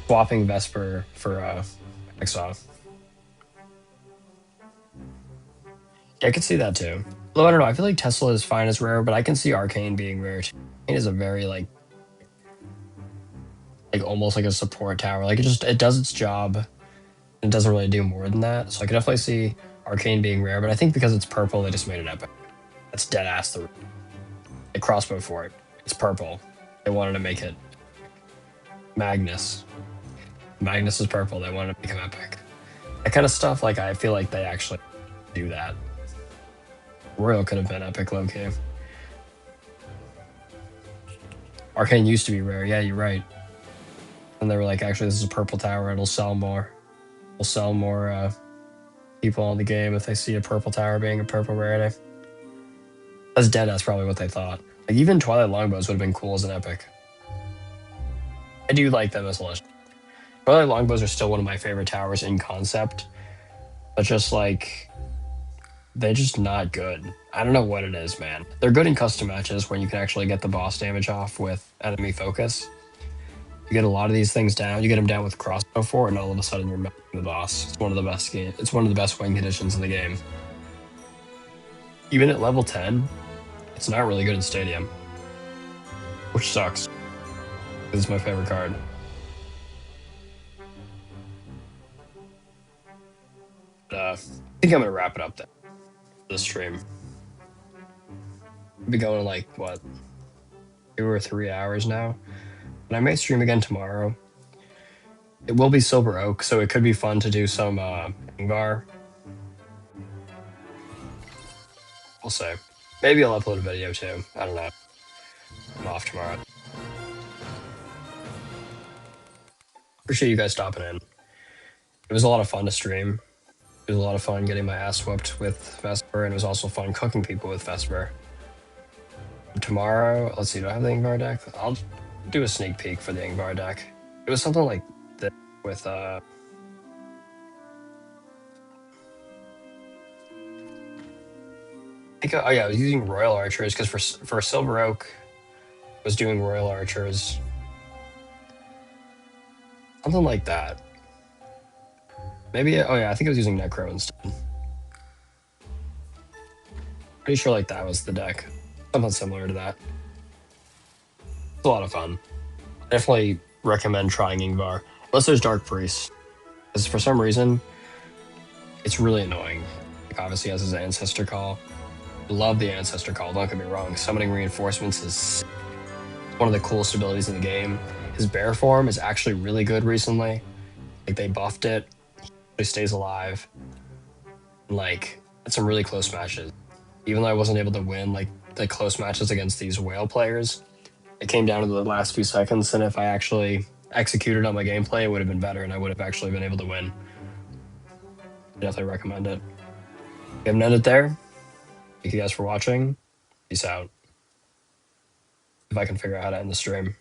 swapping Vesper for Exile. Yeah, I could see that too. Although I don't know, I feel like Tesla is fine as rare, but I can see Arcane being rare too. Arcane is a very like almost like a support tower. Like it does its job. It doesn't really do more than that. So I can definitely see Arcane being rare, but I think because it's purple, they just made it epic. That's dead ass the crossbow for it. It's purple. They wanted to make it Magnus. Magnus is purple. They wanted to make him epic. That kind of stuff, like I feel like they actually do that. Royal could have been epic low-key. Arcane used to be rare. Yeah, you're right. And they were like, actually, this is a purple tower. It'll sell more. It'll sell more people on the game if they see a purple tower being a purple rarity. That's dead. That's probably what they thought. Like even Twilight Longbows would have been cool as an epic. I do like them as a legend. Twilight Longbows are still one of my favorite towers in concept, but just like they're just not good. I don't know what it is, man. They're good in custom matches when you can actually get the boss damage off with enemy focus. You get a lot of these things down. You get them down with crossbow fort, and all of a sudden you're melting the boss. It's one of the best game. It's one of the best win conditions in the game. Even at level 10, it's not really good in Stadium, which sucks. This is my favorite card. But, I think I'm gonna wrap it up then for this stream. be going like what 2 or 3 hours now. And I may stream again tomorrow. It will be Silver Oak, so it could be fun to do some Ingvar. We'll see. Maybe I'll upload a video too. I don't know. I'm off tomorrow. Appreciate you guys stopping in. It was a lot of fun to stream. It was a lot of fun getting my ass whooped with Vesper, and it was also fun cooking people with Vesper. Tomorrow, let's see, do I have the Ingvar deck? I'll do a sneak peek for the Ingvar deck. It was something like this with oh yeah, I was using Royal Archers because for Silver Oak, I was doing Royal Archers. Something like that. Maybe, oh yeah, I think I was using Necro instead. Pretty sure like that was the deck. Something similar to that. It's a lot of fun. Definitely recommend trying Ingvar. Unless there's Dark Priest. Because for some reason, it's really annoying. Like obviously has his Ancestor Call. Love the Ancestor Call, don't get me wrong. Summoning Reinforcements is one of the coolest abilities in the game. His bear form is actually really good recently. Like they buffed it. He stays alive. And like had some really close matches. Even though I wasn't able to win like the close matches against these whale players, it came down to the last few seconds, and if I actually executed on my gameplay, it would have been better, and I would have actually been able to win. Definitely recommend it. We have ended there. Thank you guys for watching. Peace out. If I can figure out how to end the stream.